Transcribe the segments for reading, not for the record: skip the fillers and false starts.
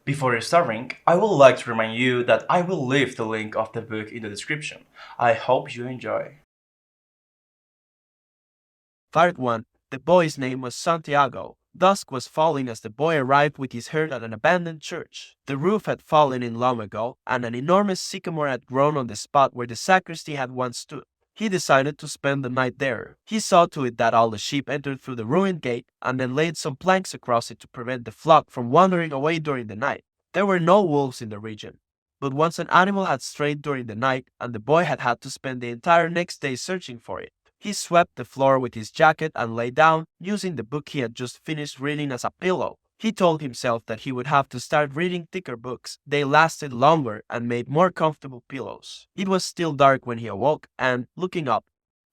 Before starting, I would like to remind you that I will leave the link of the book in the description. I hope you enjoy. Part 1. The boy's name was Santiago. Dusk was falling as the boy arrived with his herd at an abandoned church. The roof had fallen in long ago, and an enormous sycamore had grown on the spot where the sacristy had once stood. He decided to spend the night there. He saw to it that all the sheep entered through the ruined gate, and then laid some planks across it to prevent the flock from wandering away during the night. There were no wolves in the region. But once an animal had strayed during the night, and the boy had had to spend the entire next day searching for it. He swept the floor with his jacket and lay down, using the book he had just finished reading as a pillow. He told himself that he would have to start reading thicker books. They lasted longer and made more comfortable pillows. It was still dark when he awoke, and, looking up,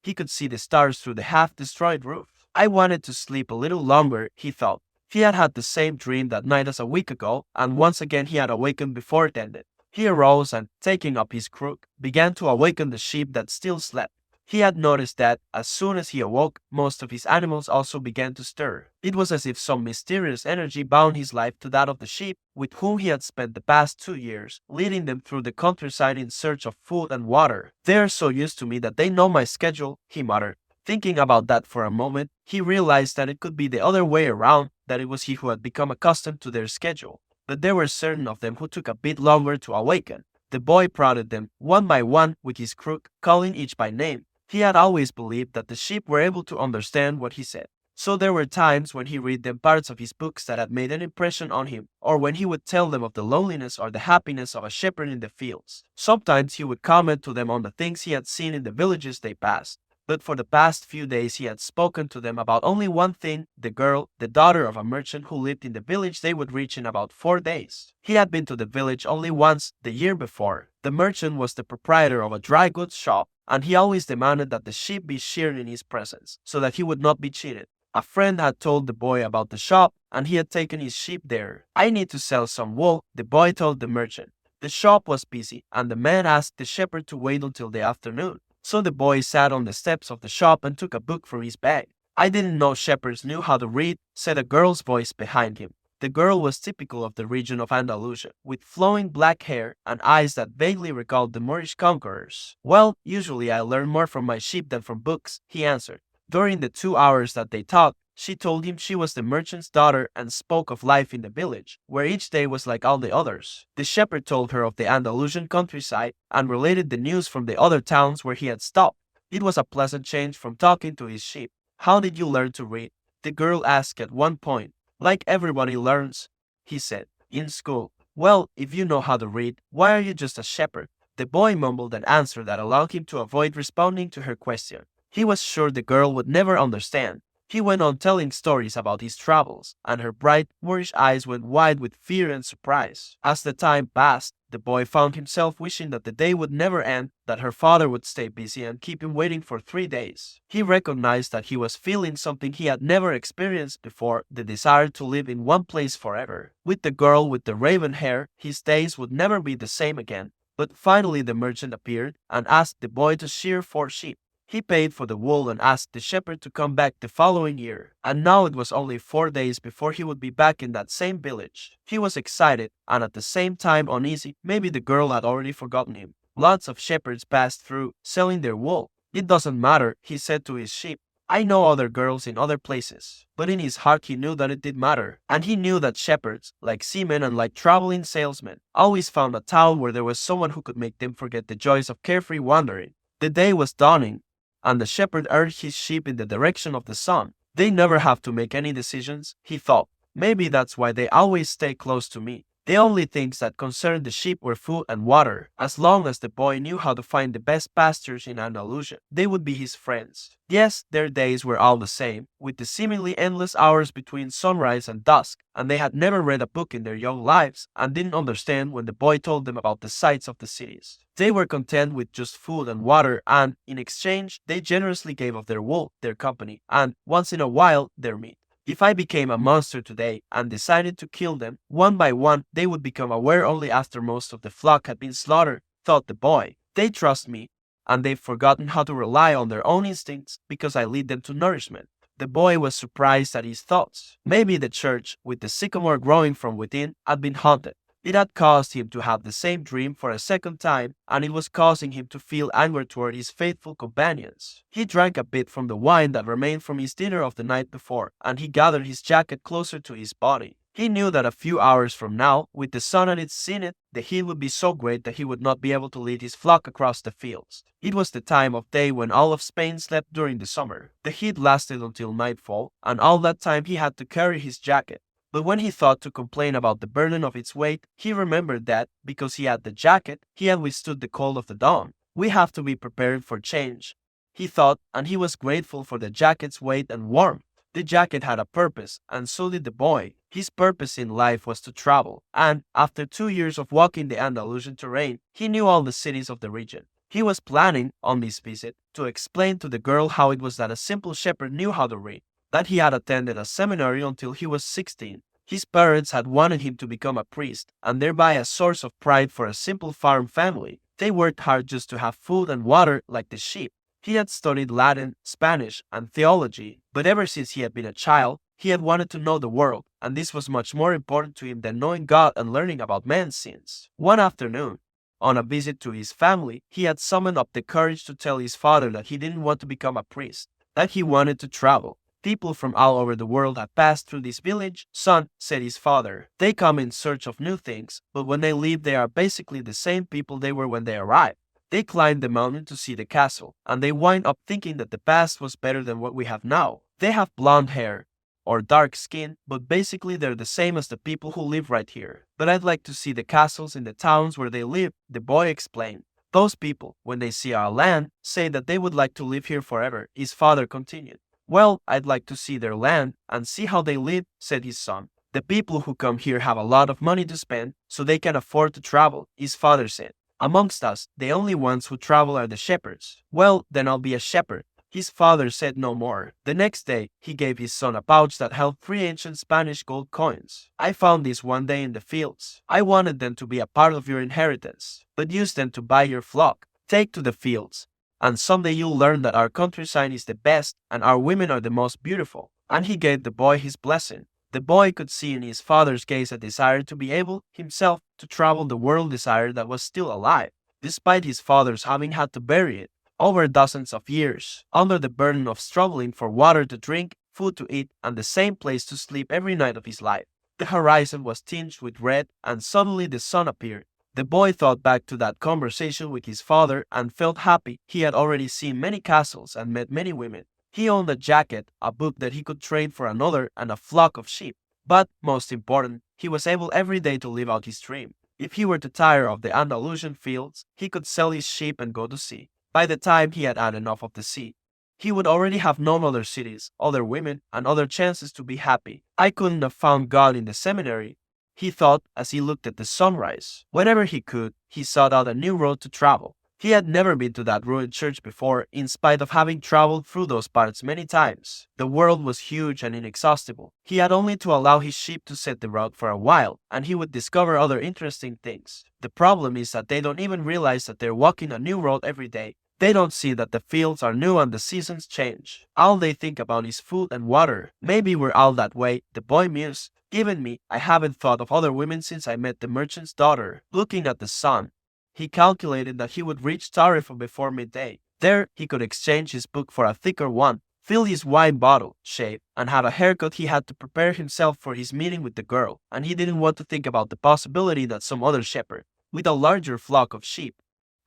he could see the stars through the half-destroyed roof. I wanted to sleep a little longer, he thought. He had had the same dream that night as a week ago, and once again he had awakened before it ended. He arose and, taking up his crook, began to awaken the sheep that still slept. He had noticed that, as soon as he awoke, most of his animals also began to stir. It was as if some mysterious energy bound his life to that of the sheep, with whom he had spent the past 2 years, leading them through the countryside in search of food and water. "They are so used to me that they know my schedule," he muttered. Thinking about that for a moment, he realized that it could be the other way around, that it was he who had become accustomed to their schedule. But there were certain of them who took a bit longer to awaken. The boy prodded them, one by one, with his crook, calling each by name. He had always believed that the sheep were able to understand what he said. So there were times when he read them parts of his books that had made an impression on him, or when he would tell them of the loneliness or the happiness of a shepherd in the fields. Sometimes he would comment to them on the things he had seen in the villages they passed. But for the past few days he had spoken to them about only one thing, the girl, the daughter of a merchant who lived in the village they would reach in about 4 days. He had been to the village only once, the year before. The merchant was the proprietor of a dry goods shop, and he always demanded that the sheep be sheared in his presence, so that he would not be cheated. A friend had told the boy about the shop, and he had taken his sheep there. "I need to sell some wool," the boy told the merchant. The shop was busy, and the man asked the shepherd to wait until the afternoon. So the boy sat on the steps of the shop and took a book from his bag. "I didn't know shepherds knew how to read," said a girl's voice behind him. The girl was typical of the region of Andalusia, with flowing black hair and eyes that vaguely recalled the Moorish conquerors. "Well, usually I learn more from my sheep than from books," he answered. During the 2 hours that they talked, she told him she was the merchant's daughter and spoke of life in the village, where each day was like all the others. The shepherd told her of the Andalusian countryside and related the news from the other towns where he had stopped. It was a pleasant change from talking to his sheep. "How did you learn to read?" the girl asked at one point. "Like everybody learns," he said. "In school." "Well, if you know how to read, why are you just a shepherd?" The boy mumbled an answer that allowed him to avoid responding to her question. He was sure the girl would never understand. He went on telling stories about his travels, and her bright, Moorish eyes went wide with fear and surprise. As the time passed, the boy found himself wishing that the day would never end, that her father would stay busy and keep him waiting for 3 days. He recognized that he was feeling something he had never experienced before, the desire to live in one place forever. With the girl with the raven hair, his days would never be the same again. But finally the merchant appeared and asked the boy to shear 4 sheep. He paid for the wool and asked the shepherd to come back the following year, and now it was only 4 days before he would be back in that same village. He was excited and at the same time uneasy. Maybe the girl had already forgotten him. Lots of shepherds passed through, selling their wool. "It doesn't matter," he said to his sheep. "I know other girls in other places." But in his heart he knew that it did matter, and he knew that shepherds, like seamen and like traveling salesmen, always found a town where there was someone who could make them forget the joys of carefree wandering. The day was dawning, and the shepherd urged his sheep in the direction of the sun. "They never have to make any decisions," he thought. "Maybe that's why they always stay close to me." The only things that concerned the sheep were food and water. As long as the boy knew how to find the best pastures in Andalusia, they would be his friends. Yes, their days were all the same, with the seemingly endless hours between sunrise and dusk, and they had never read a book in their young lives and didn't understand when the boy told them about the sights of the cities. They were content with just food and water, and, in exchange, they generously gave of their wool, their company, and, once in a while, their meat. If I became a monster today and decided to kill them, one by one, they would become aware only after most of the flock had been slaughtered, thought the boy. They trust me, and they've forgotten how to rely on their own instincts because I lead them to nourishment. The boy was surprised at his thoughts. Maybe the church, with the sycamore growing from within, had been haunted. It had caused him to have the same dream for a second time, and it was causing him to feel anger toward his faithful companions. He drank a bit from the wine that remained from his dinner of the night before, and he gathered his jacket closer to his body. He knew that a few hours from now, with the sun at its zenith, the heat would be so great that he would not be able to lead his flock across the fields. It was the time of day when all of Spain slept during the summer. The heat lasted until nightfall, and all that time he had to carry his jacket. But when he thought to complain about the burden of its weight, he remembered that, because he had the jacket, he had withstood the cold of the dawn. We have to be prepared for change, he thought, and he was grateful for the jacket's weight and warmth. The jacket had a purpose, and so did the boy. His purpose in life was to travel, and, after 2 years of walking the Andalusian terrain, he knew all the cities of the region. He was planning, on this visit, to explain to the girl how it was that a simple shepherd knew how to read, that he had attended a seminary until he was 16. His parents had wanted him to become a priest, and thereby a source of pride for a simple farm family. They worked hard just to have food and water like the sheep. He had studied Latin, Spanish, and theology, but ever since he had been a child, he had wanted to know the world, and this was much more important to him than knowing God and learning about man's sins. One afternoon, on a visit to his family, he had summoned up the courage to tell his father that he didn't want to become a priest, that he wanted to travel. People from all over the world had passed through this village. Son, said his father, they come in search of new things, but when they leave they are basically the same people they were when they arrived. They climb the mountain to see the castle, and they wind up thinking that the past was better than what we have now. They have blonde hair or dark skin, but basically they're the same as the people who live right here. But I'd like to see the castles in the towns where they live, the boy explained. Those people, when they see our land, say that they would like to live here forever, his father continued. Well, I'd like to see their land and see how they live, said his son. The people who come here have a lot of money to spend, so they can afford to travel, his father said. Amongst us, the only ones who travel are the shepherds. Well, then I'll be a shepherd. His father said no more. The next day, he gave his son a pouch that held 3 ancient Spanish gold coins. I found these one day in the fields. I wanted them to be a part of your inheritance, but use them to buy your flock. Take to the fields, and someday you'll learn that our countryside is the best and our women are the most beautiful. And he gave the boy his blessing. The boy could see in his father's gaze a desire to be able, himself, to travel the world, desire that was still alive, despite his father's having had to bury it over dozens of years, under the burden of struggling for water to drink, food to eat, and the same place to sleep every night of his life. The horizon was tinged with red, and suddenly the sun appeared. The boy thought back to that conversation with his father and felt happy. He had already seen many castles and met many women. He owned a jacket, a book that he could trade for another, and a flock of sheep. But, most important, he was able every day to live out his dream. If he were to tire of the Andalusian fields, he could sell his sheep and go to sea. By the time he had had enough of the sea, he would already have known other cities, other women, and other chances to be happy. I couldn't have found God in the seminary, he thought as he looked at the sunrise. Whenever he could, he sought out a new road to travel. He had never been to that ruined church before, in spite of having traveled through those parts many times. The world was huge and inexhaustible. He had only to allow his sheep to set the route for a while, and he would discover other interesting things. The problem is that they don't even realize that they're walking a new road every day. They don't see that the fields are new and the seasons change. All they think about is food and water. Maybe we're all that way, the boy mused. Even me, I haven't thought of other women since I met the merchant's daughter. Looking at the sun, he calculated that he would reach Tarifa before midday. There, he could exchange his book for a thicker one, fill his wine bottle, shave, and have a haircut. He had to prepare himself for his meeting with the girl, and he didn't want to think about the possibility that some other shepherd, with a larger flock of sheep,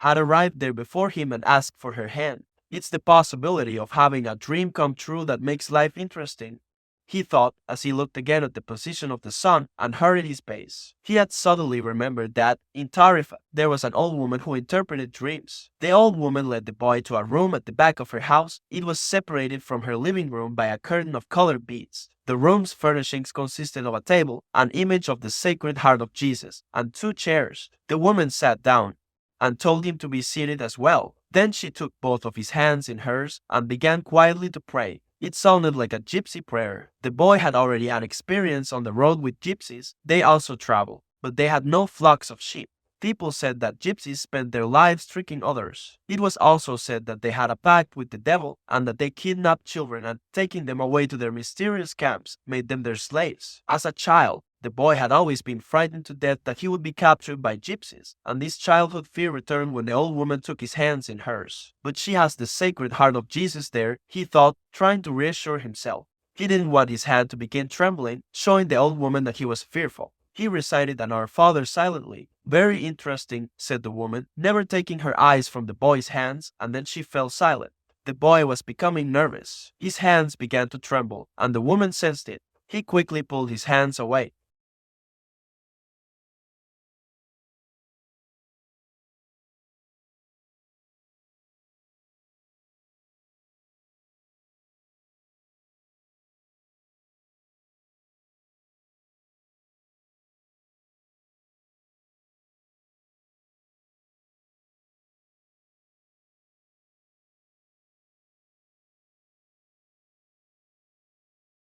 had arrived there before him and asked for her hand. It's the possibility of having a dream come true that makes life interesting, he thought as he looked again at the position of the sun and hurried his pace. He had suddenly remembered that, in Tarifa, there was an old woman who interpreted dreams. The old woman led the boy to a room at the back of her house. It was separated from her living room by a curtain of colored beads. The room's furnishings consisted of a table, an image of the Sacred Heart of Jesus, and 2 chairs. The woman sat down and told him to be seated as well. Then she took both of his hands in hers and began quietly to pray. It sounded like a gypsy prayer. The boy had already had experience on the road with gypsies. They also traveled, but they had no flocks of sheep. People said that gypsies spent their lives tricking others. It was also said that they had a pact with the devil and that they kidnapped children and, taking them away to their mysterious camps, made them their slaves. As a child, The boy had always been frightened to death that he would be captured by gypsies, and this childhood fear returned when the old woman took his hands in hers. But she has the Sacred Heart of Jesus there, he thought, trying to reassure himself. He didn't want his hand to begin trembling, showing the old woman that he was fearful. He recited an Our Father silently. Very interesting, said the woman, never taking her eyes from the boy's hands, and then she fell silent. The boy was becoming nervous. His hands began to tremble, and the woman sensed it. He quickly pulled his hands away.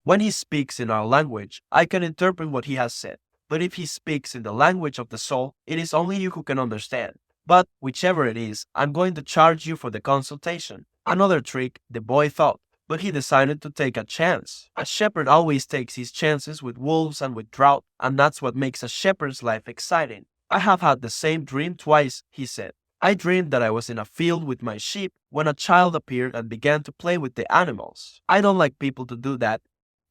When he speaks in our language, I can interpret what he has said. But if he speaks in the language of the soul, it is only you who can understand. But, whichever it is, I'm going to charge you for the consultation. Another trick, the boy thought. But he decided to take a chance. A shepherd always takes his chances with wolves and with drought, and that's what makes a shepherd's life exciting. I have had the same dream twice, he said. I dreamed that I was in a field with my sheep when a child appeared and began to play with the animals. I don't like people to do that,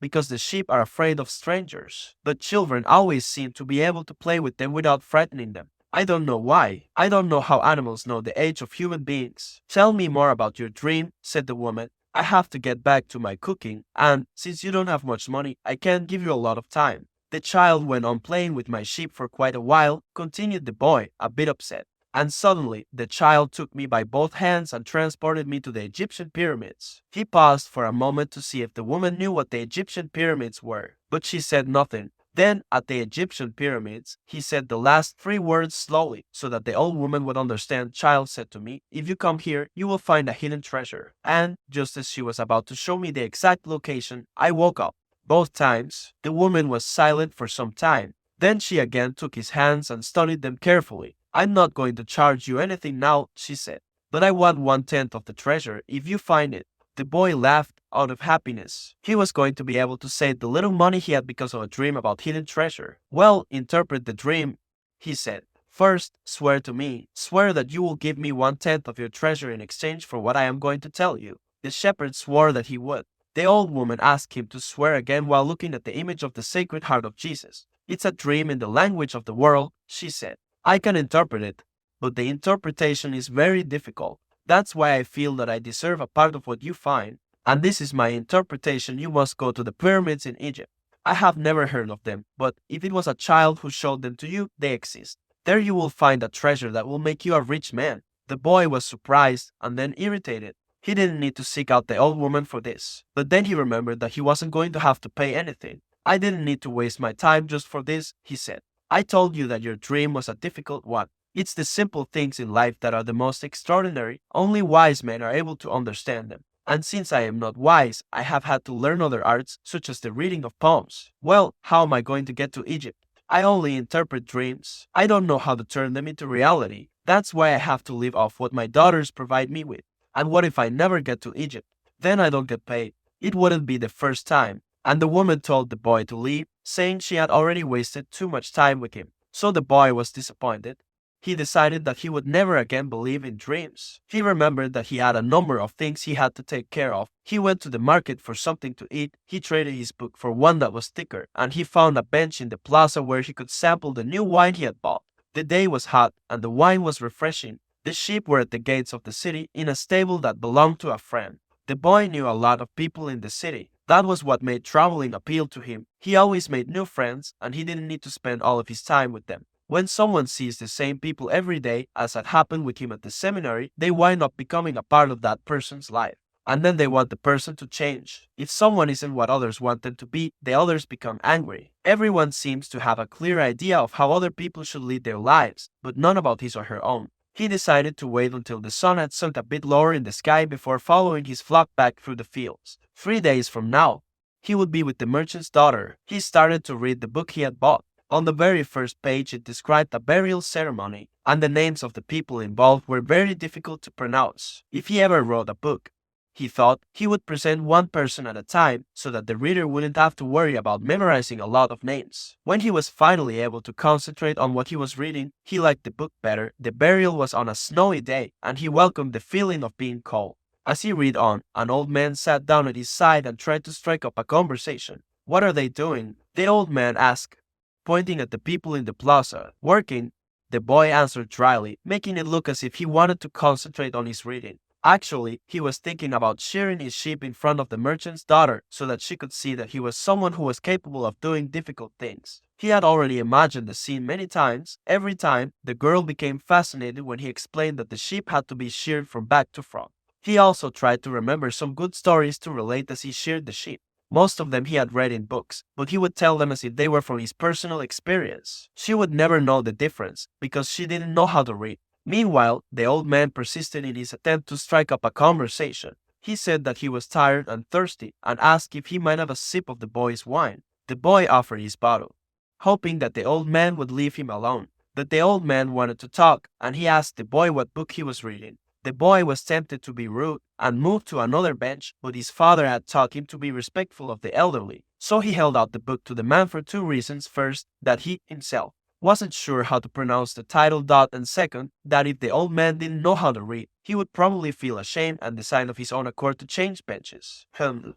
because the sheep are afraid of strangers, but children always seem to be able to play with them without frightening them. I don't know why. I don't know how animals know the age of human beings. Tell me more about your dream, said the woman. I have to get back to my cooking, and since you don't have much money, I can't give you a lot of time. The child went on playing with my sheep for quite a while, continued the boy, a bit upset. And suddenly, the child took me by both hands and transported me to the Egyptian pyramids. He paused for a moment to see if the woman knew what the Egyptian pyramids were, but she said nothing. Then, at the Egyptian pyramids, he said the last 3 words slowly, so that the old woman would understand. Child said to me, if you come here, you will find a hidden treasure. And, just as she was about to show me the exact location, I woke up. Both times, the woman was silent for some time. Then she again took his hands and studied them carefully. I'm not going to charge you anything now, she said, but I want 1/10 of the treasure if you find it. The boy laughed out of happiness. He was going to be able to save the little money he had because of a dream about hidden treasure. Well, interpret the dream, he said. First, swear to me. Swear that you will give me 1/10 of your treasure in exchange for what I am going to tell you. The shepherd swore that he would. The old woman asked him to swear again while looking at the image of the Sacred Heart of Jesus. It's a dream in the language of the world, she said. I can interpret it, but the interpretation is very difficult. That's why I feel that I deserve a part of what you find, and this is my interpretation. You must go to the pyramids in Egypt. I have never heard of them, but if it was a child who showed them to you, they exist. There you will find a treasure that will make you a rich man. The boy was surprised and then irritated. He didn't need to seek out the old woman for this, but then he remembered that he wasn't going to have to pay anything. I didn't need to waste my time just for this, he said. I told you that your dream was a difficult one. It's the simple things in life that are the most extraordinary. Only wise men are able to understand them. And since I am not wise, I have had to learn other arts, such as the reading of poems. Well, how am I going to get to Egypt? I only interpret dreams. I don't know how to turn them into reality. That's why I have to live off what my daughters provide me with. And what if I never get to Egypt? Then I don't get paid. It wouldn't be the first time. And the woman told the boy to leave, saying she had already wasted too much time with him. So the boy was disappointed. He decided that he would never again believe in dreams. He remembered that he had a number of things he had to take care of. He went to the market for something to eat. He traded his book for one that was thicker, and he found a bench in the plaza where he could sample the new wine he had bought. The day was hot, and the wine was refreshing. The sheep were at the gates of the city in a stable that belonged to a friend. The boy knew a lot of people in the city. That was what made traveling appeal to him. He always made new friends, and he didn't need to spend all of his time with them. When someone sees the same people every day, as had happened with him at the seminary, they wind up becoming a part of that person's life. And then they want the person to change. If someone isn't what others want them to be, the others become angry. Everyone seems to have a clear idea of how other people should lead their lives, but none about his or her own. He decided to wait until the sun had sunk a bit lower in the sky before following his flock back through the fields. 3 days from now, he would be with the merchant's daughter. He started to read the book he had bought. On the very first page, it described a burial ceremony, and the names of the people involved were very difficult to pronounce. If he ever wrote a book, He thought he would present one person at a time so that the reader wouldn't have to worry about memorizing a lot of names. When he was finally able to concentrate on what he was reading, he liked the book better. The burial was on a snowy day, and he welcomed the feeling of being cold. As he read on, an old man sat down at his side and tried to strike up a conversation. "What are they doing?" the old man asked, pointing at the people in the plaza. "Working," the boy answered dryly, making it look as if he wanted to concentrate on his reading. Actually, he was thinking about shearing his sheep in front of the merchant's daughter so that she could see that he was someone who was capable of doing difficult things. He had already imagined the scene many times. Every time, the girl became fascinated when he explained that the sheep had to be sheared from back to front. He also tried to remember some good stories to relate as he sheared the sheep. Most of them he had read in books, but he would tell them as if they were from his personal experience. She would never know the difference, because she didn't know how to read. Meanwhile, the old man persisted in his attempt to strike up a conversation. He said that he was tired and thirsty, and asked if he might have a sip of the boy's wine. The boy offered his bottle, hoping that the old man would leave him alone. But the old man wanted to talk, and he asked the boy what book he was reading. The boy was tempted to be rude and moved to another bench, but his father had taught him to be respectful of the elderly. So he held out the book to the man for two reasons. First, that he himself wasn't sure how to pronounce the title, and second, that if the old man didn't know how to read, he would probably feel ashamed and decide of his own accord to change benches.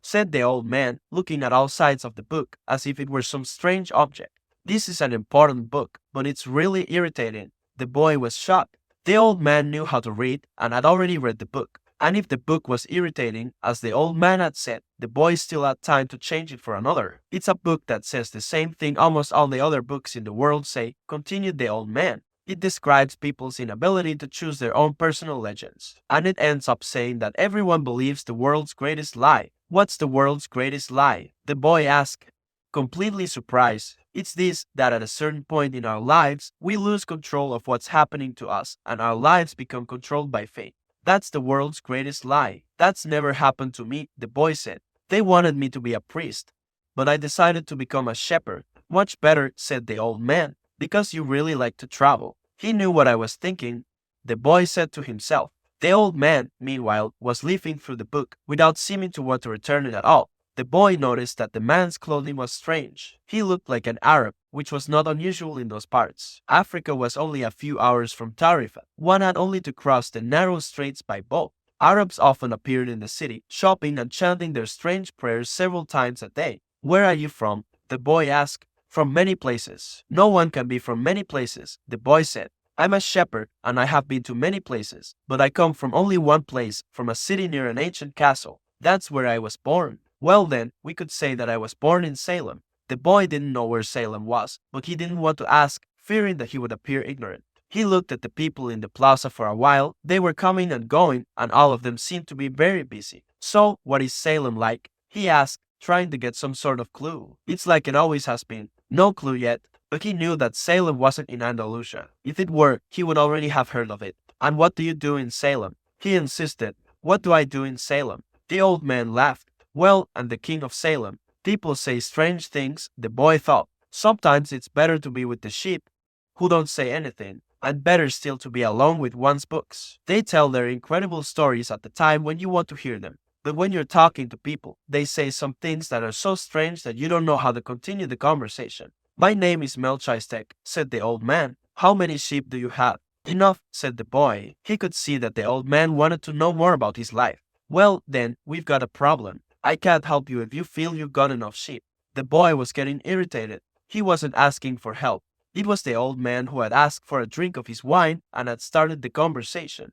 Said the old man, looking at all sides of the book as if it were some strange object. "This is an important book, but it's really irritating." The boy was shocked. The old man knew how to read and had already read the book. And if the book was irritating, as the old man had said, the boy still had time to change it for another. "It's a book that says the same thing almost all the other books in the world say," continued the old man. "It describes people's inability to choose their own personal legends. And it ends up saying that everyone believes the world's greatest lie." "What's the world's greatest lie?" the boy asked, completely surprised. "It's this, that at a certain point in our lives, we lose control of what's happening to us, and our lives become controlled by fate. That's the world's greatest lie." "That's never happened to me," the boy said. "They wanted me to be a priest, but I decided to become a shepherd." "Much better," said the old man, "because you really like to travel." He knew what I was thinking, the boy said to himself. The old man, meanwhile, was leafing through the book without seeming to want to return it at all. The boy noticed that the man's clothing was strange. He looked like an Arab, which was not unusual in those parts. Africa was only a few hours from Tarifa. One had only to cross the narrow straits by boat. Arabs often appeared in the city, shopping and chanting their strange prayers several times a day. "Where are you from?" the boy asked. "From many places." "No one can be from many places," the boy said. "I'm a shepherd, and I have been to many places, but I come from only one place, from a city near an ancient castle. That's where I was born." "Well then, we could say that I was born in Salem." The boy didn't know where Salem was, but he didn't want to ask, fearing that he would appear ignorant. He looked at the people in the plaza for a while. They were coming and going, and all of them seemed to be very busy. "So, what is Salem like?" he asked, trying to get some sort of clue. "It's like it always has been." No clue yet, but he knew that Salem wasn't in Andalusia. If it were, he would already have heard of it. "And what do you do in Salem?" he insisted. "What do I do in Salem?" The old man laughed. "Well, I'm the king of Salem. People say strange things," the boy thought. "Sometimes it's better to be with the sheep, who don't say anything, and better still to be alone with one's books. They tell their incredible stories at the time when you want to hear them. But when you're talking to people, they say some things that are so strange that you don't know how to continue the conversation." "My name is Melchizedek," said the old man. "How many sheep do you have?" "Enough," said the boy. He could see that the old man wanted to know more about his life. "Well, then, we've got a problem. I can't help you if you feel you've got enough sheep." The boy was getting irritated. He wasn't asking for help. It was the old man who had asked for a drink of his wine and had started the conversation.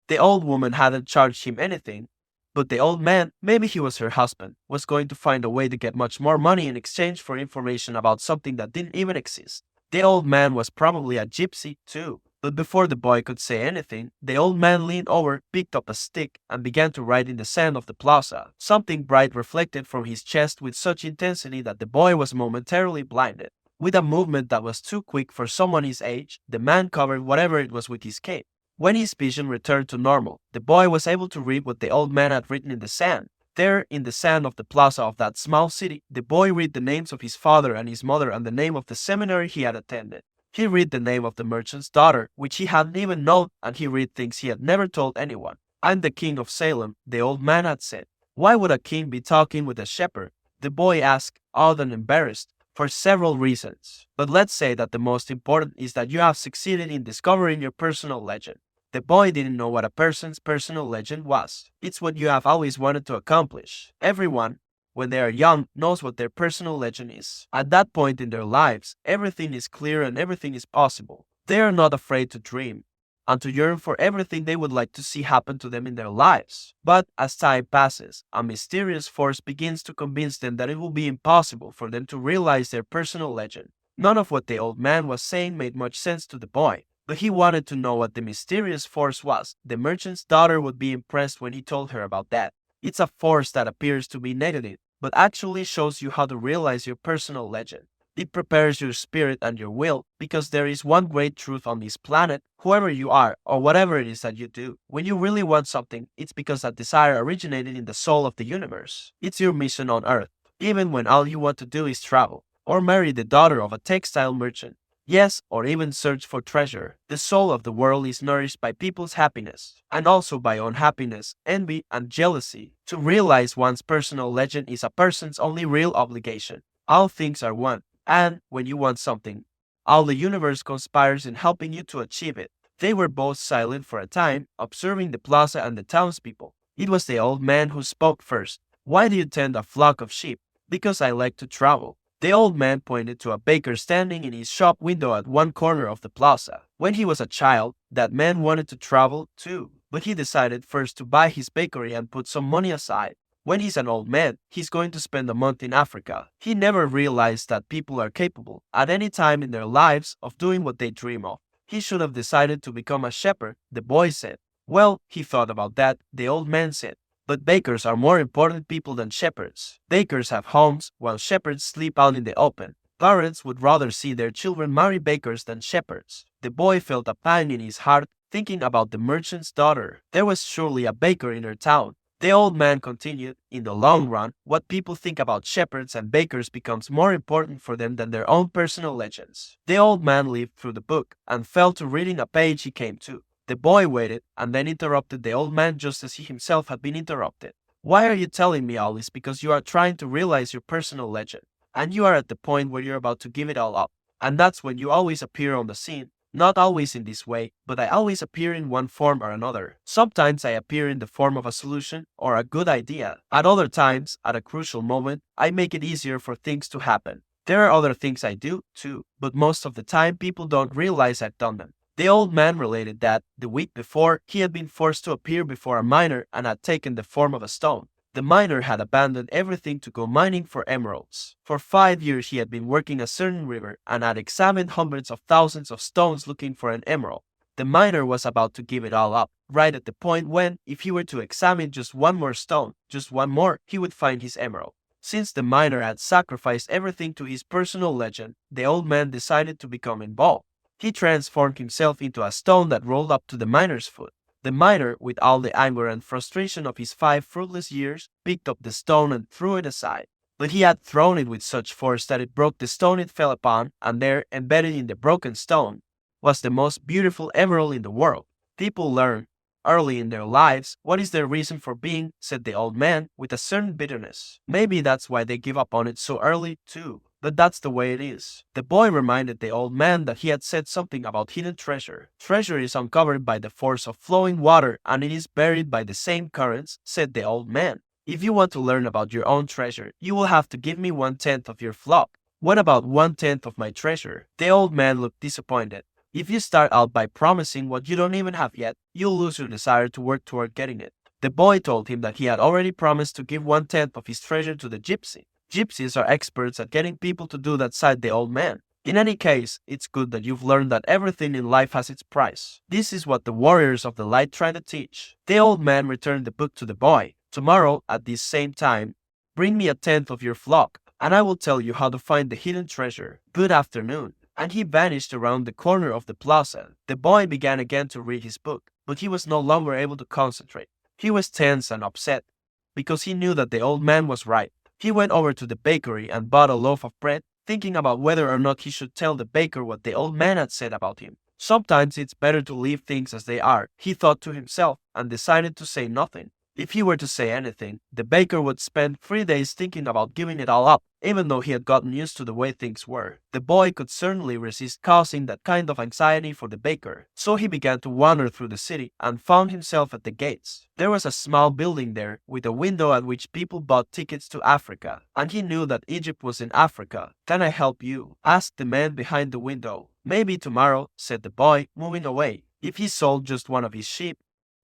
The old woman hadn't charged him anything, but the old man, maybe he was her husband, was going to find a way to get much more money in exchange for information about something that didn't even exist. The old man was probably a gypsy, too. But before the boy could say anything, the old man leaned over, picked up a stick, and began to write in the sand of the plaza. Something bright reflected from his chest with such intensity that the boy was momentarily blinded. With a movement that was too quick for someone his age, the man covered whatever it was with his cape. When his vision returned to normal, the boy was able to read what the old man had written in the sand. There, in the sand of the plaza of that small city, the boy read the names of his father and his mother and the name of the seminary he had attended. He read the name of the merchant's daughter, which he hadn't even known, and he read things he had never told anyone. "I'm the king of Salem," the old man had said. Why would a king be talking with a shepherd? The boy asked, awed and embarrassed. For several reasons. But let's say that the most important is that you have succeeded in discovering your personal legend. The boy didn't know what a person's personal legend was. It's what you have always wanted to accomplish. Everyone, when they are young, knows what their personal legend is. At that point in their lives, everything is clear and everything is possible. They are not afraid to dream and to yearn for everything they would like to see happen to them in their lives. But as time passes, a mysterious force begins to convince them that it will be impossible for them to realize their personal legend. None of what the old man was saying made much sense to the boy, but he wanted to know what the mysterious force was. The merchant's daughter would be impressed when he told her about that. It's a force that appears to be negative, but actually shows you how to realize your personal legend. It prepares your spirit and your will, because there is one great truth on this planet: whoever you are, or whatever it is that you do, when you really want something, it's because that desire originated in the soul of the universe. It's your mission on Earth, even when all you want to do is travel, or marry the daughter of a textile merchant. Yes, or even search for treasure. The soul of the world is nourished by people's happiness, and also by unhappiness, envy, and jealousy. To realize one's personal legend is a person's only real obligation. All things are one. And when you want something, all the universe conspires in helping you to achieve it. They were both silent for a time, observing the plaza and the townspeople. It was the old man who spoke first. "Why do you tend a flock of sheep?" "Because I like to travel." The old man pointed to a baker standing in his shop window at one corner of the plaza. When he was a child, that man wanted to travel too, but he decided first to buy his bakery and put some money aside. When he's an old man, he's going to spend a month in Africa. He never realized that people are capable, at any time in their lives, of doing what they dream of. He should have decided to become a shepherd, the boy said. Well, he thought about that, the old man said. But bakers are more important people than shepherds. Bakers have homes, while shepherds sleep out in the open. Parents would rather see their children marry bakers than shepherds. The boy felt a pang in his heart, thinking about the merchant's daughter. There was surely a baker in her town. The old man continued, "In the long run, what people think about shepherds and bakers becomes more important for them than their own personal legends." The old man leafed through the book and fell to reading a page he came to. The boy waited and then interrupted the old man just as he himself had been interrupted. "Why are you telling me all this? Because you are trying to realize your personal legend, and you are at the point where you're about to give it all up. And that's when you always appear on the scene. Not always in this way, but I always appear in one form or another. Sometimes I appear in the form of a solution or a good idea. At other times, at a crucial moment, I make it easier for things to happen. There are other things I do, too, but most of the time people don't realize I've done them." The old man related that, the week before, he had been forced to appear before a miner and had taken the form of a stone. The miner had abandoned everything to go mining for emeralds. For 5 years he had been working a certain river and had examined hundreds of thousands of stones looking for an emerald. The miner was about to give it all up, right at the point when, if he were to examine just one more stone, just one more, he would find his emerald. Since the miner had sacrificed everything to his personal legend, the old man decided to become involved. He transformed himself into a stone that rolled up to the miner's foot. The miner, with all the anger and frustration of his 5 fruitless years, picked up the stone and threw it aside. But he had thrown it with such force that it broke the stone it fell upon, and there, embedded in the broken stone, was the most beautiful emerald in the world. People learn, early in their lives, what is their reason for being, said the old man, with a certain bitterness. Maybe that's why they give up on it so early, too. But that's the way it is. The boy reminded the old man that he had said something about hidden treasure. Treasure is uncovered by the force of flowing water, and it is buried by the same currents, said the old man. If you want to learn about your own treasure, you will have to give me 1/10 of your flock. What about 1/10 of my treasure? The old man looked disappointed. If you start out by promising what you don't even have yet, you'll lose your desire to work toward getting it. The boy told him that he had already promised to give 1/10 of his treasure to the gypsy. Gypsies are experts at getting people to do that, sighed the old man. In any case, it's good that you've learned that everything in life has its price. This is what the warriors of the light try to teach. The old man returned the book to the boy. Tomorrow, at this same time, bring me 1/10 of your flock. and I will tell you how to find the hidden treasure. Good afternoon. And he vanished around the corner of the plaza. The boy began again to read his book, but he was no longer able to concentrate. He was tense and upset, because he knew that the old man was right. He went over to the bakery and bought a loaf of bread, thinking about whether or not he should tell the baker what the old man had said about him. Sometimes it's better to leave things as they are, he thought to himself, and decided to say nothing. If he were to say anything, the baker would spend 3 days thinking about giving it all up, even though he had gotten used to the way things were. The boy could certainly resist causing that kind of anxiety for the baker, so he began to wander through the city and found himself at the gates. There was a small building there with a window at which people bought tickets to Africa, and he knew that Egypt was in Africa. "Can I help you?" asked the man behind the window. "Maybe tomorrow," said the boy, moving away. If he sold just one of his sheep,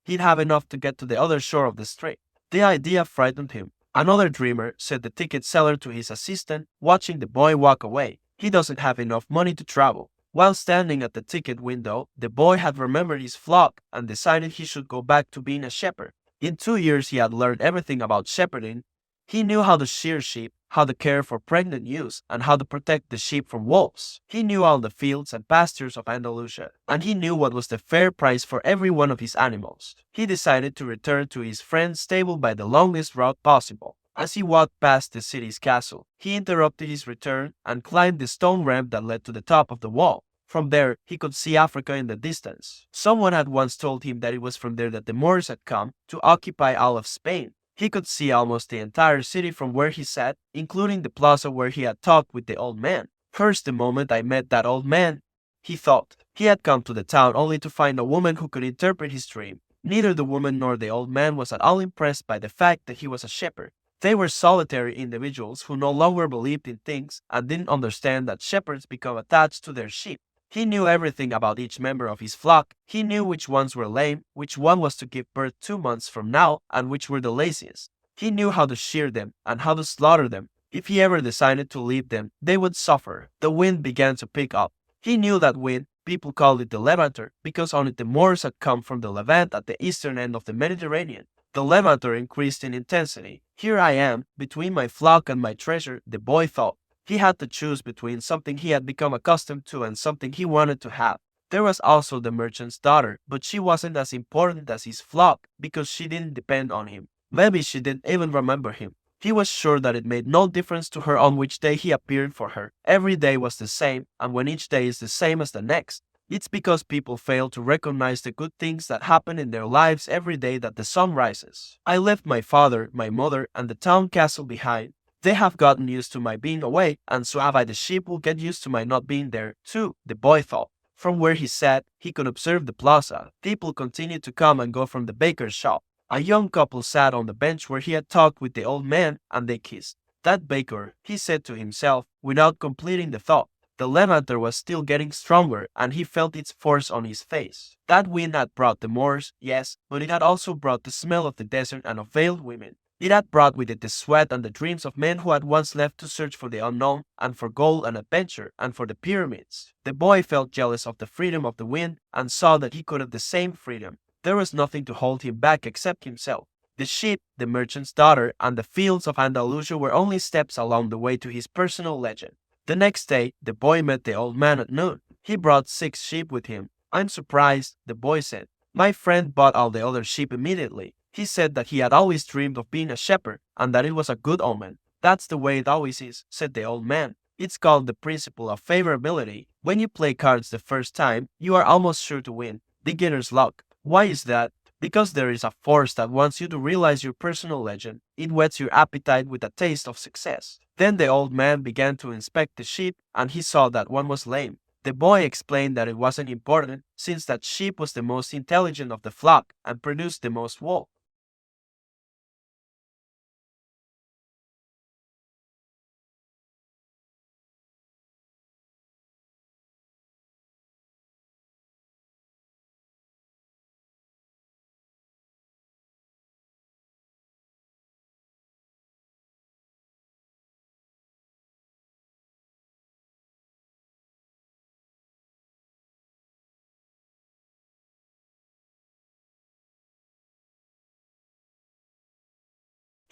he'd have enough to get to the other shore of the strait. The idea frightened him. "Another dreamer," said the ticket seller to his assistant, watching the boy walk away. "He doesn't have enough money to travel." While standing at the ticket window, the boy had remembered his flock and decided he should go back to being a shepherd. In 2 years he had learned everything about shepherding. He knew how to shear sheep, how to care for pregnant ewes, and how to protect the sheep from wolves. He knew all the fields and pastures of Andalusia, and he knew what was the fair price for every one of his animals. He decided to return to his friend's stable by the longest route possible. As he walked past the city's castle, he interrupted his return and climbed the stone ramp that led to the top of the wall. From there, he could see Africa in the distance. Someone had once told him that it was from there that the Moors had come to occupy all of Spain. He could see almost the entire city from where he sat, including the plaza where he had talked with the old man. "First the moment I met that old man," he thought. He had come to the town only to find a woman who could interpret his dream. Neither the woman nor the old man was at all impressed by the fact that he was a shepherd. They were solitary individuals who no longer believed in things and didn't understand that shepherds become attached to their sheep. He knew everything about each member of his flock. He knew which ones were lame, which one was to give birth 2 months from now, and which were the laziest. He knew how to shear them and how to slaughter them. If he ever decided to leave them, they would suffer. The wind began to pick up. He knew that wind. People called it the Levanter because on it the Moors had come from the Levant at the eastern end of the Mediterranean. The Levanter increased in intensity. "Here I am, between my flock and my treasure," the boy thought. He had to choose between something he had become accustomed to and something he wanted to have. There was also the merchant's daughter, but she wasn't as important as his flock because she didn't depend on him. Maybe she didn't even remember him. He was sure that it made no difference to her on which day he appeared for her. Every day was the same, and when each day is the same as the next, it's because people fail to recognize the good things that happen in their lives every day that the sun rises. "I left my father, my mother, and the town castle behind. They have gotten used to my being away, and so have I. The sheep will get used to my not being there, too," the boy thought. From where he sat, he could observe the plaza. People continued to come and go from the baker's shop. A young couple sat on the bench where he had talked with the old man, and they kissed. "That baker," he said to himself, without completing the thought. The levanter was still getting stronger, and he felt its force on his face. That wind had brought the Moors, yes, but it had also brought the smell of the desert and of veiled women. It had brought with it the sweat and the dreams of men who had once left to search for the unknown, and for gold and adventure, and for the pyramids. The boy felt jealous of the freedom of the wind, and saw that he could have the same freedom. There was nothing to hold him back except himself. The sheep, the merchant's daughter, and the fields of Andalusia were only steps along the way to his personal legend. The next day, the boy met the old man at noon. He brought 6 sheep with him. "I'm surprised," the boy said. "My friend bought all the other sheep immediately. He said that he had always dreamed of being a shepherd, and that it was a good omen." "That's the way it always is," said the old man. "It's called the principle of favorability. When you play cards the first time, you are almost sure to win. Beginner's luck." "Why is that?" "Because there is a force that wants you to realize your personal legend. It whets your appetite with a taste of success." Then the old man began to inspect the sheep, and he saw that one was lame. The boy explained that it wasn't important, since that sheep was the most intelligent of the flock and produced the most wool.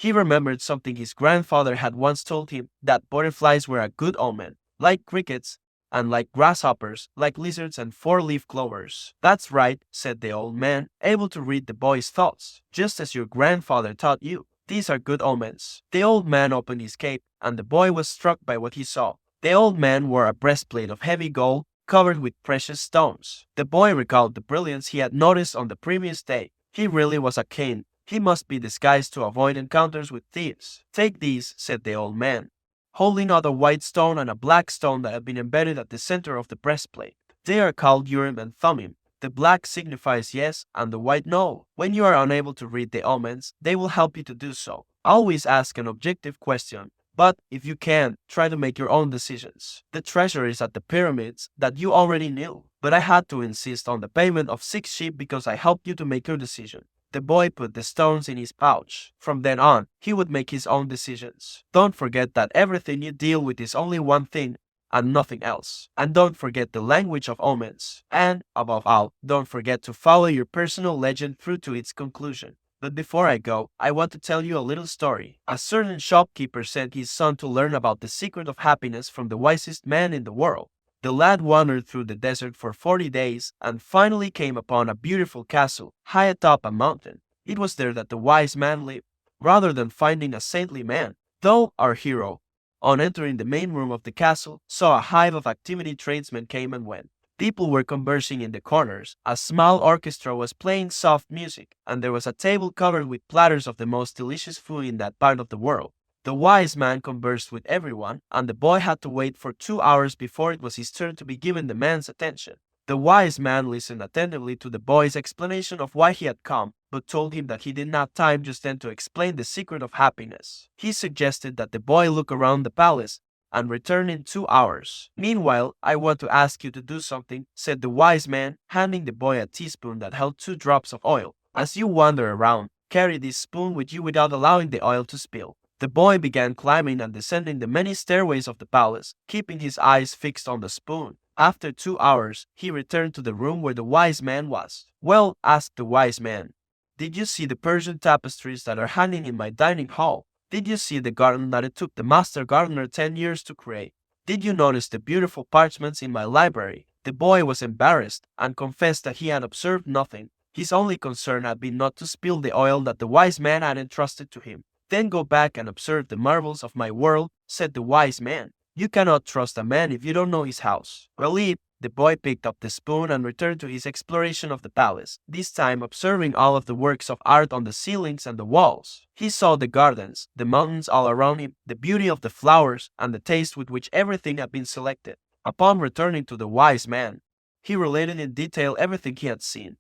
He remembered something his grandfather had once told him, that butterflies were a good omen, like crickets, and like grasshoppers, like lizards and four-leaf clovers. That's right, said the old man, able to read the boy's thoughts, just as your grandfather taught you. These are good omens. The old man opened his cape, and the boy was struck by what he saw. The old man wore a breastplate of heavy gold, covered with precious stones. The boy recalled the brilliance he had noticed on the previous day. He really was a king. He must be disguised to avoid encounters with thieves. Take these, said the old man, holding out a white stone and a black stone that had been embedded at the center of the breastplate. They are called Urim and Thummim. The black signifies yes and the white no. When you are unable to read the omens, they will help you to do so. Always ask an objective question, but if you can, try to make your own decisions. The treasure is at the pyramids that you already knew, but I had to insist on the payment of 6 sheep because I helped you to make your decision. The boy put the stones in his pouch. From then on, he would make his own decisions. Don't forget that everything you deal with is only one thing and nothing else. And don't forget the language of omens. And, above all, don't forget to follow your personal legend through to its conclusion. But before I go, I want to tell you a little story. A certain shopkeeper sent his son to learn about the secret of happiness from the wisest man in the world. The lad wandered through the desert for 40 days and finally came upon a beautiful castle high atop a mountain. It was there that the wise man lived, rather than finding a saintly man. Though our hero, on entering the main room of the castle, saw a hive of activity tradesmen came and went. People were conversing in the corners, a small orchestra was playing soft music, and there was a table covered with platters of the most delicious food in that part of the world. The wise man conversed with everyone, and the boy had to wait for 2 hours before it was his turn to be given the man's attention. The wise man listened attentively to the boy's explanation of why he had come, but told him that he didn't have time just then to explain the secret of happiness. He suggested that the boy look around the palace and return in 2 hours. Meanwhile, I want to ask you to do something, said the wise man, handing the boy a teaspoon that held 2 drops of oil. As you wander around, carry this spoon with you without allowing the oil to spill. The boy began climbing and descending the many stairways of the palace, keeping his eyes fixed on the spoon. After 2 hours, he returned to the room where the wise man was. Well, asked the wise man, did you see the Persian tapestries that are hanging in my dining hall? Did you see the garden that it took the master gardener 10 years to create? Did you notice the beautiful parchments in my library? The boy was embarrassed and confessed that he had observed nothing. His only concern had been not to spill the oil that the wise man had entrusted to him. Then go back and observe the marvels of my world, said the wise man. You cannot trust a man if you don't know his house. Relieved, the boy picked up the spoon and returned to his exploration of the palace, this time observing all of the works of art on the ceilings and the walls. He saw the gardens, the mountains all around him, the beauty of the flowers, and the taste with which everything had been selected. Upon returning to the wise man, he related in detail everything he had seen.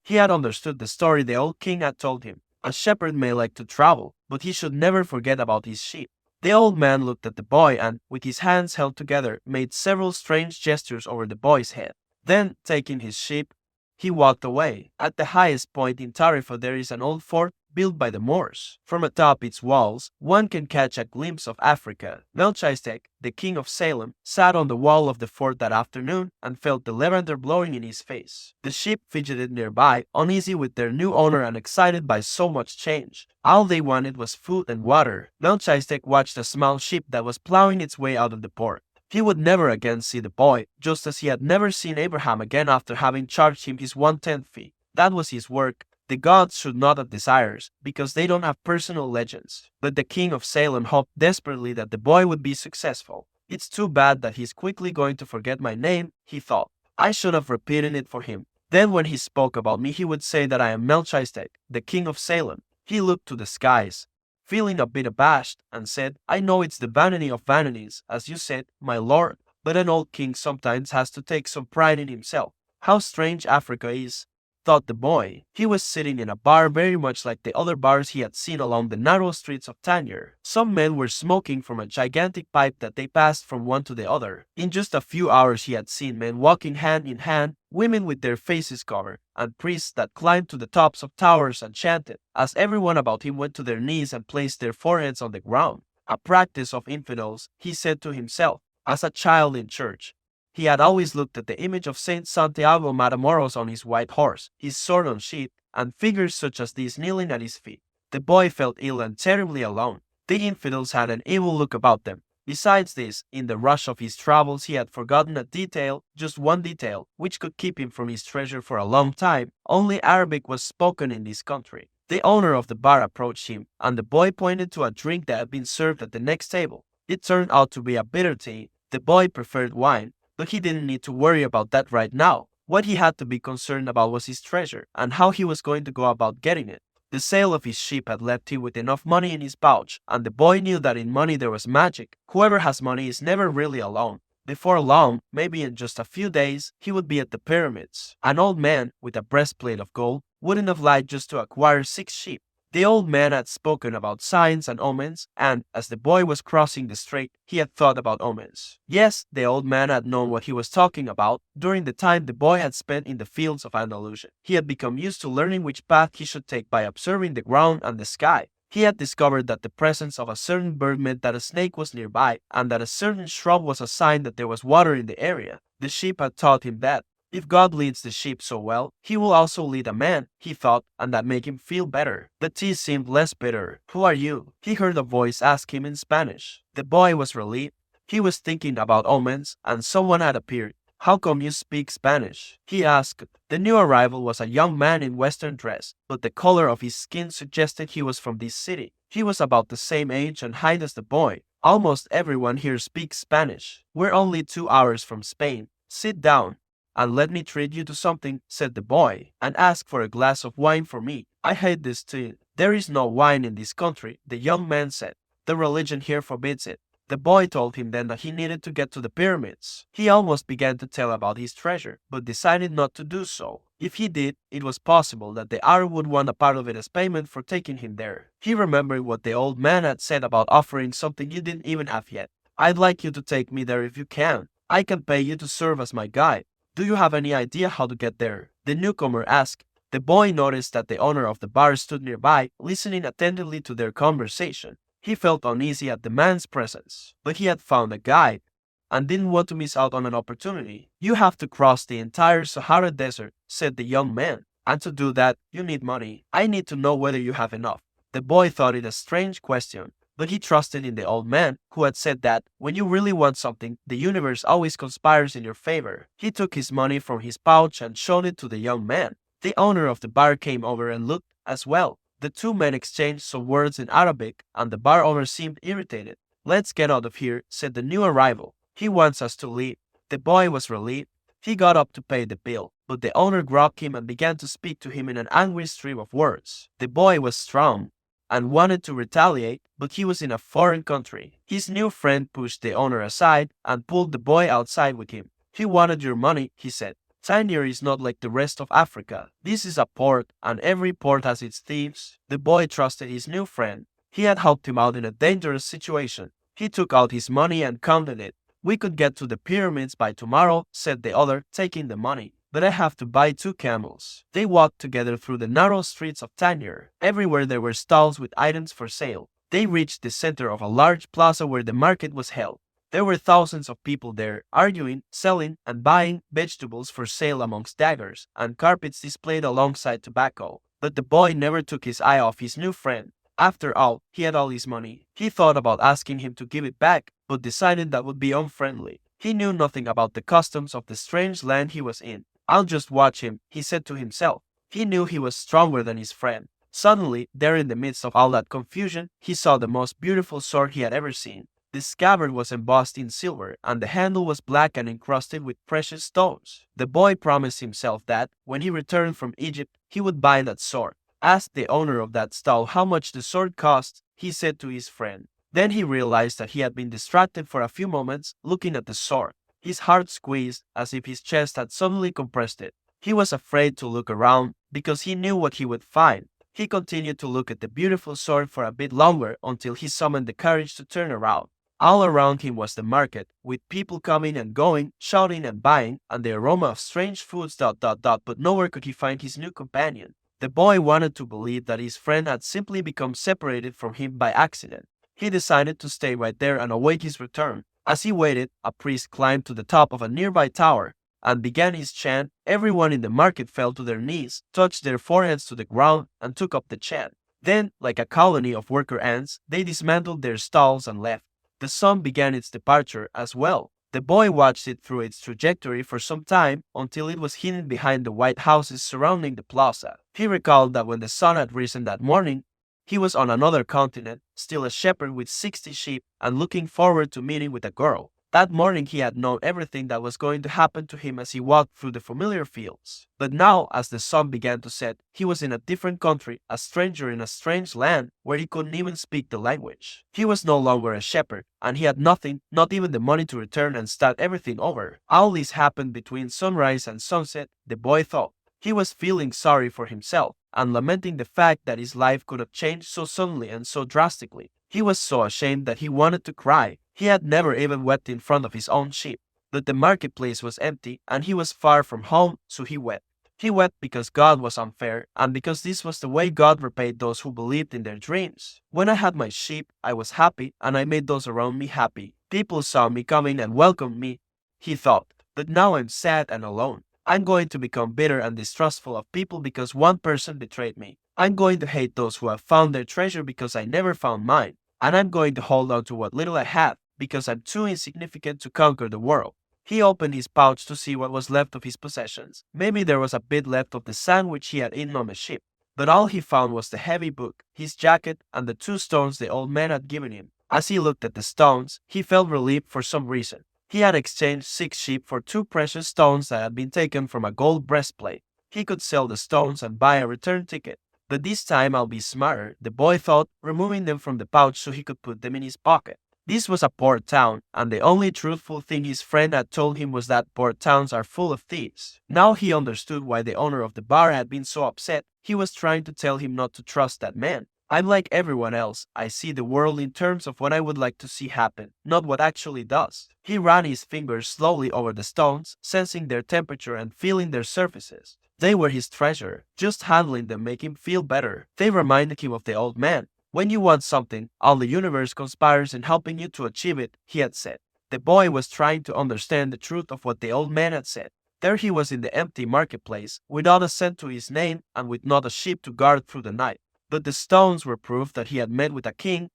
He had understood the story the old king had told him. A shepherd may like to travel, but he should never forget about his sheep. The old man looked at the boy and, with his hands held together, made several strange gestures over the boy's head. Then, taking his sheep, he walked away. At the highest point in Tarifa there is an old fort built by the Moors. From atop its walls, one can catch a glimpse of Africa. Melchizedek, the king of Salem, sat on the wall of the fort that afternoon and felt the lavender blowing in his face. The sheep fidgeted nearby, uneasy with their new owner and excited by so much change. All they wanted was food and water. Melchizedek watched a small sheep that was plowing its way out of the port. He would never again see the boy, just as he had never seen Abraham again after having charged him his 1/10 fee. That was his work. The gods should not have desires, because they don't have personal legends. But the king of Salem hoped desperately that the boy would be successful. It's too bad that he's quickly going to forget my name, he thought. I should have repeated it for him. Then when he spoke about me he would say that I am Melchizedek, the king of Salem. He looked to the skies, feeling a bit abashed, and said, I know it's the vanity of vanities, as you said, my lord, but an old king sometimes has to take some pride in himself. How strange Africa is. thought the boy. He was sitting in a bar very much like the other bars he had seen along the narrow streets of Tangier. Some men were smoking from a gigantic pipe that they passed from one to the other. In just a few hours he had seen men walking hand in hand, women with their faces covered, and priests that climbed to the tops of towers and chanted, as everyone about him went to their knees and placed their foreheads on the ground. A practice of infidels, he said to himself, as a child in church. He had always looked at the image of Saint Santiago Matamoros on his white horse, his sword unsheathed, and figures such as these kneeling at his feet. The boy felt ill and terribly alone. The infidels had an evil look about them. Besides this, in the rush of his travels he had forgotten a detail, just one detail, which could keep him from his treasure for a long time. Only Arabic was spoken in this country. The owner of the bar approached him, and the boy pointed to a drink that had been served at the next table. It turned out to be a bitter tea. The boy preferred wine, but he didn't need to worry about that right now. What he had to be concerned about was his treasure, and how he was going to go about getting it. The sale of his ship had left him with enough money in his pouch, and the boy knew that in money there was magic. Whoever has money is never really alone. Before long, maybe in just a few days, he would be at the pyramids. An old man, with a breastplate of gold, wouldn't have lied just to acquire 6 sheep. The old man had spoken about signs and omens, and, as the boy was crossing the strait, he had thought about omens. Yes, the old man had known what he was talking about during the time the boy had spent in the fields of Andalusia. He had become used to learning which path he should take by observing the ground and the sky. He had discovered that the presence of a certain bird meant that a snake was nearby, and that a certain shrub was a sign that there was water in the area. The sheep had taught him that. If God leads the sheep so well, he will also lead a man, he thought, and that made him feel better. The tea seemed less bitter. Who are you? He heard a voice ask him in Spanish. The boy was relieved. He was thinking about omens, and someone had appeared. How come you speak Spanish? He asked. The new arrival was a young man in Western dress, but the color of his skin suggested he was from this city. He was about the same age and height as the boy. Almost everyone here speaks Spanish. We're only 2 hours from Spain. Sit down, and let me treat you to something, said the boy, and ask for a glass of wine for me. I hate this tea. There is no wine in this country, the young man said. The religion here forbids it. The boy told him then that he needed to get to the pyramids. He almost began to tell about his treasure, but decided not to do so. If he did, it was possible that the Arab would want a part of it as payment for taking him there. He remembered what the old man had said about offering something you didn't even have yet. I'd like you to take me there if you can. I can pay you to serve as my guide. Do you have any idea how to get there? The newcomer asked. The boy noticed that the owner of the bar stood nearby, listening attentively to their conversation. He felt uneasy at the man's presence, but he had found a guide and didn't want to miss out on an opportunity. You have to cross the entire Sahara Desert, said the young man, and to do that, you need money. I need to know whether you have enough. The boy thought it a strange question, but he trusted in the old man, who had said that, when you really want something, the universe always conspires in your favor. He took his money from his pouch and showed it to the young man. The owner of the bar came over and looked as well. The two men exchanged some words in Arabic, and the bar owner seemed irritated. Let's get out of here, said the new arrival. He wants us to leave. The boy was relieved. He got up to pay the bill, but the owner grabbed him and began to speak to him in an angry stream of words. The boy was strong and wanted to retaliate, but he was in a foreign country. His new friend pushed the owner aside and pulled the boy outside with him. He wanted your money, he said. Tangier is not like the rest of Africa. This is a port, and every port has its thieves. The boy trusted his new friend. He had helped him out in a dangerous situation. He took out his money and counted it. We could get to the pyramids by tomorrow, said the other, taking the money. But I have to buy 2 camels. They walked together through the narrow streets of Tangier. Everywhere there were stalls with items for sale. They reached the center of a large plaza where the market was held. There were thousands of people there, arguing, selling, and buying vegetables for sale amongst daggers, and carpets displayed alongside tobacco. But the boy never took his eye off his new friend. After all, he had all his money. He thought about asking him to give it back, but decided that would be unfriendly. He knew nothing about the customs of the strange land he was in. I'll just watch him, he said to himself. He knew he was stronger than his friend. Suddenly, there in the midst of all that confusion, he saw the most beautiful sword he had ever seen. The scabbard was embossed in silver, and the handle was black and encrusted with precious stones. The boy promised himself that, when he returned from Egypt, he would buy that sword. Asked the owner of that stall how much the sword cost, he said to his friend. Then he realized that he had been distracted for a few moments, looking at the sword. His heart squeezed, as if his chest had suddenly compressed it. He was afraid to look around because he knew what he would find. He continued to look at the beautiful sword for a bit longer until he summoned the courage to turn around. All around him was the market, with people coming and going, shouting and buying, and the aroma of strange foods. But nowhere could he find his new companion. The boy wanted to believe that his friend had simply become separated from him by accident. He decided to stay right there and await his return. As he waited, a priest climbed to the top of a nearby tower and began his chant. Everyone in the market fell to their knees, touched their foreheads to the ground, and took up the chant. Then, like a colony of worker ants, they dismantled their stalls and left. The sun began its departure as well. The boy watched it through its trajectory for some time until it was hidden behind the white houses surrounding the plaza. He recalled that when the sun had risen that morning, he was on another continent, still a shepherd with 60 sheep and looking forward to meeting with a girl. That morning he had known everything that was going to happen to him as he walked through the familiar fields. But now, as the sun began to set, he was in a different country, a stranger in a strange land where he couldn't even speak the language. He was no longer a shepherd, and he had nothing, not even the money to return and start everything over. All this happened between sunrise and sunset, the boy thought. He was feeling sorry for himself and lamenting the fact that his life could have changed so suddenly and so drastically. He was so ashamed that he wanted to cry. He had never even wept in front of his own sheep. But the marketplace was empty and he was far from home, so he wept. He wept because God was unfair and because this was the way God repaid those who believed in their dreams. When I had my sheep, I was happy and I made those around me happy. People saw me coming and welcomed me, he thought. But now I'm sad and alone. I'm going to become bitter and distrustful of people because one person betrayed me. I'm going to hate those who have found their treasure because I never found mine. And I'm going to hold on to what little I have because I'm too insignificant to conquer the world. He opened his pouch to see what was left of his possessions. Maybe there was a bit left of the sandwich he had eaten on the ship. But all he found was the heavy book, his jacket, and the 2 stones the old man had given him. As he looked at the stones, he felt relieved for some reason. He had exchanged 6 sheep for 2 precious stones that had been taken from a gold breastplate. He could sell the stones and buy a return ticket. But this time I'll be smarter, the boy thought, removing them from the pouch so he could put them in his pocket. This was a port town, and the only truthful thing his friend had told him was that port towns are full of thieves. Now he understood why the owner of the bar had been so upset. He was trying to tell him not to trust that man. I'm like everyone else. I see the world in terms of what I would like to see happen, not what actually does. He ran his fingers slowly over the stones, sensing their temperature and feeling their surfaces. They were his treasure. Just handling them made him feel better. They reminded him of the old man. When you want something, all the universe conspires in helping you to achieve it, he had said. The boy was trying to understand the truth of what the old man had said. There he was in the empty marketplace, without a cent to his name and with not a sheep to guard through the night. But the stones were proof that he had met with a king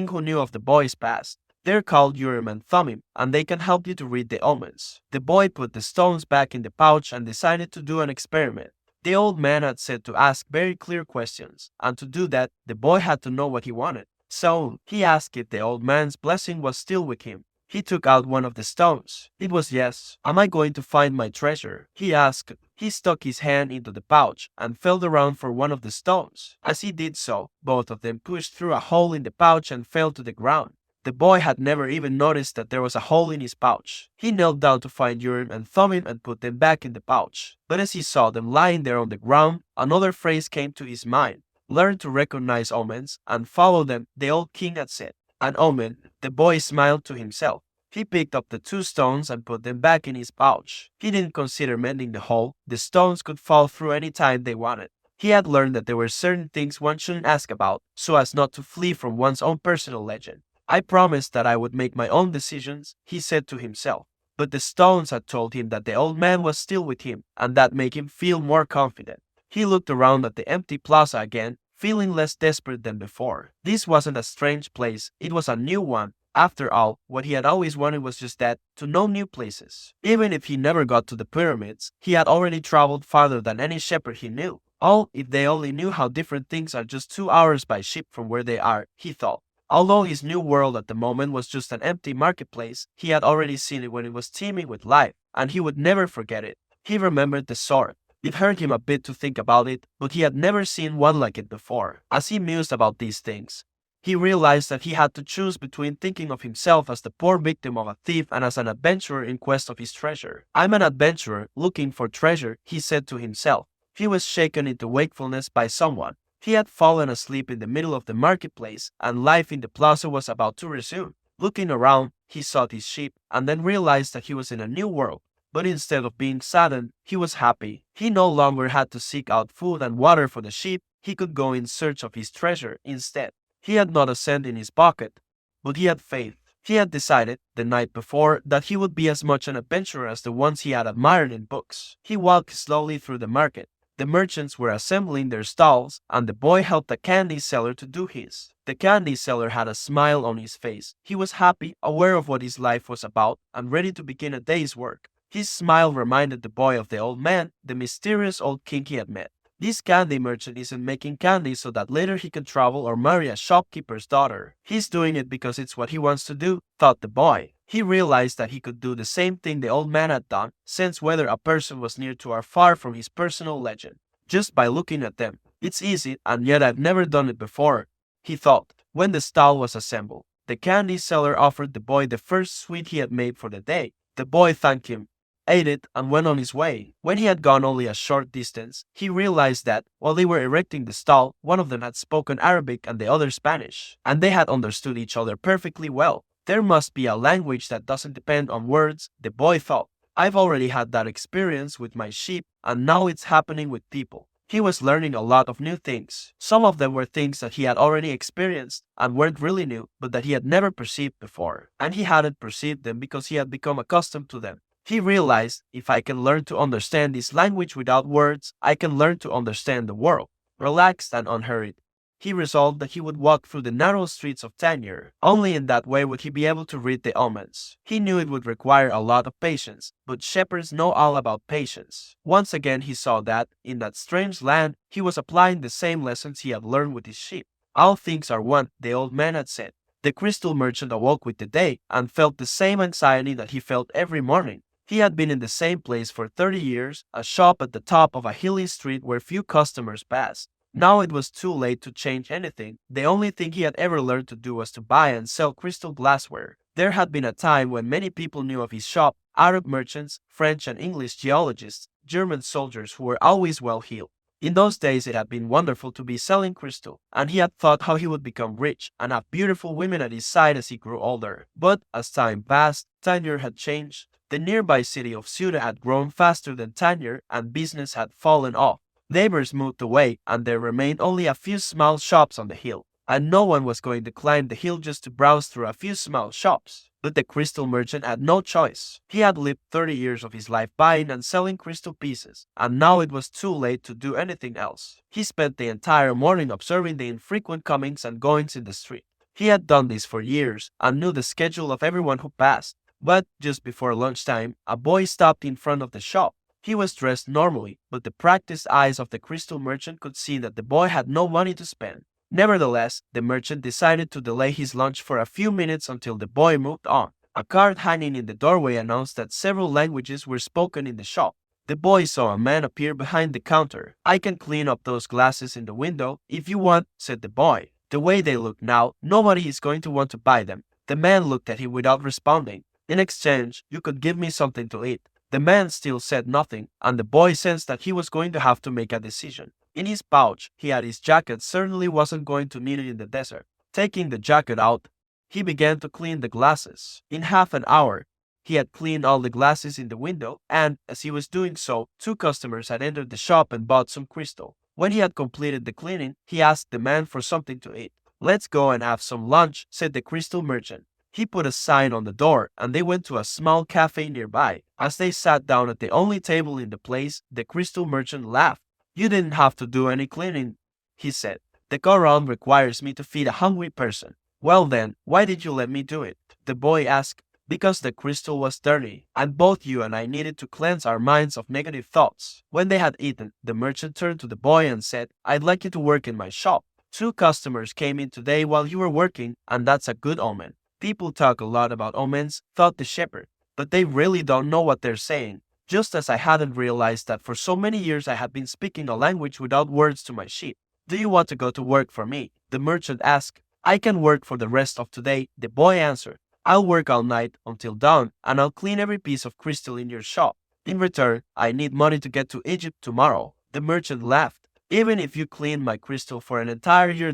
who knew of the boy's past. They're called Urim and Thummim, and they can help you to read the omens. The boy put the stones back in the pouch and decided to do an experiment. The old man had said to ask very clear questions, and to do that, the boy had to know what he wanted. So, he asked if the old man's blessing was still with him. He took out one of the stones. It was yes. Am I going to find my treasure? He asked. He stuck his hand into the pouch and felt around for one of the stones. As he did so, both of them pushed through a hole in the pouch and fell to the ground. The boy had never even noticed that there was a hole in his pouch. He knelt down to find Urim and Thummim and put them back in the pouch. But as he saw them lying there on the ground, another phrase came to his mind. Learn to recognize omens and follow them, the old king had said. An omen, the boy smiled to himself. He picked up the 2 stones and put them back in his pouch. He didn't consider mending the hole. The stones could fall through any time they wanted. He had learned that there were certain things one shouldn't ask about, so as not to flee from one's own personal legend. I promised that I would make my own decisions, he said to himself. But the stones had told him that the old man was still with him, and that made him feel more confident. He looked around at the empty plaza again, feeling less desperate than before. This wasn't a strange place, it was a new one. After all, what he had always wanted was just that, to know new places. Even if he never got to the pyramids, he had already traveled farther than any shepherd he knew. Oh, if they only knew how different things are just 2 hours by ship from where they are, he thought. Although his new world at the moment was just an empty marketplace, he had already seen it when it was teeming with life, and he would never forget it. He remembered the sword. It hurt him a bit to think about it, but he had never seen one like it before. As he mused about these things, He realized that he had to choose between thinking of himself as the poor victim of a thief and as an adventurer in quest of his treasure. "I'm an adventurer looking for treasure," he said to himself. He was shaken into wakefulness by someone. He had fallen asleep in the middle of the marketplace, and life in the plaza was about to resume. Looking around, he saw his sheep, and then realized that he was in a new world. But instead of being saddened, he was happy. He no longer had to seek out food and water for the sheep. He could go in search of his treasure instead. He had not a cent in his pocket, but he had faith. He had decided, the night before, that he would be as much an adventurer as the ones he had admired in books. He walked slowly through the market. The merchants were assembling their stalls, and the boy helped the candy seller to do his. The candy seller had a smile on his face. He was happy, aware of what his life was about, and ready to begin a day's work. His smile reminded the boy of the old man, the mysterious old king he had met. This candy merchant isn't making candy so that later he can travel or marry a shopkeeper's daughter. He's doing it because it's what he wants to do, thought the boy. He realized that he could do the same thing the old man had done, sense whether a person was near to or far from his personal legend, just by looking at them. It's easy, and yet I've never done it before, he thought. When the stall was assembled, the candy seller offered the boy the first sweet he had made for the day. The boy thanked him, ate it, and went on his way. When he had gone only a short distance, he realized that, while they were erecting the stall, one of them had spoken Arabic and the other Spanish, and they had understood each other perfectly well. There must be a language that doesn't depend on words, the boy thought. I've already had that experience with my sheep, and now it's happening with people. He was learning a lot of new things. Some of them were things that he had already experienced and weren't really new, but that he had never perceived before, and he hadn't perceived them because he had become accustomed to them. He realized, if I can learn to understand this language without words, I can learn to understand the world. Relaxed and unhurried, he resolved that he would walk through the narrow streets of Tangier. Only in that way would he be able to read the omens. He knew it would require a lot of patience, but shepherds know all about patience. Once again he saw that, in that strange land, he was applying the same lessons he had learned with his sheep. All things are one, the old man had said. The crystal merchant awoke with the day, and felt the same anxiety that he felt every morning. He had been in the same place for 30 years, a shop at the top of a hilly street where few customers passed. Now it was too late to change anything. The only thing he had ever learned to do was to buy and sell crystal glassware. There had been a time when many people knew of his shop, Arab merchants, French and English geologists, German soldiers who were always well heeled. In those days it had been wonderful to be selling crystal, and he had thought how he would become rich and have beautiful women at his side as he grew older. But as time passed, Tangier had changed. The nearby city of Ceuta had grown faster than Tangier, and business had fallen off. Neighbors moved away, and there remained only a few small shops on the hill, and no one was going to climb the hill just to browse through a few small shops. But the crystal merchant had no choice. He had lived 30 years of his life buying and selling crystal pieces, and now it was too late to do anything else. He spent the entire morning observing the infrequent comings and goings in the street. He had done this for years, and knew the schedule of everyone who passed. But just before lunchtime, a boy stopped in front of the shop. He was dressed normally, but the practiced eyes of the crystal merchant could see that the boy had no money to spend. Nevertheless, the merchant decided to delay his lunch for a few minutes until the boy moved on. A card hanging in the doorway announced that several languages were spoken in the shop. The boy saw a man appear behind the counter. "I can clean up those glasses in the window, if you want," said the boy. "The way they look now, nobody is going to want to buy them." The man looked at him without responding. "In exchange, you could give me something to eat." The man still said nothing, and the boy sensed that he was going to have to make a decision. In his pouch, he had his jacket. Certainly wasn't going to need it in the desert. Taking the jacket out, he began to clean the glasses. In half an hour, he had cleaned all the glasses in the window, and, as he was doing so, 2 customers had entered the shop and bought some crystal. When he had completed the cleaning, he asked the man for something to eat. "Let's go and have some lunch," said the crystal merchant. He put a sign on the door, and they went to a small cafe nearby. As they sat down at the only table in the place, the crystal merchant laughed. "You didn't have to do any cleaning," he said. "The Quran requires me to feed a hungry person." "Well then, why did you let me do it?" the boy asked. "Because the crystal was dirty, and both you and I needed to cleanse our minds of negative thoughts." When they had eaten, the merchant turned to the boy and said, "I'd like you to work in my shop. 2 customers came in today while you were working, and that's a good omen." People talk a lot about omens, thought the shepherd, but they really don't know what they're saying. Just as I hadn't realized that for so many years I had been speaking a language without words to my sheep. "Do you want to go to work for me?" the merchant asked. I can work for the rest of today, the boy answered. I'll work all night until dawn, and I'll clean every piece of crystal in your shop. In return, I need money to get to Egypt tomorrow. The merchant laughed. Even if you clean my crystal for an entire year,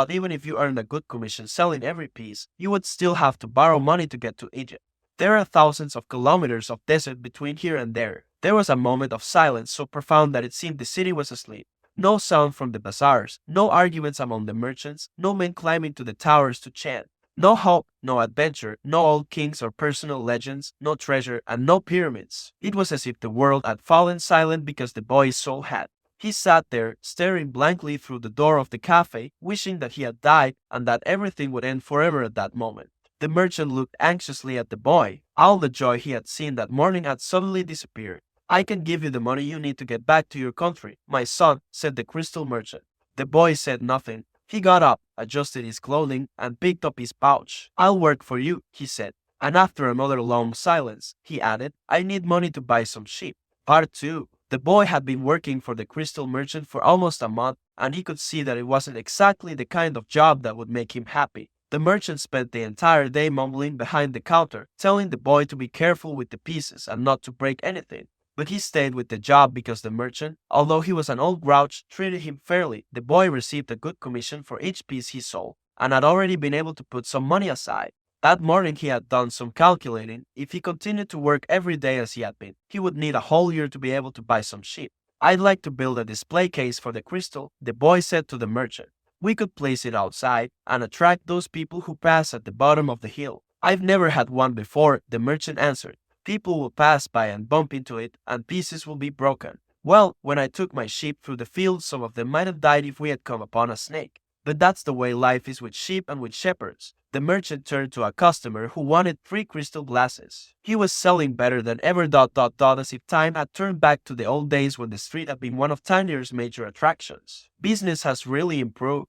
even if you earn a good commission selling every piece, you would still have to borrow money to get to Egypt. There are thousands of kilometers of desert between here and there. There was a moment of silence so profound that it seemed the city was asleep. No sound from the bazaars, no arguments among the merchants, no men climbing to the towers to chant. No hope, no adventure, no old kings or personal legends, no treasure, and no pyramids. It was as if the world had fallen silent because the boy's soul had. He sat there, staring blankly through the door of the cafe, wishing that he had died and that everything would end forever at that moment. The merchant looked anxiously at the boy. All the joy he had seen that morning had suddenly disappeared. I can give you the money you need to get back to your country, my son, said the crystal merchant. The boy said nothing. He got up, adjusted his clothing, and picked up his pouch. I'll work for you, he said. And after another long silence, he added, I need money to buy some sheep. Part 2. The boy had been working for the crystal merchant for almost a month, and he could see that it wasn't exactly the kind of job that would make him happy. The merchant spent the entire day mumbling behind the counter, telling the boy to be careful with the pieces and not to break anything. But he stayed with the job because the merchant, although he was an old grouch, treated him fairly. The boy received a good commission for each piece he sold, and had already been able to put some money aside. That morning he had done some calculating. If he continued to work every day as he had been, he would need a whole year to be able to buy some sheep. I'd like to build a display case for the crystal, the boy said to the merchant. We could place it outside and attract those people who pass at the bottom of the hill. I've never had one before, the merchant answered. People will pass by and bump into it, and pieces will be broken. Well, when I took my sheep through the field, some of them might have died if we had come upon a snake. But that's the way life is with sheep and with shepherds. The merchant turned to a customer who wanted 3 crystal glasses. He was selling better than ever, as if time had turned back to the old days when the street had been one of Tangiers' major attractions. Business has really improved,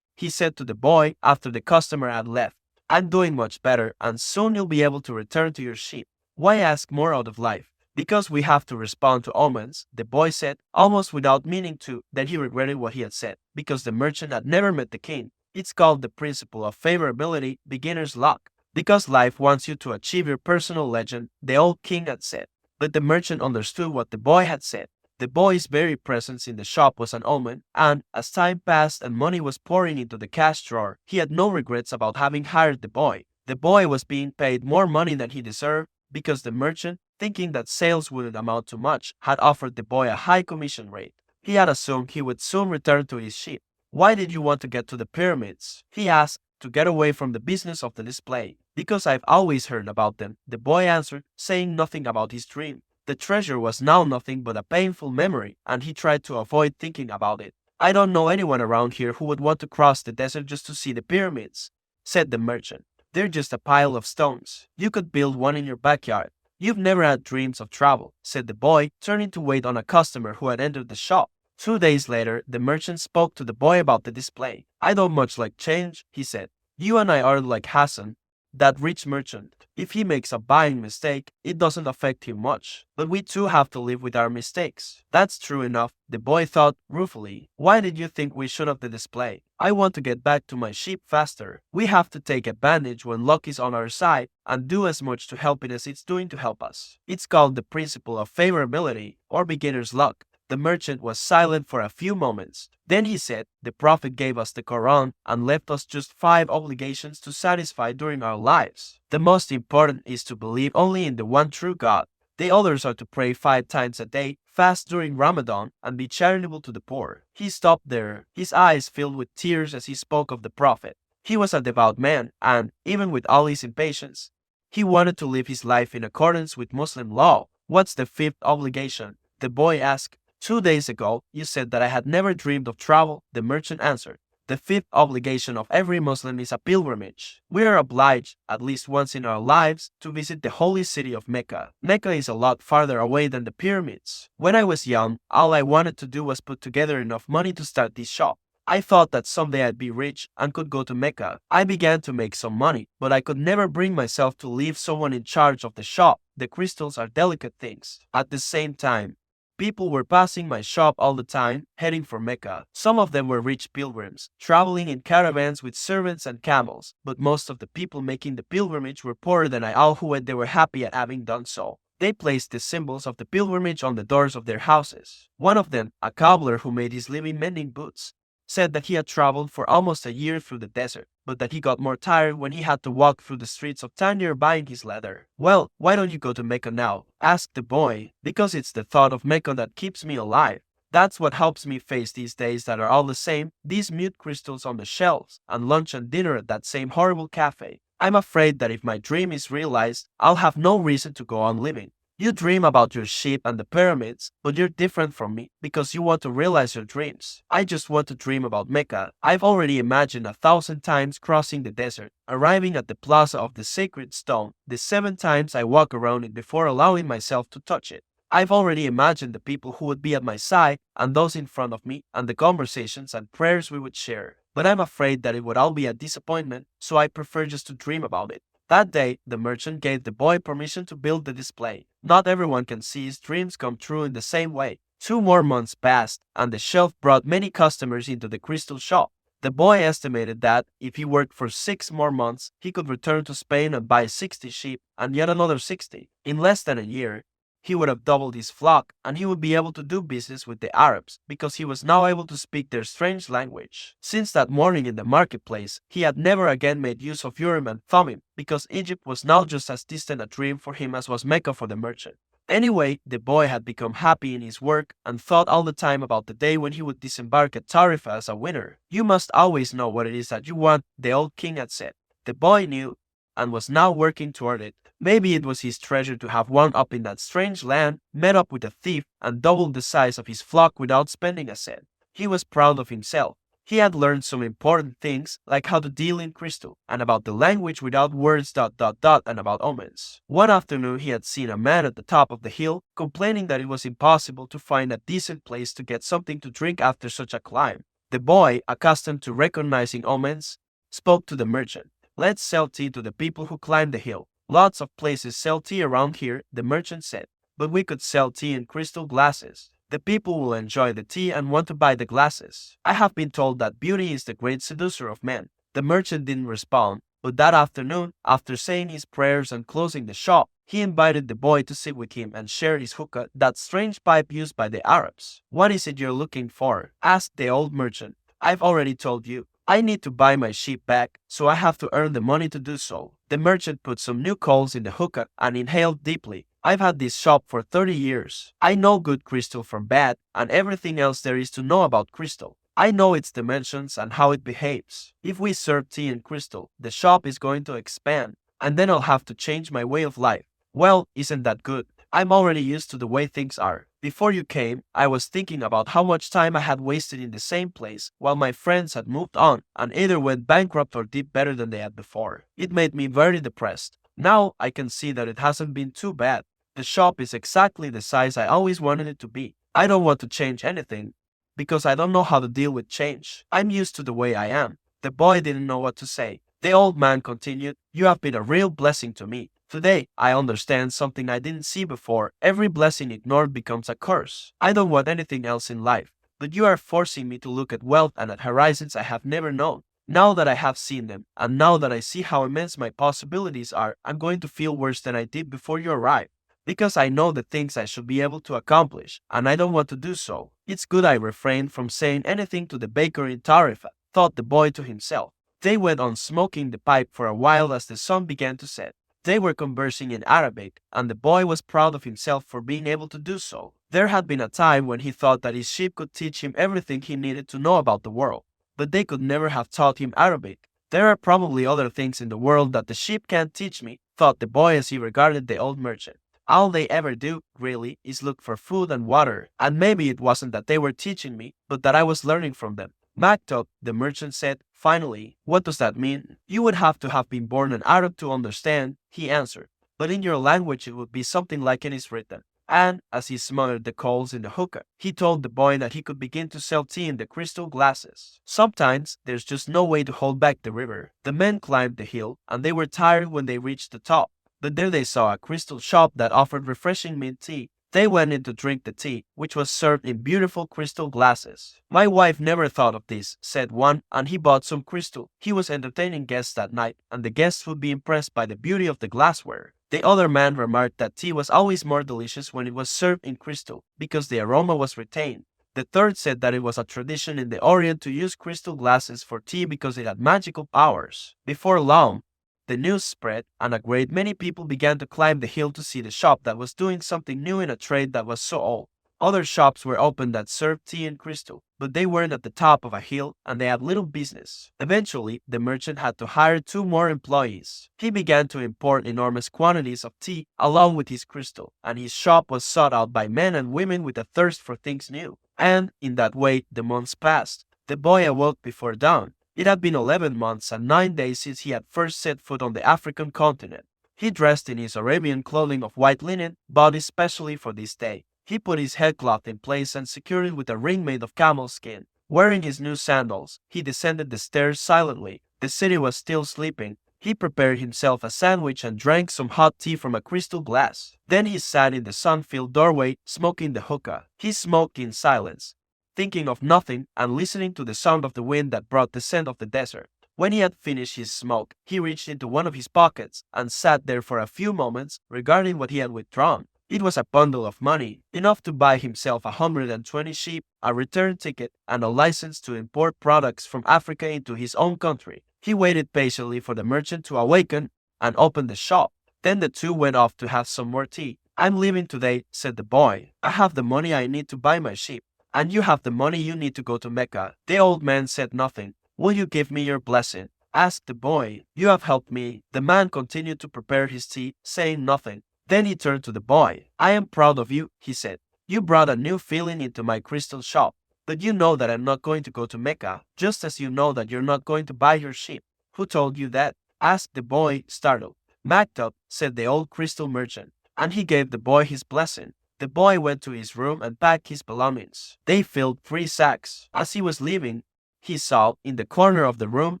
he said to the boy after the customer had left. I'm doing much better, and soon you'll be able to return to your sheep. Why ask more out of life? Because we have to respond to omens, the boy said, almost without meaning to. Then he regretted what he had said, because the merchant had never met the king. It's called the principle of favorability, beginner's luck. Because life wants you to achieve your personal legend, the old king had said. But the merchant understood what the boy had said. The boy's very presence in the shop was an omen, and as time passed and money was pouring into the cash drawer, he had no regrets about having hired the boy. The boy was being paid more money than he deserved, because the merchant, thinking that sales wouldn't amount to much, had offered the boy a high commission rate. He had assumed he would soon return to his sheep. Why did you want to get to the pyramids? He asked, to get away from the business of the display. Because I've always heard about them, the boy answered, saying nothing about his dream. The treasure was now nothing but a painful memory, and he tried to avoid thinking about it. I don't know anyone around here who would want to cross the desert just to see the pyramids, said the merchant. They're just a pile of stones. You could build one in your backyard. You've never had dreams of travel, said the boy, turning to wait on a customer who had entered the shop. 2 days later, the merchant spoke to the boy about the display. I don't much like change, he said. You and I are like Hassan, that rich merchant. If he makes a buying mistake, it doesn't affect him much. But we too have to live with our mistakes. That's true enough, the boy thought ruefully. Why did you think we should have the display? I want to get back to my sheep faster. We have to take advantage when luck is on our side and do as much to help it as it's doing to help us. It's called the principle of favorability, or beginner's luck. The merchant was silent for a few moments. Then he said, the Prophet gave us the Quran and left us just 5 obligations to satisfy during our lives. The most important is to believe only in the one true God. The others are to pray 5 times a day, fast during Ramadan, and be charitable to the poor. He stopped there, his eyes filled with tears as he spoke of the Prophet. He was a devout man, and, even with all his impatience, he wanted to live his life in accordance with Muslim law. What's the 5th obligation? The boy asked. 2 days ago, you said that I had never dreamed of travel, the merchant answered. The 5th obligation of every Muslim is a pilgrimage. We are obliged, at least once in our lives, to visit the holy city of Mecca. Mecca is a lot farther away than the pyramids. When I was young, all I wanted to do was put together enough money to start this shop. I thought that someday I'd be rich and could go to Mecca. I began to make some money, but I could never bring myself to leave someone in charge of the shop. The crystals are delicate things. At the same time, People were passing my shop all the time, heading for Mecca. Some of them were rich pilgrims, traveling in caravans with servants and camels, but most of the people making the pilgrimage were poorer than I, all who they were happy at having done so. They placed the symbols of the pilgrimage on the doors of their houses. One of them, a cobbler who made his living mending boots, said that he had traveled for almost a year through the desert, but that he got more tired when he had to walk through the streets of Tangier buying his leather. "Well, why don't you go to Mecca now?" asked the boy. "Because it's the thought of Mecca that keeps me alive. That's what helps me face these days that are all the same, these mute crystals on the shelves, and lunch and dinner at that same horrible cafe. I'm afraid that if my dream is realized, I'll have no reason to go on living." You dream about your sheep and the pyramids, but you're different from me because you want to realize your dreams. I just want to dream about Mecca. I've already imagined 1,000 times crossing the desert, arriving at the plaza of the sacred stone, the 7 times I walk around it before allowing myself to touch it. I've already imagined the people who would be at my side and those in front of me and the conversations and prayers we would share. But I'm afraid that it would all be a disappointment, so I prefer just to dream about it. That day, the merchant gave the boy permission to build the display. Not everyone can see his dreams come true in the same way. 2 more months passed, and the shelf brought many customers into the crystal shop. The boy estimated that, if he worked for 6 more months, he could return to Spain and buy 60 sheep and yet another 60. In less than a year, he would have doubled his flock, and he would be able to do business with the Arabs, because he was now able to speak their strange language. Since that morning in the marketplace, he had never again made use of Urim and Thummim, because Egypt was now just as distant a dream for him as was Mecca for the merchant. Anyway, the boy had become happy in his work and thought all the time about the day when he would disembark at Tarifa as a winner. "You must always know what it is that you want," the old king had said. The boy knew, and was now working toward it. Maybe it was his treasure to have wound up in that strange land, met up with a thief, and doubled the size of his flock without spending a cent. He was proud of himself. He had learned some important things, like how to deal in crystal, and about the language without words ... and about omens. One afternoon he had seen a man at the top of the hill, complaining that it was impossible to find a decent place to get something to drink after such a climb. The boy, accustomed to recognizing omens, spoke to the merchant. "Let's sell tea to the people who climb the hill." "Lots of places sell tea around here," the merchant said, "but we could sell tea in crystal glasses. The people will enjoy the tea and want to buy the glasses. I have been told that beauty is the great seducer of men." The merchant didn't respond, but that afternoon, after saying his prayers and closing the shop, he invited the boy to sit with him and share his hookah, that strange pipe used by the Arabs. "What is it you're looking for?" asked the old merchant. "I've already told you. I need to buy my sheep back, so I have to earn the money to do so." The merchant put some new coals in the hookah and inhaled deeply. "I've had this shop for 30 years. I know good crystal from bad and everything else there is to know about crystal. I know its dimensions and how it behaves. If we serve tea in crystal, the shop is going to expand, and then I'll have to change my way of life." "Well, isn't that good? I'm already used to the way things are. Before you came, I was thinking about how much time I had wasted in the same place while my friends had moved on and either went bankrupt or did better than they had before. It made me very depressed. Now I can see that it hasn't been too bad. The shop is exactly the size I always wanted it to be. I don't want to change anything because I don't know how to deal with change. I'm used to the way I am." The boy didn't know what to say. The old man continued, "You have been a real blessing to me. Today, I understand something I didn't see before. Every blessing ignored becomes a curse. I don't want anything else in life, but you are forcing me to look at wealth and at horizons I have never known. Now that I have seen them, and now that I see how immense my possibilities are, I'm going to feel worse than I did before you arrived. Because I know the things I should be able to accomplish, and I don't want to do so. It's good I refrained from saying anything to the baker in Tarifa," thought the boy to himself. They went on smoking the pipe for a while as the sun began to set. They were conversing in Arabic, and the boy was proud of himself for being able to do so. There had been a time when he thought that his sheep could teach him everything he needed to know about the world, but they could never have taught him Arabic. "There are probably other things in the world that the sheep can't teach me," thought the boy as he regarded the old merchant. "All they ever do, really, is look for food and water, and maybe it wasn't that they were teaching me, but that I was learning from them." "Maktub," the merchant said, finally. "What does that mean?" "You would have to have been born an Arab to understand," he answered, "but in your language it would be something like it is written." And, as he smothered the coals in the hookah, he told the boy that he could begin to sell tea in the crystal glasses. Sometimes, there's just no way to hold back the river. The men climbed the hill, and they were tired when they reached the top. But there they saw a crystal shop that offered refreshing mint tea. They went in to drink the tea, which was served in beautiful crystal glasses. My wife never thought of this, said one, and he bought some crystal. He was entertaining guests that night, and the guests would be impressed by the beauty of the glassware. The other man remarked that tea was always more delicious when it was served in crystal, because the aroma was retained. The third said that it was a tradition in the Orient to use crystal glasses for tea because it had magical powers. Before long, the news spread, and a great many people began to climb the hill to see the shop that was doing something new in a trade that was so old. Other shops were opened that served tea in crystal, but they weren't at the top of a hill and they had little business. Eventually, the merchant had to hire 2 more employees. He began to import enormous quantities of tea along with his crystal, and his shop was sought out by men and women with a thirst for things new. And, in that way, the months passed. The boy awoke before dawn. It had been 11 months and 9 days since he had first set foot on the African continent. He dressed in his Arabian clothing of white linen, bought especially for this day. He put his headcloth in place and secured it with a ring made of camel skin. Wearing his new sandals, he descended the stairs silently. The city was still sleeping. He prepared himself a sandwich and drank some hot tea from a crystal glass. Then he sat in the sun-filled doorway, smoking the hookah. He smoked in silence, thinking of nothing and listening to the sound of the wind that brought the scent of the desert. When he had finished his smoke, he reached into one of his pockets and sat there for a few moments, regarding what he had withdrawn. It was a bundle of money, enough to buy himself 120 sheep, a return ticket, and a license to import products from Africa into his own country. He waited patiently for the merchant to awaken and open the shop. Then the two went off to have some more tea. "I'm leaving today," said the boy. "I have the money I need to buy my sheep. And you have the money you need to go to Mecca." The old man said nothing. "Will you give me your blessing?" asked the boy. "You have helped me." The man continued to prepare his tea, saying nothing. Then he turned to the boy. "I am proud of you," he said. "You brought a new feeling into my crystal shop. But you know that I'm not going to go to Mecca, just as you know that you're not going to buy your sheep." "Who told you that?" asked the boy, startled. "Maktub," said the old crystal merchant, and he gave the boy his blessing. The boy went to his room and packed his belongings. They filled 3 sacks. As he was leaving, he saw, in the corner of the room,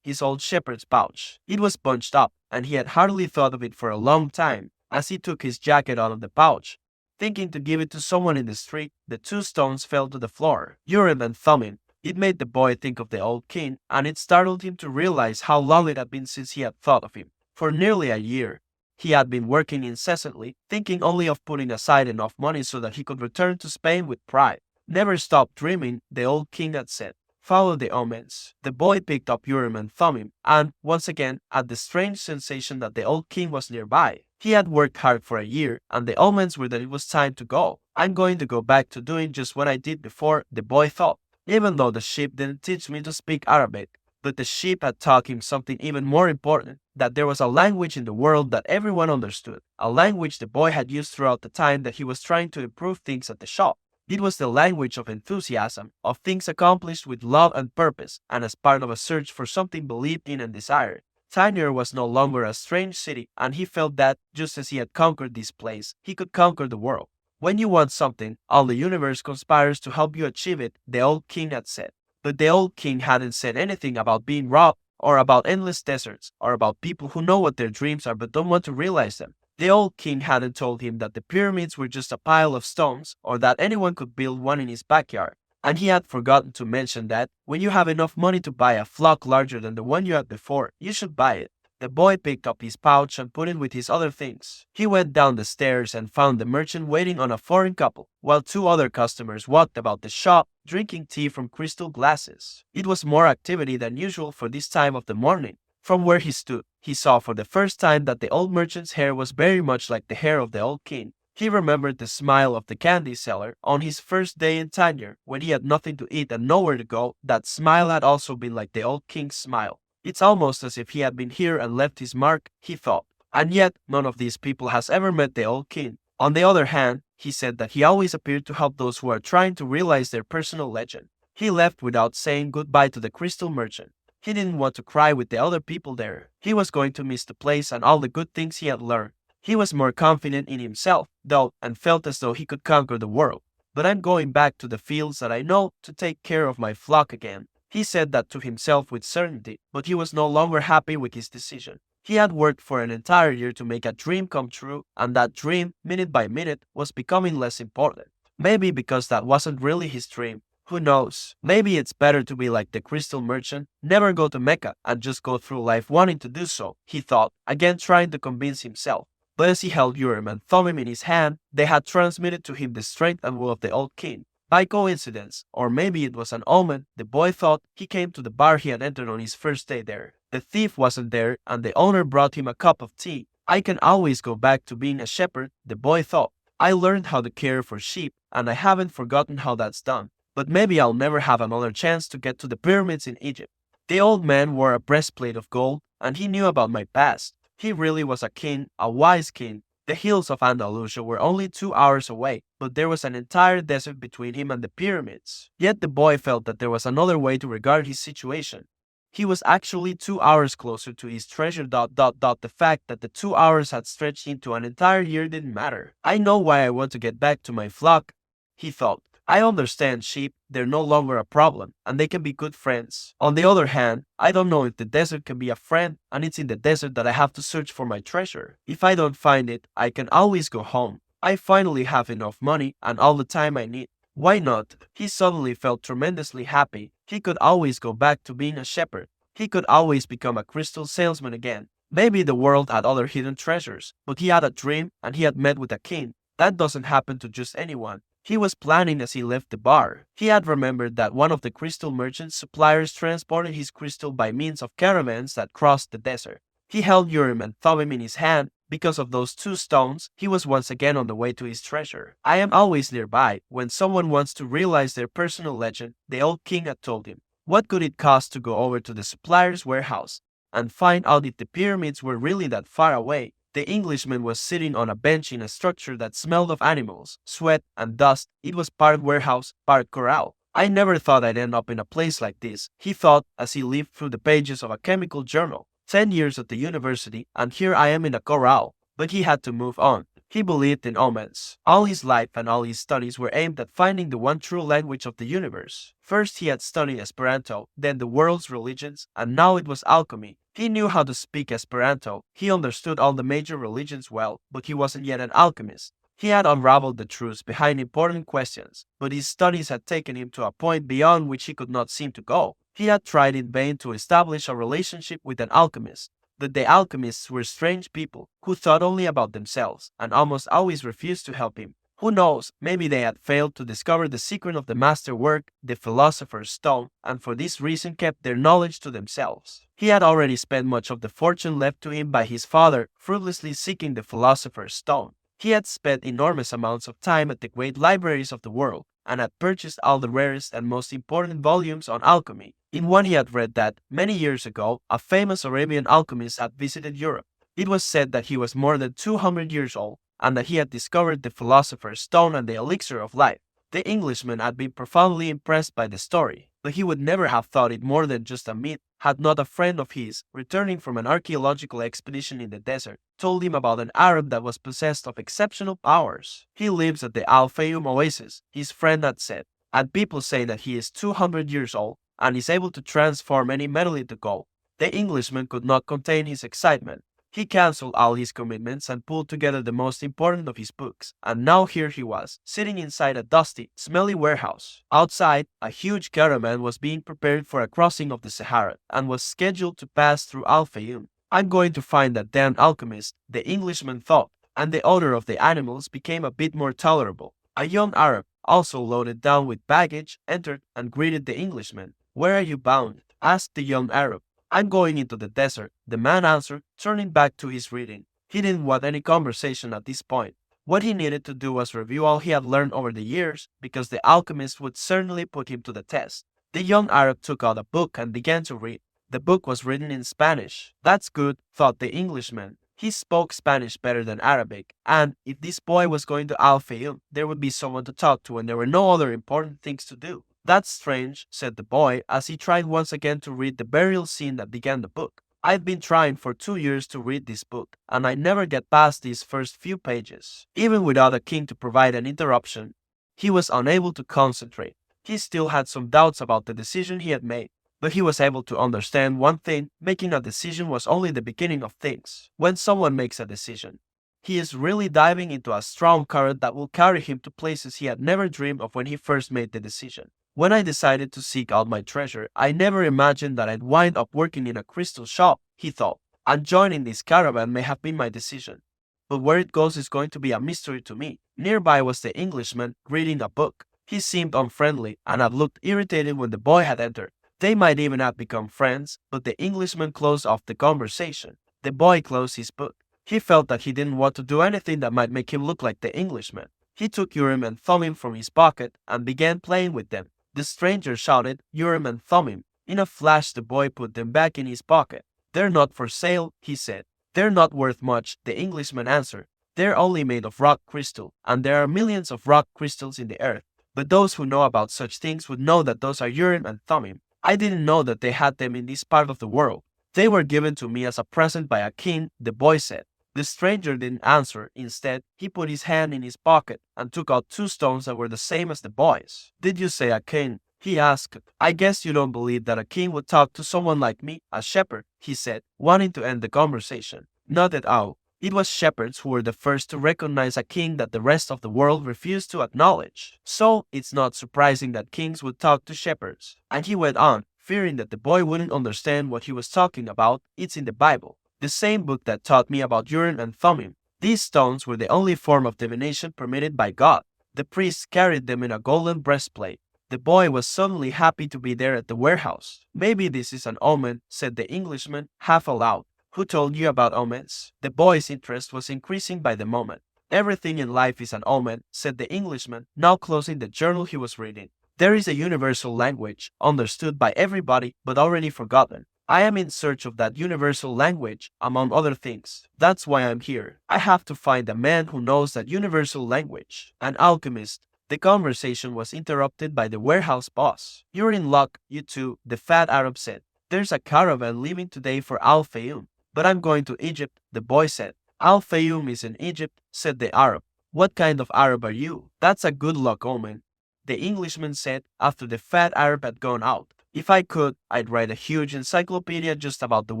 his old shepherd's pouch. It was bunched up, and he had hardly thought of it for a long time. As he took his jacket out of the pouch, thinking to give it to someone in the street, the 2 stones fell to the floor, Urim and Thummim. It made the boy think of the old king, and it startled him to realize how long it had been since he had thought of him. For nearly a year, he had been working incessantly, thinking only of putting aside enough money so that he could return to Spain with pride. "Never stop dreaming," the old king had said. "Follow the omens." The boy picked up Urim and Thummim, and, once again, had the strange sensation that the old king was nearby. He had worked hard for a year, and the omens were that it was time to go. "I'm going to go back to doing just what I did before," the boy thought. "Even though the sheep didn't teach me to speak Arabic." But the sheep had taught him something even more important, that there was a language in the world that everyone understood, a language the boy had used throughout the time that he was trying to improve things at the shop. It was the language of enthusiasm, of things accomplished with love and purpose, and as part of a search for something believed in and desired. Tyner was no longer a strange city, and he felt that, just as he had conquered this place, he could conquer the world. "When you want something, all the universe conspires to help you achieve it," the old king had said. But the old king hadn't said anything about being robbed, or about endless deserts, or about people who know what their dreams are but don't want to realize them. The old king hadn't told him that the pyramids were just a pile of stones, or that anyone could build one in his backyard. And he had forgotten to mention that, when you have enough money to buy a flock larger than the one you had before, you should buy it. The boy picked up his pouch and put it with his other things. He went down the stairs and found the merchant waiting on a foreign couple, while 2 other customers walked about the shop, drinking tea from crystal glasses. It was more activity than usual for this time of the morning. From where he stood, he saw for the first time that the old merchant's hair was very much like the hair of the old king. He remembered the smile of the candy seller on his first day in Tangier, when he had nothing to eat and nowhere to go. That smile had also been like the old king's smile. "It's almost as if he had been here and left his mark," he thought. "And yet, none of these people has ever met the old king." On the other hand, he said that he always appeared to help those who are trying to realize their personal legend. He left without saying goodbye to the crystal merchant. He didn't want to cry with the other people there. He was going to miss the place and all the good things he had learned. He was more confident in himself, though, and felt as though he could conquer the world. "But I'm going back to the fields that I know to take care of my flock again." He said that to himself with certainty, but he was no longer happy with his decision. He had worked for an entire year to make a dream come true, and that dream, minute by minute, was becoming less important. Maybe because that wasn't really his dream. Who knows? Maybe it's better to be like the crystal merchant, never go to Mecca, and just go through life wanting to do so, he thought, again trying to convince himself. But as he held Urim and Thummim in his hand, they had transmitted to him the strength and will of the old king. By coincidence, or maybe it was an omen, the boy thought, he came to the bar he had entered on his first day there. The thief wasn't there, and the owner brought him a cup of tea. I can always go back to being a shepherd, the boy thought. I learned how to care for sheep, and I haven't forgotten how that's done. But maybe I'll never have another chance to get to the pyramids in Egypt. The old man wore a breastplate of gold, and he knew about my past. He really was a king, a wise king. The hills of Andalusia were only 2 hours away, but there was an entire desert between him and the pyramids. Yet the boy felt that there was another way to regard his situation. He was actually 2 hours closer to his treasure. The fact that the 2 hours had stretched into an entire year didn't matter. I know why I want to get back to my flock, he thought. I understand sheep, they're no longer a problem, and they can be good friends. On the other hand, I don't know if the desert can be a friend, and it's in the desert that I have to search for my treasure. If I don't find it, I can always go home. I finally have enough money and all the time I need. Why not? He suddenly felt tremendously happy. He could always go back to being a shepherd. He could always become a crystal salesman again. Maybe the world had other hidden treasures, but he had a dream and he had met with a king. That doesn't happen to just anyone. He was planning as he left the bar. He had remembered that one of the crystal merchant's suppliers transported his crystal by means of caravans that crossed the desert. He held Urim and Thummim in his hand. Because of those 2 stones, he was once again on the way to his treasure. I am always nearby when someone wants to realize their personal legend, the old king had told him. What could it cost to go over to the supplier's warehouse and find out if the pyramids were really that far away? The Englishman was sitting on a bench in a structure that smelled of animals, sweat, and dust. It was part warehouse, part corral. I never thought I'd end up in a place like this, he thought as he leafed through the pages of a chemical journal. 10 years at the university, and here I am in a corral. But he had to move on. He believed in omens. All his life and all his studies were aimed at finding the one true language of the universe. First he had studied Esperanto, then the world's religions, and now it was alchemy. He knew how to speak Esperanto. He understood all the major religions well, but he wasn't yet an alchemist. He had unraveled the truths behind important questions, but his studies had taken him to a point beyond which he could not seem to go. He had tried in vain to establish a relationship with an alchemist. But the alchemists were strange people who thought only about themselves and almost always refused to help him. Who knows, maybe they had failed to discover the secret of the master work, the philosopher's stone, and for this reason kept their knowledge to themselves. He had already spent much of the fortune left to him by his father, fruitlessly seeking the philosopher's stone. He had spent enormous amounts of time at the great libraries of the world, and had purchased all the rarest and most important volumes on alchemy. In one he had read that, many years ago, a famous Arabian alchemist had visited Europe. It was said that he was more than 200 years old, and that he had discovered the philosopher's stone and the elixir of life. The Englishman had been profoundly impressed by the story, but he would never have thought it more than just a myth had not a friend of his, returning from an archaeological expedition in the desert, told him about an Arab that was possessed of exceptional powers. He lives at the Al Fayoum oasis, his friend had said, and people say that he is 200 years old and is able to transform any metal into gold. The Englishman could not contain his excitement. He cancelled all his commitments and pulled together the most important of his books, and now here he was, sitting inside a dusty, smelly warehouse. Outside, a huge caravan was being prepared for a crossing of the Sahara, and was scheduled to pass through Al Fayoum. I'm going to find that damn alchemist, the Englishman thought, and the odor of the animals became a bit more tolerable. A young Arab, also loaded down with baggage, entered and greeted the Englishman. "Where are you bound?" asked the young Arab. "I'm going into the desert," the man answered, turning back to his reading. He didn't want any conversation at this point. What he needed to do was review all he had learned over the years, because the alchemist would certainly put him to the test. The young Arab took out a book and began to read. The book was written in Spanish. That's good, thought the Englishman. He spoke Spanish better than Arabic, and if this boy was going to Al Fayoum, there would be someone to talk to when there were no other important things to do. "That's strange," said the boy, as he tried once again to read the burial scene that began the book. "I've been trying for 2 years to read this book, and I never get past these first few pages." Even without a king to provide an interruption, he was unable to concentrate. He still had some doubts about the decision he had made, But he was able to understand one thing: making a decision was only the beginning of things. When someone makes a decision, he is really diving into a strong current that will carry him to places he had never dreamed of when he first made the decision. When I decided to seek out my treasure, I never imagined that I'd wind up working in a crystal shop, he thought, and joining this caravan may have been my decision. But where it goes is going to be a mystery to me. Nearby was the Englishman, reading a book. He seemed unfriendly and had looked irritated when the boy had entered. They might even have become friends, but the Englishman closed off the conversation. The boy closed his book. He felt that he didn't want to do anything that might make him look like the Englishman. He took Urim and Thummim from his pocket and began playing with them. The stranger shouted, "Urim and Thummim." In a flash, the boy put them back in his pocket. "They're not for sale," he said. "They're not worth much," the Englishman answered. "They're only made of rock crystal, and there are millions of rock crystals in the earth. But those who know about such things would know that those are Urim and Thummim. I didn't know that they had them in this part of the world. They were given to me as a present by a king," the boy said. The stranger didn't answer. Instead, he put his hand in his pocket and took out 2 stones that were the same as the boy's. "Did you say a king?" he asked. "I guess you don't believe that a king would talk to someone like me, a shepherd," he said, wanting to end the conversation. Not at all. It was shepherds who were the first to recognize a king that the rest of the world refused to acknowledge. So, it's not surprising that kings would talk to shepherds. And he went on, fearing that the boy wouldn't understand what he was talking about. "It's in the Bible, the same book that taught me about Urim and Thummim." These stones were the only form of divination permitted by God. The priests carried them in a golden breastplate. The boy was suddenly happy to be there at the warehouse. "Maybe this is an omen," said the Englishman, half aloud. "Who told you about omens?" The boy's interest was increasing by the moment. "Everything in life is an omen," said the Englishman, now closing the journal he was reading. "There is a universal language, understood by everybody, but already forgotten. I am in search of that universal language, among other things. That's why I'm here. I have to find a man who knows that universal language." An alchemist. The conversation was interrupted by the warehouse boss. "You're in luck, you two," the fat Arab said. "There's a caravan leaving today for Al Fayoum." "But I'm going to Egypt," the boy said. "Al Fayoum is in Egypt," said the Arab. "What kind of Arab are you?" "That's a good luck omen," the Englishman said after the fat Arab had gone out. "If I could, I'd write a huge encyclopedia just about the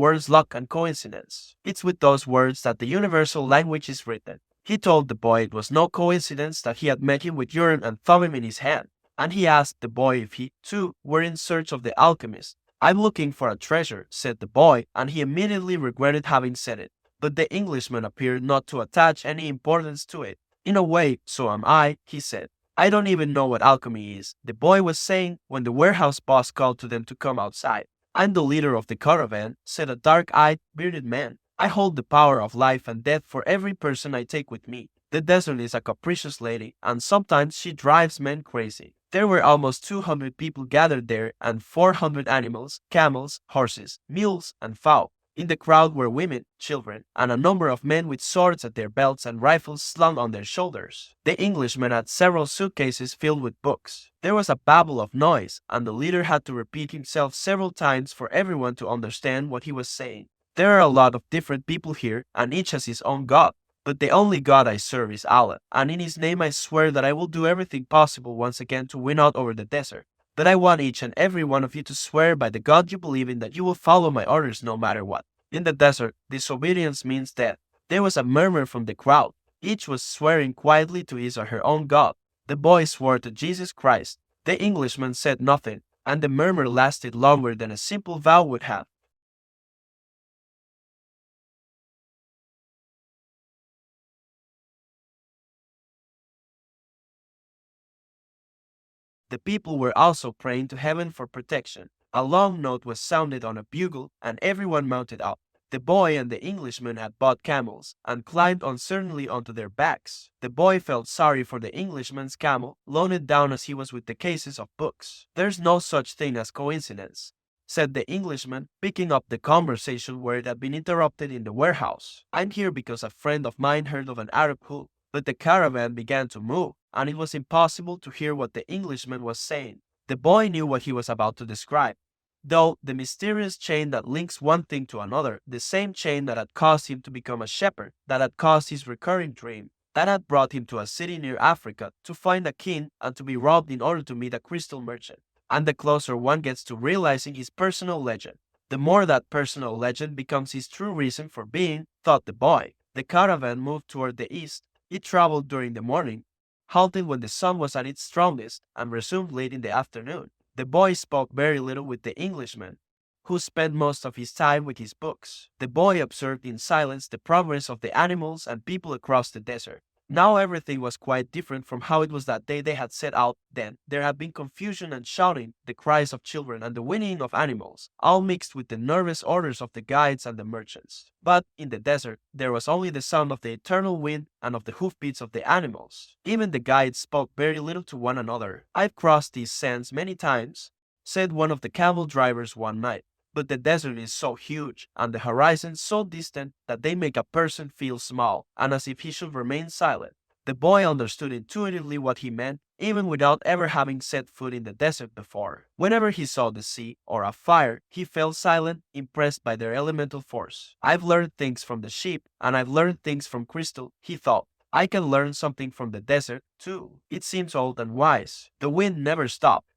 words luck and coincidence. It's with those words that the universal language is written." He told the boy it was no coincidence that he had met him with Urim and Thummim in his hand, and he asked the boy if he, too, were in search of the alchemist. "I'm looking for a treasure," said the boy, and he immediately regretted having said it. But the Englishman appeared not to attach any importance to it. "In a way, so am I," he said. "I don't even know what alchemy is," the boy was saying when the warehouse boss called to them to come outside. "I'm the leader of the caravan," said a dark-eyed, bearded man. "I hold the power of life and death for every person I take with me. The desert is a capricious lady, and sometimes she drives men crazy." There were almost 200 people gathered there, and 400 animals, camels, horses, mules, and fowl. In the crowd were women, children, and a number of men with swords at their belts and rifles slung on their shoulders. The Englishman had several suitcases filled with books. There was a babble of noise, and the leader had to repeat himself several times for everyone to understand what he was saying. "There are a lot of different people here, and each has his own god. But the only God I serve is Allah, and in His name I swear that I will do everything possible once again to win out over the desert. But I want each and every one of you to swear by the God you believe in that you will follow my orders no matter what. In the desert, disobedience means death." There was a murmur from the crowd. Each was swearing quietly to his or her own God. The boy swore to Jesus Christ. The Englishman said nothing, and the murmur lasted longer than a simple vow would have. The people were also praying to heaven for protection. A long note was sounded on a bugle, and everyone mounted up. The boy and the Englishman had bought camels, and climbed uncertainly onto their backs. The boy felt sorry for the Englishman's camel, loaded down as he was with the cases of books. "There's no such thing as coincidence," said the Englishman, picking up the conversation where it had been interrupted in the warehouse. "I'm here because a friend of mine heard of an Arab who—" But the caravan began to move, and it was impossible to hear what the Englishman was saying. The boy knew what he was about to describe, though the mysterious chain that links one thing to another, the same chain that had caused him to become a shepherd, that had caused his recurring dream, that had brought him to a city near Africa to find a king and to be robbed in order to meet a crystal merchant. and the closer one gets to realizing his personal legend, the more that personal legend becomes his true reason for being, thought the boy. The caravan moved toward the east. It traveled during the morning, halted when the sun was at its strongest, and resumed late in the afternoon. The boy spoke very little with the Englishman, who spent most of his time with his books. The boy observed in silence the progress of the animals and people across the desert. Now everything was quite different from how it was that day they had set out. Then there had been confusion and shouting, the cries of children and the whinnying of animals, all mixed with the nervous orders of the guides and the merchants. But in the desert, there was only the sound of the eternal wind and of the hoofbeats of the animals. Even the guides spoke very little to one another. "I've crossed these sands many times," said one of the camel drivers one night. "But the desert is so huge, and the horizon so distant that they make a person feel small, and as if he should remain silent." The boy understood intuitively what he meant, even without ever having set foot in the desert before. Whenever he saw the sea or a fire, he fell silent, impressed by their elemental force. "I've learned things from the sheep, and I've learned things from crystal," he thought. "I can learn something from the desert, too. It seems old and wise." The wind never stopped,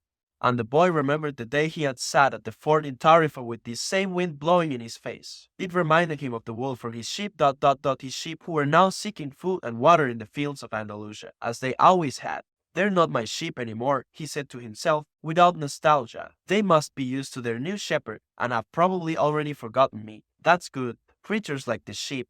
and the boy remembered the day he had sat at the fort in Tarifa with this same wind blowing in his face. It reminded him of the wool for his sheep, his sheep who were now seeking food and water in the fields of Andalusia, as they always had. "They're not my sheep anymore," he said to himself, without nostalgia. "They must be used to their new shepherd, and have probably already forgotten me. That's good. Creatures like the sheep,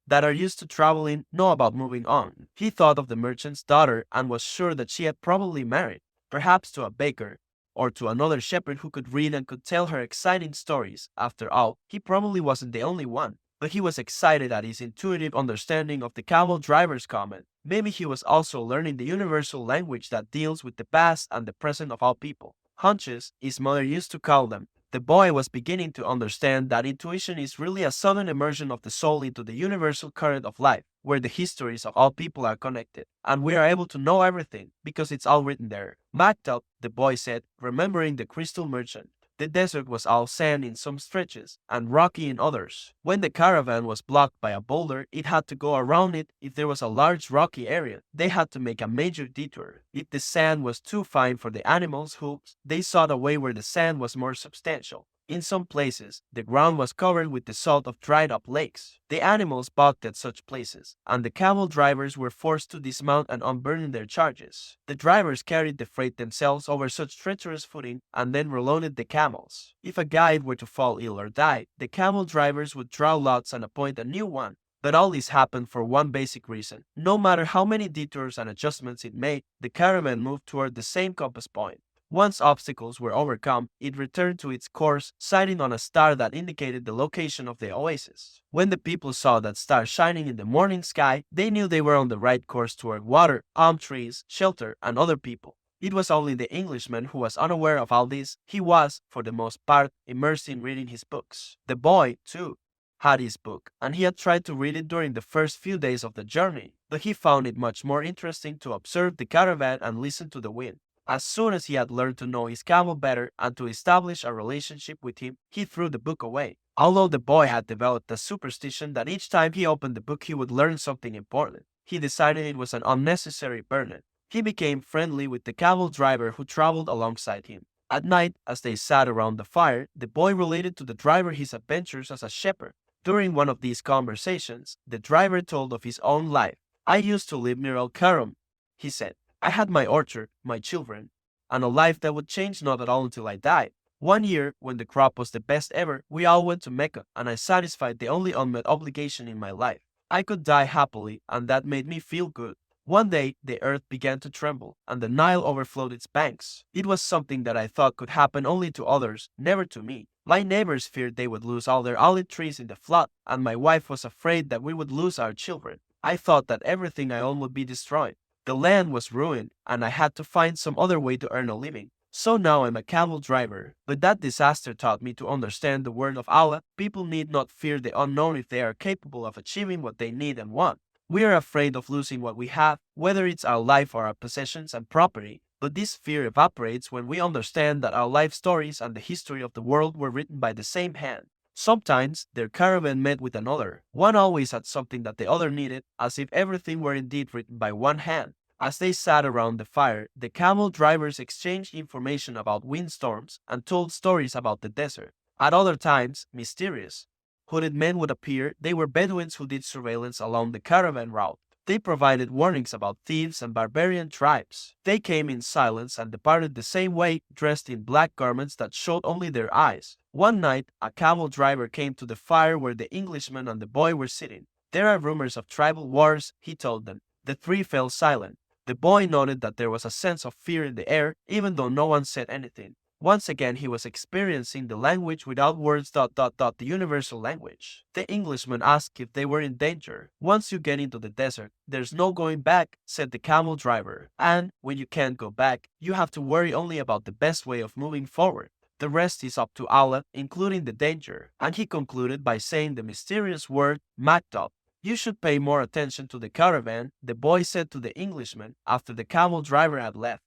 that are used to traveling, know about moving on." He thought of the merchant's daughter and was sure that she had probably married, perhaps to a baker, or to another shepherd who could read and could tell her exciting stories. After all, he probably wasn't the only one. But he was excited at his intuitive understanding of the camel driver's comment. Maybe he was also learning the universal language that deals with the past and the present of all people. Hunches, his mother used to call them. The boy was beginning to understand that intuition is really a sudden immersion of the soul into the universal current of life, where the histories of all people are connected, and we are able to know everything because it's all written there. "Backed up," the boy said, remembering the crystal merchant. The desert was all sand in some stretches and rocky in others. When the caravan was blocked by a boulder, it had to go around it. If there was a large rocky area, they had to make a major detour. If the sand was too fine for the animals' hooves, they sought a way where the sand was more substantial. In some places, the ground was covered with the salt of dried-up lakes. The animals balked at such places, and the camel drivers were forced to dismount and unburden their charges. The drivers carried the freight themselves over such treacherous footing and then reloaded the camels. If a guide were to fall ill or die, the camel drivers would draw lots and appoint a new one. But all this happened for one basic reason. No matter how many detours and adjustments it made, the caravan moved toward the same compass point. Once obstacles were overcome, it returned to its course, sighting on a star that indicated the location of the oasis. When the people saw that star shining in the morning sky, they knew they were on the right course toward water, palm trees, shelter, and other people. It was only the Englishman who was unaware of all this. He was, for the most part, immersed in reading his books. The boy, too, had his book, and he had tried to read it during the first few days of the journey, but he found it much more interesting to observe the caravan and listen to the wind. As soon as he had learned to know his camel better and to establish a relationship with him, he threw the book away. Although the boy had developed a superstition that each time he opened the book he would learn something important, he decided it was an unnecessary burden. He became friendly with the camel driver who traveled alongside him. At night, as they sat around the fire, the boy related to the driver his adventures as a shepherd. During one of these conversations, the driver told of his own life. "I used to live near Al-Karam," he said. "I had my orchard, my children, and a life that would change not at all until I died. One year, when the crop was the best ever, we all went to Mecca, and I satisfied the only unmet obligation in my life. I could die happily, and that made me feel good. One day, the earth began to tremble, and the Nile overflowed its banks. It was something that I thought could happen only to others, never to me. My neighbors feared they would lose all their olive trees in the flood, and my wife was afraid that we would lose our children. I thought that everything I owned would be destroyed. The land was ruined, and I had to find some other way to earn a living. So now I'm a camel driver. But that disaster taught me to understand the word of Allah. People need not fear the unknown if they are capable of achieving what they need and want. We are afraid of losing what we have, whether it's our life or our possessions and property. But this fear evaporates when we understand that our life stories and the history of the world were written by the same hand. Sometimes their caravan met with another. One always had something that the other needed, as if everything were indeed written by one hand. As they sat around the fire, the camel drivers exchanged information about windstorms and told stories about the desert. At other times, mysterious, hooded men would appear. They were Bedouins who did surveillance along the caravan route. They provided warnings about thieves and barbarian tribes. They came in silence and departed the same way, dressed in black garments that showed only their eyes. One night, a camel driver came to the fire where the Englishman and the boy were sitting. There are rumors of tribal wars, he told them. The three fell silent. The boy noted that there was a sense of fear in the air, even though no one said anything. Once again, he was experiencing the language without words. The universal language. The Englishman asked if they were in danger. Once you get into the desert, there's no going back, said the camel driver. And when you can't go back, you have to worry only about the best way of moving forward. The rest is up to Allah, including the danger. And he concluded by saying the mysterious word, Maktub. You should pay more attention to the caravan, the boy said to the Englishman after the camel driver had left.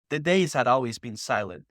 The days had always been silent,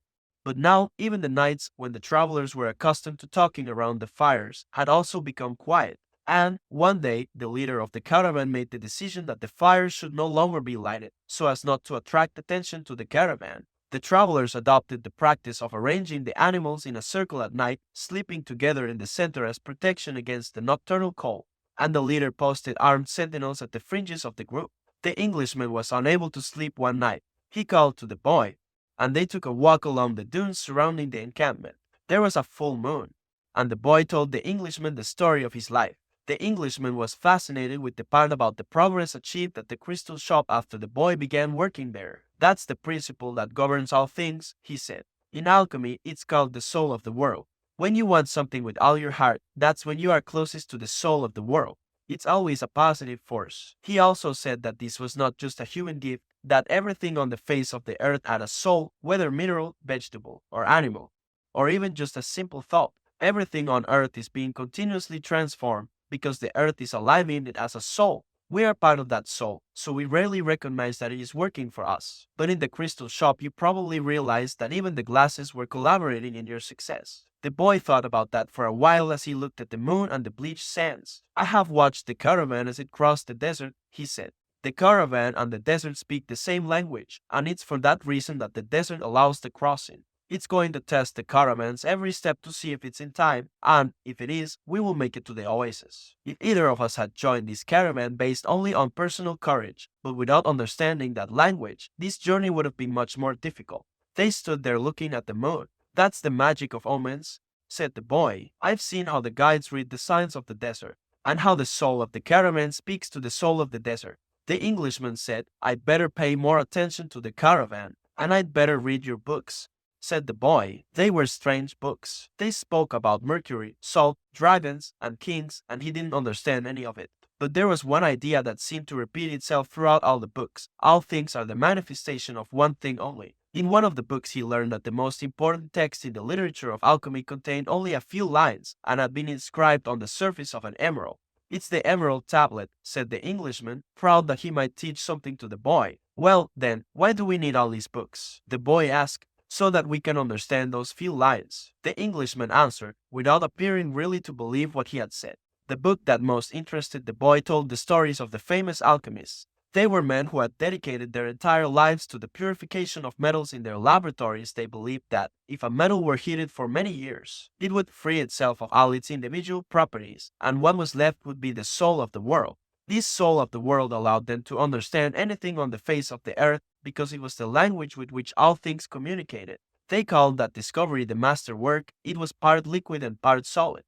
but now even the nights when the travelers were accustomed to talking around the fires had also become quiet. And one day, the leader of the caravan made the decision that the fires should no longer be lighted, so as not to attract attention to the caravan. The travelers adopted the practice of arranging the animals in a circle at night, sleeping together in the center as protection against the nocturnal cold, and the leader posted armed sentinels at the fringes of the group. The Englishman was unable to sleep one night. He called to the boy, and they took a walk along the dunes surrounding the encampment. There was a full moon, and the boy told the Englishman the story of his life. The Englishman was fascinated with the part about the progress achieved at the crystal shop after the boy began working there. That's the principle that governs all things, he said. In alchemy, it's called the soul of the world. When you want something with all your heart, that's when you are closest to the soul of the world. It's always a positive force. He also said that this was not just a human gift, that everything on the face of the earth had a soul, whether mineral, vegetable, or animal, or even just a simple thought. Everything on earth is being continuously transformed because the earth is alive in it as a soul. We are part of that soul, so we rarely recognize that it is working for us. But in the crystal shop, you probably realized that even the glasses were collaborating in your success. The boy thought about that for a while as he looked at the moon and the bleached sands. I have watched the caravan as it crossed the desert, he said. The caravan and the desert speak the same language, and it's for that reason that the desert allows the crossing. It's going to test the caravans every step to see if it's in time, and if it is, we will make it to the oasis. If either of us had joined this caravan based only on personal courage, but without understanding that language, this journey would have been much more difficult. They stood there looking at the moon. That's the magic of omens, said the boy. I've seen how the guides read the signs of the desert, and how the soul of the caravan speaks to the soul of the desert. The Englishman said, I'd better pay more attention to the caravan, and I'd better read your books, said the boy. They were strange books. They spoke about Mercury, salt, dragons, and kings, and he didn't understand any of it. But there was one idea that seemed to repeat itself throughout all the books. All things are the manifestation of one thing only. In one of the books he learned that the most important text in the literature of alchemy contained only a few lines and had been inscribed on the surface of an emerald. It's the emerald tablet, said the Englishman, proud that he might teach something to the boy. Well, then, why do we need all these books? The boy asked. So that we can understand those few lines. The Englishman answered, without appearing really to believe what he had said. The book that most interested the boy told the stories of the famous alchemists. They were men who had dedicated their entire lives to the purification of metals in their laboratories. They believed that, if a metal were heated for many years, it would free itself of all its individual properties, and what was left would be the soul of the world. This soul of the world allowed them to understand anything on the face of the earth because it was the language with which all things communicated. They called that discovery the master work. It was part liquid and part solid.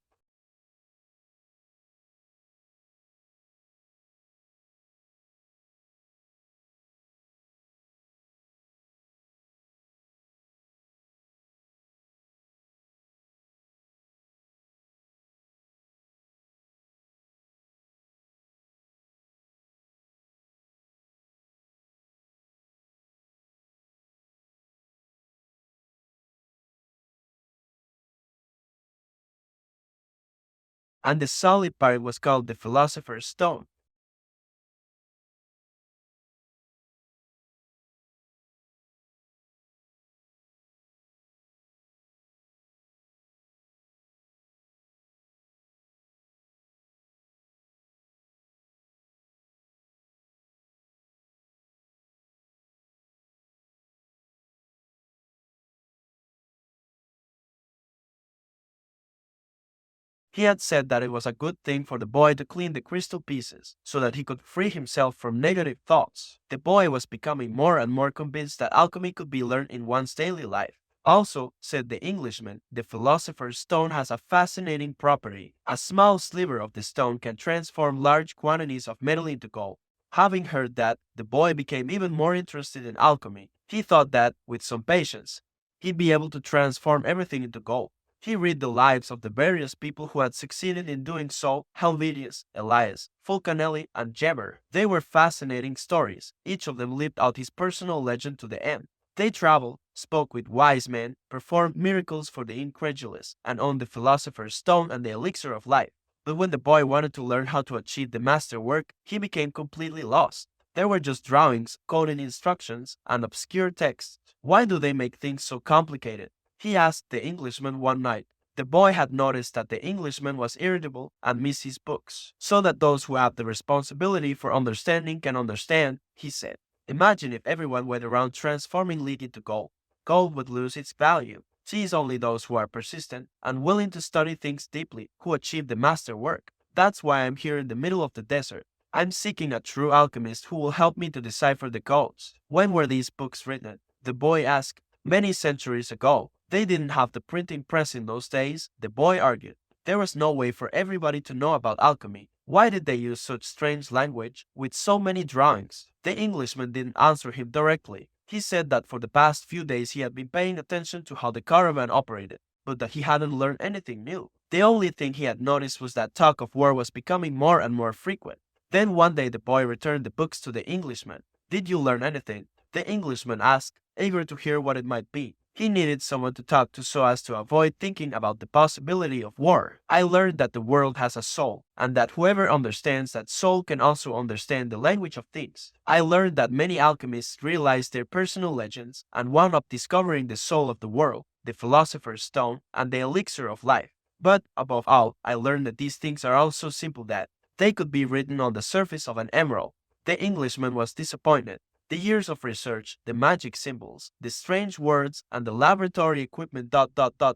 And the solid part was called the philosopher's stone. He had said that it was a good thing for the boy to clean the crystal pieces so that he could free himself from negative thoughts. The boy was becoming more and more convinced that alchemy could be learned in one's daily life. Also, said the Englishman, the philosopher's stone has a fascinating property. A small sliver of the stone can transform large quantities of metal into gold. Having heard that, the boy became even more interested in alchemy. He thought that, with some patience, he'd be able to transform everything into gold. He read the lives of the various people who had succeeded in doing so: Helvidius, Elias, Fulcanelli, and Geber. They were fascinating stories. Each of them lived out his personal legend to the end. They traveled, spoke with wise men, performed miracles for the incredulous, and owned the philosopher's stone and the elixir of life. But when the boy wanted to learn how to achieve the masterwork, he became completely lost. There were just drawings, coding instructions, and obscure texts. Why do they make things so complicated? He asked the Englishman one night. The boy had noticed that the Englishman was irritable and missed his books. So that those who have the responsibility for understanding can understand, he said. Imagine if everyone went around transforming lead into gold. Gold would lose its value. See, it's only those who are persistent and willing to study things deeply who achieve the master work. That's why I'm here in the middle of the desert. I'm seeking a true alchemist who will help me to decipher the codes. When were these books written? The boy asked. Many centuries ago. They didn't have the printing press in those days, the boy argued. There was no way for everybody to know about alchemy. Why did they use such strange language with so many drawings? The Englishman didn't answer him directly. He said that for the past few days he had been paying attention to how the caravan operated, but that he hadn't learned anything new. The only thing he had noticed was that talk of war was becoming more and more frequent. Then one day the boy returned the books to the Englishman. Did you learn anything? The Englishman asked, eager to hear what it might be. He needed someone to talk to so as to avoid thinking about the possibility of war. I learned that the world has a soul, and that whoever understands that soul can also understand the language of things. I learned that many alchemists realized their personal legends and wound up discovering the soul of the world, the philosopher's stone, and the elixir of life. But, above all, I learned that these things are also simple that they could be written on the surface of an emerald. The Englishman was disappointed. The years of research, the magic symbols, the strange words, and the laboratory equipment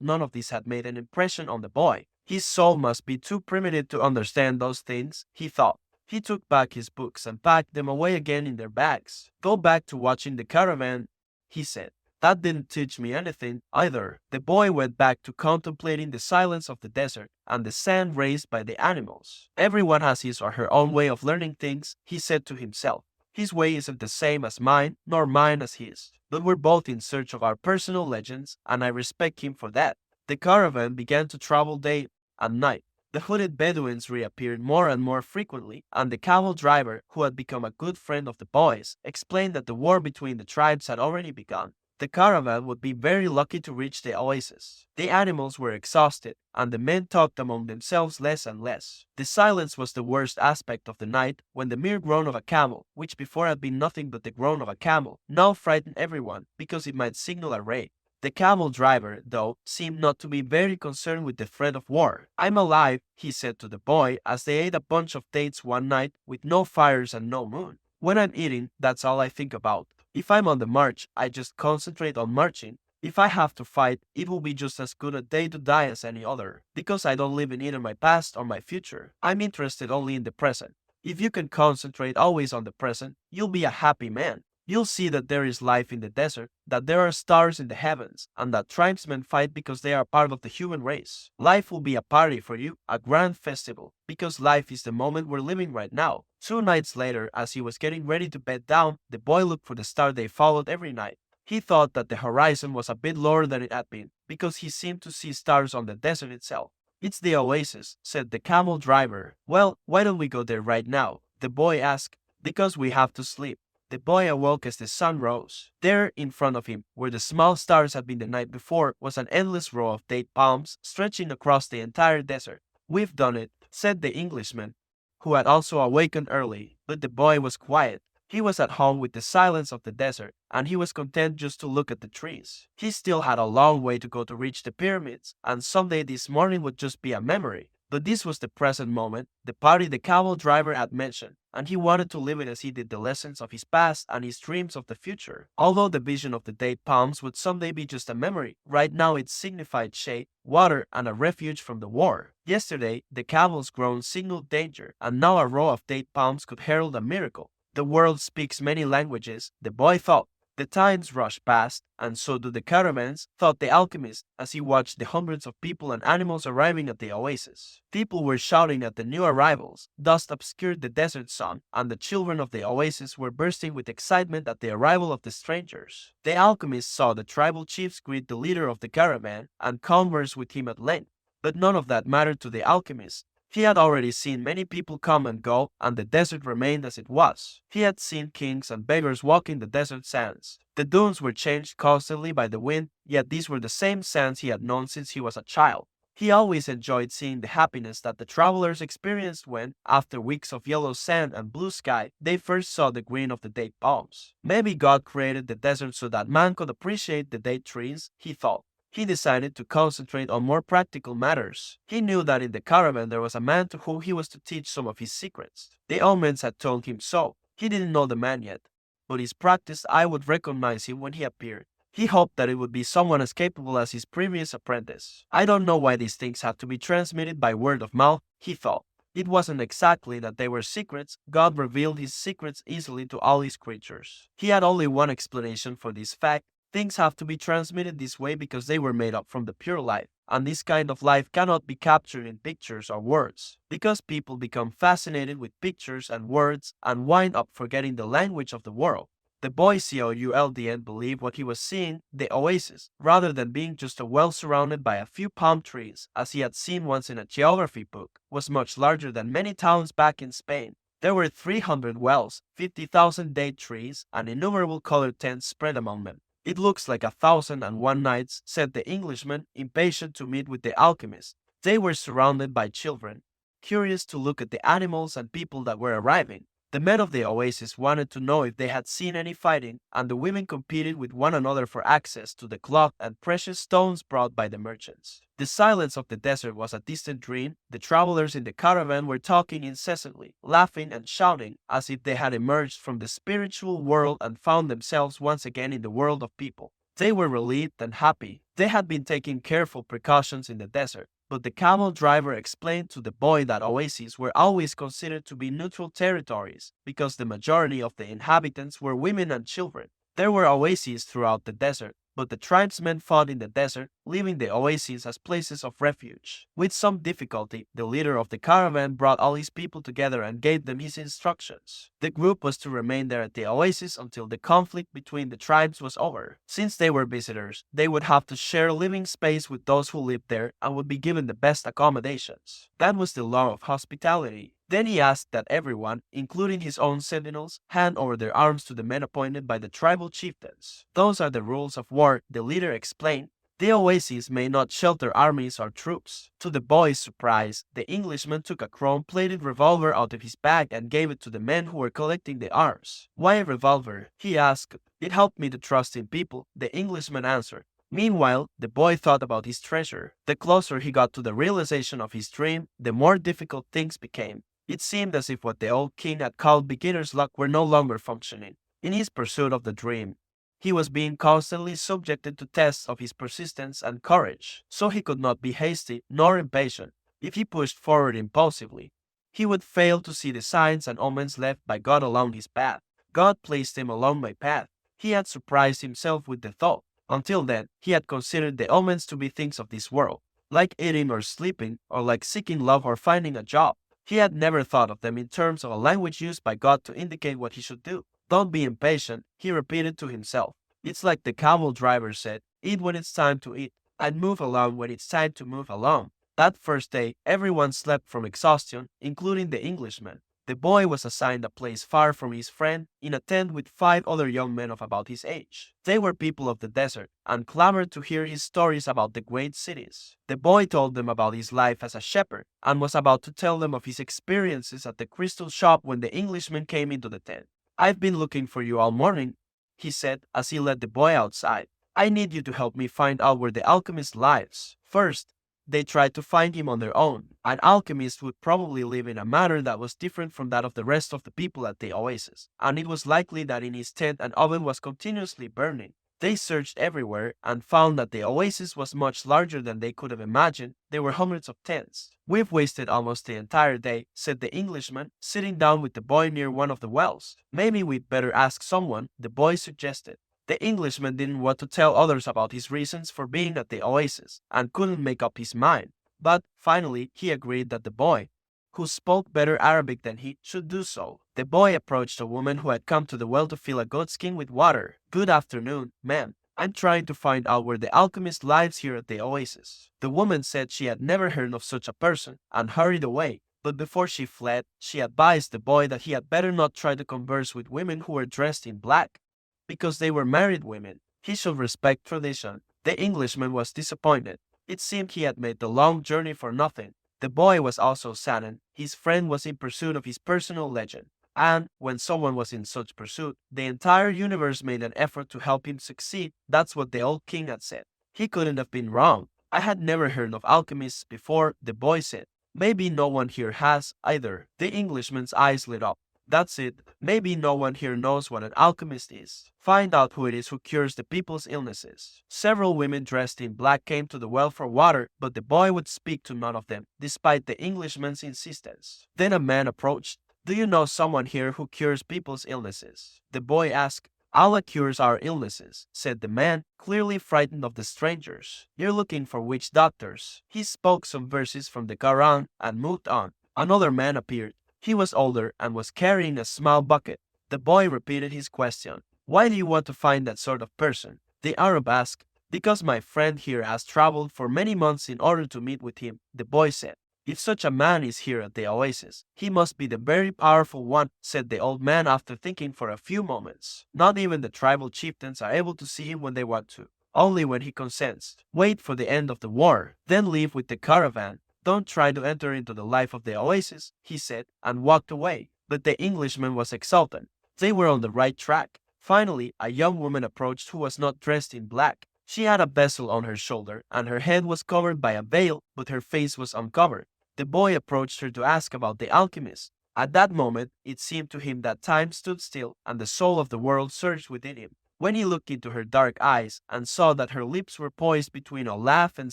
none of this had made an impression on the boy. His soul must be too primitive to understand those things, he thought. He took back his books and packed them away again in their bags. Go back to watching the caravan, he said. That didn't teach me anything either. The boy went back to contemplating the silence of the desert and the sand raised by the animals. Everyone has his or her own way of learning things, he said to himself. His way isn't the same as mine, nor mine as his. But we're both in search of our personal legends, and I respect him for that. The caravan began to travel day and night. The hooded Bedouins reappeared more and more frequently, and the camel driver, who had become a good friend of the boys, explained that the war between the tribes had already begun. The caravan would be very lucky to reach the oasis. The animals were exhausted, and the men talked among themselves less and less. The silence was the worst aspect of the night, when the mere groan of a camel, which before had been nothing but the groan of a camel, now frightened everyone, because it might signal a raid. The camel driver, though, seemed not to be very concerned with the threat of war. I'm alive, he said to the boy, as they ate a bunch of dates one night, with no fires and no moon. When I'm eating, that's all I think about. If I'm on the march, I just concentrate on marching. If I have to fight, it will be just as good a day to die as any other, because I don't live in either my past or my future. I'm interested only in the present. If you can concentrate always on the present, you'll be a happy man. You'll see that there is life in the desert, that there are stars in the heavens, and that tribesmen fight because they are part of the human race. Life will be a party for you, a grand festival, because life is the moment we're living right now. 2 nights later, as he was getting ready to bed down, the boy looked for the star they followed every night. He thought that the horizon was a bit lower than it had been, because he seemed to see stars on the desert itself. It's the oasis, said the camel driver. Well, why don't we go there right now? The boy asked. Because we have to sleep. The boy awoke as the sun rose. There, in front of him, where the small stars had been the night before, was an endless row of date palms stretching across the entire desert. We've done it, said the Englishman, who had also awakened early, but the boy was quiet. He was at home with the silence of the desert, and he was content just to look at the trees. He still had a long way to go to reach the pyramids, and someday this morning would just be a memory. But this was the present moment, the party the camel driver had mentioned. and he wanted to live it as he did the lessons of his past and his dreams of the future. Although the vision of the date palms would someday be just a memory, right now it signified shade, water, and a refuge from the war. Yesterday, the camel's groan signaled danger, and now a row of date palms could herald a miracle. The world speaks many languages, the boy thought. The times rush past, and so do the caravans, thought the alchemist as he watched the hundreds of people and animals arriving at the oasis. People were shouting at the new arrivals, dust obscured the desert sun, and the children of the oasis were bursting with excitement at the arrival of the strangers. The alchemist saw the tribal chiefs greet the leader of the caravan and converse with him at length, but none of that mattered to the alchemist. He had already seen many people come and go, and the desert remained as it was. He had seen kings and beggars walking the desert sands. The dunes were changed constantly by the wind, yet these were the same sands he had known since he was a child. He always enjoyed seeing the happiness that the travelers experienced when, after weeks of yellow sand and blue sky, they first saw the green of the date palms. Maybe God created the desert so that man could appreciate the date trees, he thought. He decided to concentrate on more practical matters. He knew that in the caravan there was a man to whom he was to teach some of his secrets. The omens had told him so. He didn't know the man yet, but his practiced eye would recognize him when he appeared. He hoped that it would be someone as capable as his previous apprentice. I don't know why these things have to be transmitted by word of mouth, he thought. It wasn't exactly that they were secrets. God revealed his secrets easily to all his creatures. He had only one explanation for this fact. Things have to be transmitted this way because they were made up from the pure life, and this kind of life cannot be captured in pictures or words. Because people become fascinated with pictures and words and wind up forgetting the language of the world. The boy Couldn't believe what he was seeing, the oasis, rather than being just a well surrounded by a few palm trees, as he had seen once in a geography book, was much larger than many towns back in Spain. There were 300 wells, 50,000 date trees, and innumerable colored tents spread among them. It looks like 1,001 nights, said the Englishman, impatient to meet with the alchemist. They were surrounded by children, curious to look at the animals and people that were arriving. The men of the oasis wanted to know if they had seen any fighting, and the women competed with one another for access to the cloth and precious stones brought by the merchants. The silence of the desert was a distant dream. The travelers in the caravan were talking incessantly, laughing and shouting, as if they had emerged from the spiritual world and found themselves once again in the world of people. They were relieved and happy. They had been taking careful precautions in the desert. But the camel driver explained to the boy that oases were always considered to be neutral territories because the majority of the inhabitants were women and children. There were oases throughout the desert, but the tribesmen fought in the desert, leaving the oases as places of refuge. With some difficulty, the leader of the caravan brought all his people together and gave them his instructions. The group was to remain there at the oasis until the conflict between the tribes was over. Since they were visitors, they would have to share living space with those who lived there and would be given the best accommodations. That was the law of hospitality. Then he asked that everyone, including his own sentinels, hand over their arms to the men appointed by the tribal chieftains. Those are the rules of war, the leader explained. The oases may not shelter armies or troops. To the boy's surprise, the Englishman took a chrome-plated revolver out of his bag and gave it to the men who were collecting the arms. Why a revolver? He asked. It helped me to trust in people, the Englishman answered. Meanwhile, the boy thought about his treasure. The closer he got to the realization of his dream, the more difficult things became. It seemed as if what the old king had called beginner's luck were no longer functioning. In his pursuit of the dream, he was being constantly subjected to tests of his persistence and courage, so he could not be hasty nor impatient. If he pushed forward impulsively, he would fail to see the signs and omens left by God along his path. God placed him along my path. He had surprised himself with the thought. Until then, he had considered the omens to be things of this world, like eating or sleeping, or like seeking love or finding a job. He had never thought of them in terms of a language used by God to indicate what he should do. Don't be impatient, he repeated to himself. It's like the camel driver said, eat when it's time to eat, and move along when it's time to move along. That first day, everyone slept from exhaustion, including the Englishman. The boy was assigned a place far from his friend, in a tent with 5 other young men of about his age. They were people of the desert, and clamored to hear his stories about the great cities. The boy told them about his life as a shepherd, and was about to tell them of his experiences at the crystal shop when the Englishman came into the tent. I've been looking for you all morning, he said as he led the boy outside. I need you to help me find out where the alchemist lives. First, They tried to find him on their own. An alchemist would probably live in a manner that was different from that of the rest of the people at the oasis, and it was likely that in his tent an oven was continuously burning. They searched everywhere and found that the oasis was much larger than they could have imagined. There were hundreds of tents. "We've wasted almost the entire day," said the Englishman, sitting down with the boy near one of the wells. "Maybe we'd better ask someone," the boy suggested. The Englishman didn't want to tell others about his reasons for being at the oasis and couldn't make up his mind. But finally, he agreed that the boy, who spoke better Arabic than he, should do so. The boy approached a woman who had come to the well to fill a goatskin with water. "Good afternoon, ma'am. I'm trying to find out where the alchemist lives here at the oasis." The woman said she had never heard of such a person and hurried away. But before she fled, she advised the boy that he had better not try to converse with women who were dressed in black, because they were married women. He should respect tradition. The Englishman was disappointed. It seemed he had made the long journey for nothing. The boy was also saddened. His friend was in pursuit of his personal legend. And when someone was in such pursuit, the entire universe made an effort to help him succeed. That's what the old king had said. He couldn't have been wrong. "I had never heard of alchemists before," the boy said. "Maybe no one here has, either." The Englishman's eyes lit up. "That's it. Maybe no one here knows what an alchemist is. Find out who it is who cures the people's illnesses." Several women dressed in black came to the well for water, but the boy would speak to none of them, despite the Englishman's insistence. Then a man approached. "Do you know someone here who cures people's illnesses?" The boy asked. "Allah cures our illnesses," said the man, clearly frightened of the strangers. "You're looking for witch doctors." He spoke some verses from the Quran and moved on. Another man appeared. He was older and was carrying a small bucket. The boy repeated his question. "Why do you want to find that sort of person?" The Arab asked. "Because my friend here has traveled for many months in order to meet with him," the boy said. "If such a man is here at the oasis, he must be the very powerful one," said the old man after thinking for a few moments. "Not even the tribal chieftains are able to see him when they want to. Only when he consents. Wait for the end of the war, then leave with the caravan. Don't try to enter into the life of the oasis," he said, and walked away. But the Englishman was exultant. They were on the right track. Finally, a young woman approached who was not dressed in black. She had a vessel on her shoulder, and her head was covered by a veil, but her face was uncovered. The boy approached her to ask about the alchemist. At that moment, it seemed to him that time stood still, and the soul of the world surged within him. When he looked into her dark eyes and saw that her lips were poised between a laugh and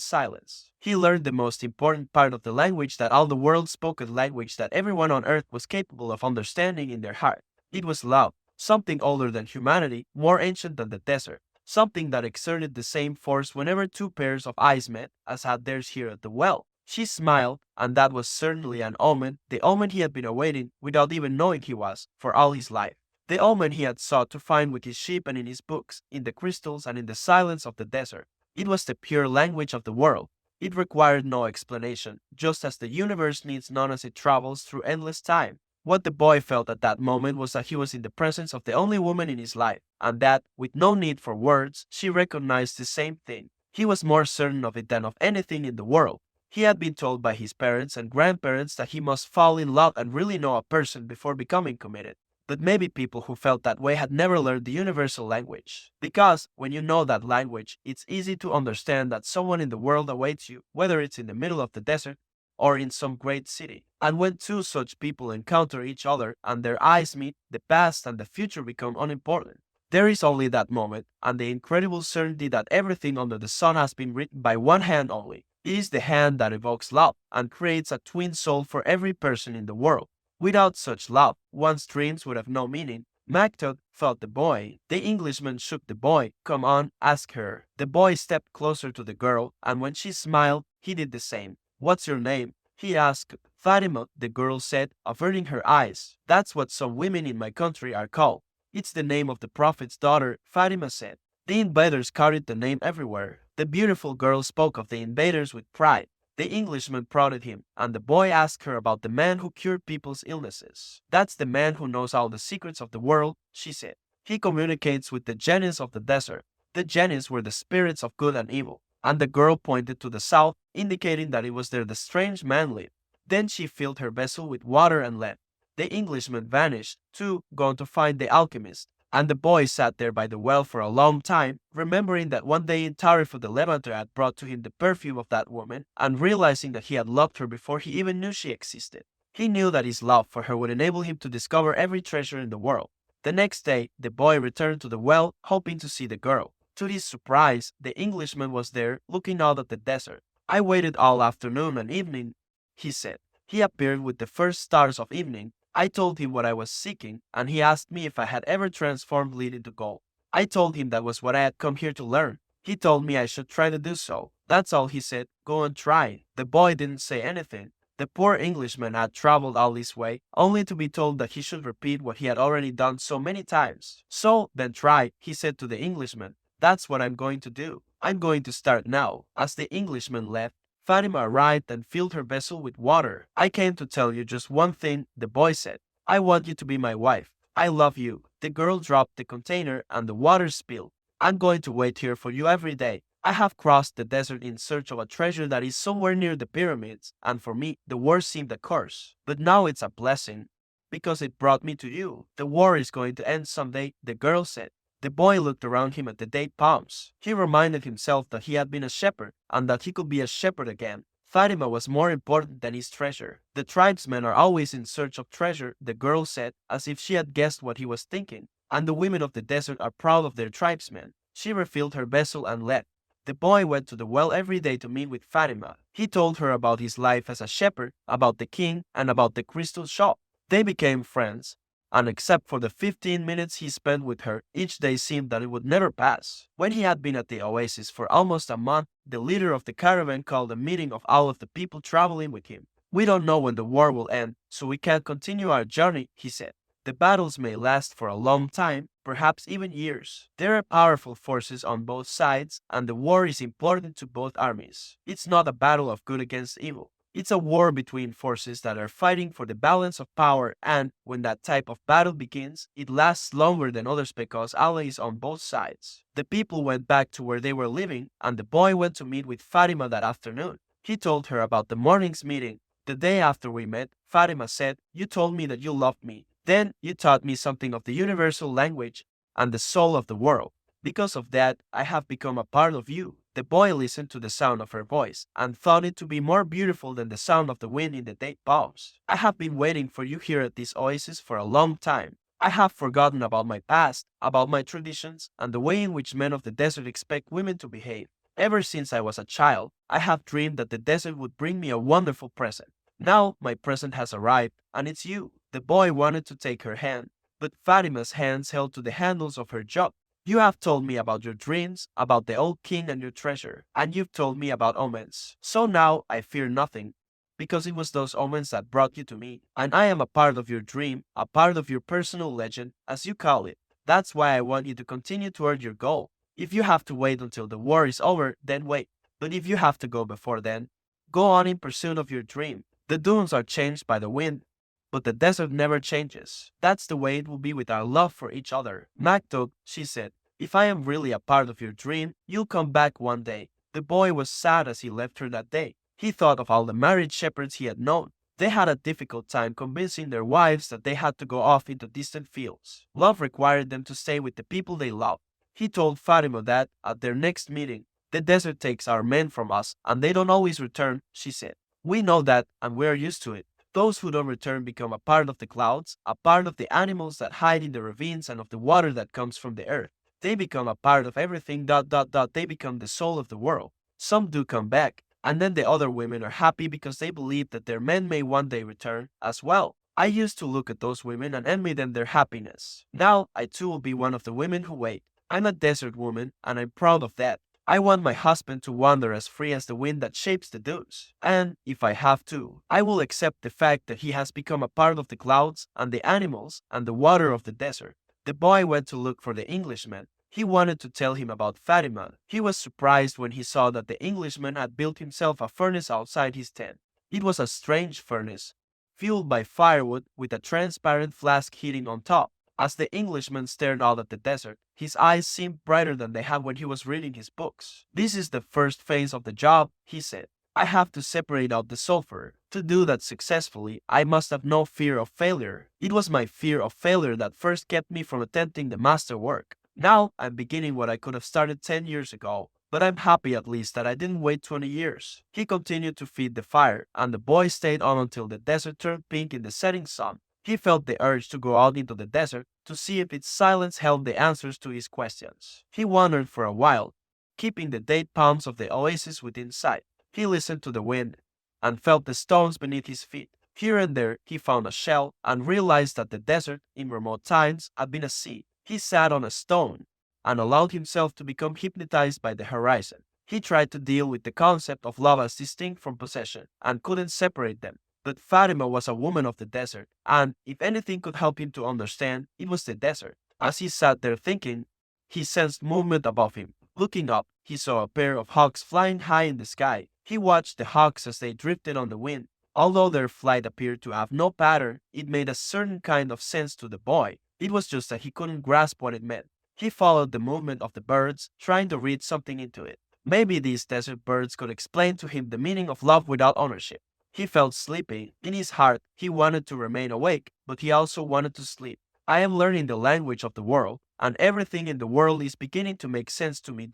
silence, he learned the most important part of the language that all the world spoke, a language that everyone on earth was capable of understanding in their heart. It was love, something older than humanity, more ancient than the desert, something that exerted the same force whenever two pairs of eyes met, as had theirs here at the well. She smiled, and that was certainly an omen, the omen he had been awaiting, without even knowing he was, for all his life. The omen he had sought to find with his sheep and in his books, in the crystals and in the silence of the desert. It was the pure language of the world. It required no explanation, just as the universe needs none as it travels through endless time. What the boy felt at that moment was that he was in the presence of the only woman in his life, and that, with no need for words, she recognized the same thing. He was more certain of it than of anything in the world. He had been told by his parents and grandparents that he must fall in love and really know a person before becoming committed. But maybe people who felt that way had never learned the universal language. Because when you know that language, it's easy to understand that someone in the world awaits you, whether it's in the middle of the desert or in some great city. And when two such people encounter each other and their eyes meet, the past and the future become unimportant. There is only that moment, and the incredible certainty that everything under the sun has been written by one hand only. It is the hand that evokes love and creates a twin soul for every person in the world. Without such love, one's dreams would have no meaning. Mactod felt the boy. The Englishman shook the boy. "Come on, ask her." The boy stepped closer to the girl, and when she smiled, he did the same. "What's your name?" he asked. "Fatima," the girl said, averting her eyes. "That's what some women in my country are called." "It's the name of the Prophet's daughter," Fatima said. The invaders carried the name everywhere. The beautiful girl spoke of the invaders with pride. The Englishman prodded him, and the boy asked her about the man who cured people's illnesses. "That's the man who knows all the secrets of the world," she said. "He communicates with the genins of the desert." The genins were the spirits of good and evil, and the girl pointed to the south, indicating that it was there the strange man lived. Then she filled her vessel with water and left. The Englishman vanished, too, gone to find the alchemist. And the boy sat there by the well for a long time, remembering that one day in Tarifa the Levanter had brought to him the perfume of that woman, and realizing that he had loved her before he even knew she existed. He knew that his love for her would enable him to discover every treasure in the world. The next day, the boy returned to the well, hoping to see the girl. To his surprise, the Englishman was there, looking out at the desert. I waited all afternoon and evening, he said. He appeared with the first stars of evening. I told him what I was seeking, and he asked me if I had ever transformed lead into gold. I told him that was what I had come here to learn. He told me I should try to do so. That's all he said. Go and try. The boy didn't say anything. The poor Englishman had traveled all this way, only to be told that he should repeat what he had already done so many times. So, then try, he said to the Englishman. That's what I'm going to do. I'm going to start now. As the Englishman left, Fatima arrived and filled her vessel with water. I came to tell you just one thing, the boy said. I want you to be my wife. I love you. The girl dropped the container and the water spilled. I'm going to wait here for you every day. I have crossed the desert in search of a treasure that is somewhere near the pyramids, and for me, the war seemed a curse. But now it's a blessing, because it brought me to you. The war is going to end someday, the girl said. The boy looked around him at the date palms. He reminded himself that he had been a shepherd, and that he could be a shepherd again. Fatima was more important than his treasure. The tribesmen are always in search of treasure, the girl said, as if she had guessed what he was thinking. And the women of the desert are proud of their tribesmen. She refilled her vessel and left. The boy went to the well every day to meet with Fatima. He told her about his life as a shepherd, about the king, and about the crystal shop. They became friends, and except for the 15 minutes he spent with her, each day seemed that it would never pass. When he had been at the oasis for almost a month, the leader of the caravan called a meeting of all of the people traveling with him. We don't know when the war will end, so we can't continue our journey, he said. The battles may last for a long time, perhaps even years. There are powerful forces on both sides, and the war is important to both armies. It's not a battle of good against evil. It's a war between forces that are fighting for the balance of power, and when that type of battle begins, it lasts longer than others because Allah is on both sides. The people went back to where they were living, and the boy went to meet with Fatima that afternoon. He told her about the morning's meeting. The day after we met, Fatima said, "You told me that you loved me. Then you taught me something of the universal language and the soul of the world. Because of that, I have become a part of you." The boy listened to the sound of her voice and thought it to be more beautiful than the sound of the wind in the date palms. "I have been waiting for you here at this oasis for a long time. I have forgotten about my past, about my traditions, and the way in which men of the desert expect women to behave. Ever since I was a child, I have dreamed that the desert would bring me a wonderful present. Now my present has arrived, and it's you." The boy wanted to take her hand, but Fatima's hands held to the handles of her jug. "You have told me about your dreams, about the old king and your treasure, and you've told me about omens. So now I fear nothing, because it was those omens that brought you to me, and I am a part of your dream, a part of your personal legend, as you call it. That's why I want you to continue toward your goal. If you have to wait until the war is over, then wait. But if you have to go before then, go on in pursuit of your dream. The dunes are changed by the wind, but the desert never changes. That's the way it will be with our love for each other. Maktub," she said, "if I am really a part of your dream, you'll come back one day." The boy was sad as he left her that day. He thought of all the married shepherds he had known. They had a difficult time convincing their wives that they had to go off into distant fields. Love required them to stay with the people they loved. He told Fatima that, at their next meeting, "The desert takes our men from us, and they don't always return," she said. "We know that, and we are used to it. Those who don't return become a part of the clouds, a part of the animals that hide in the ravines and of the water that comes from the earth. They become a part of everything, They become the soul of the world. Some do come back, and then the other women are happy because they believe that their men may one day return as well. I used to look at those women and envy them their happiness. Now I too will be one of the women who wait. I'm a desert woman, and I'm proud of that. I want my husband to wander as free as the wind that shapes the dunes. And, if I have to, I will accept the fact that he has become a part of the clouds and the animals and the water of the desert." The boy went to look for the Englishman. He wanted to tell him about Fatima. He was surprised when he saw that the Englishman had built himself a furnace outside his tent. It was a strange furnace, fueled by firewood with a transparent flask heating on top. As the Englishman stared out at the desert, his eyes seemed brighter than they had when he was reading his books. "This is the first phase of the job," he said. I have to separate out the sulfur. To do that successfully, I must have no fear of failure. It was my fear of failure that first kept me from attempting the masterwork. Now, I'm beginning what I could have started 10 years ago, but I'm happy at least that I didn't wait 20 years. He continued to feed the fire, and the boy stayed on until the desert turned pink in the setting sun. He felt the urge to go out into the desert to see if its silence held the answers to his questions. He wandered for a while, keeping the date palms of the oasis within sight. He listened to the wind and felt the stones beneath his feet. Here and there he found a shell and realized that the desert, in remote times, had been a sea. He sat on a stone and allowed himself to become hypnotized by the horizon. He tried to deal with the concept of love as distinct from possession and couldn't separate them. But Fatima was a woman of the desert, and if anything could help him to understand, it was the desert. As he sat there thinking, he sensed movement above him. Looking up, he saw a pair of hawks flying high in the sky. He watched the hawks as they drifted on the wind. Although their flight appeared to have no pattern, it made a certain kind of sense to the boy. It was just that he couldn't grasp what it meant. He followed the movement of the birds, trying to read something into it. Maybe these desert birds could explain to him the meaning of love without ownership. He felt sleepy. In his heart, he wanted to remain awake, but he also wanted to sleep. I am learning the language of the world, and everything in the world is beginning to make sense to me.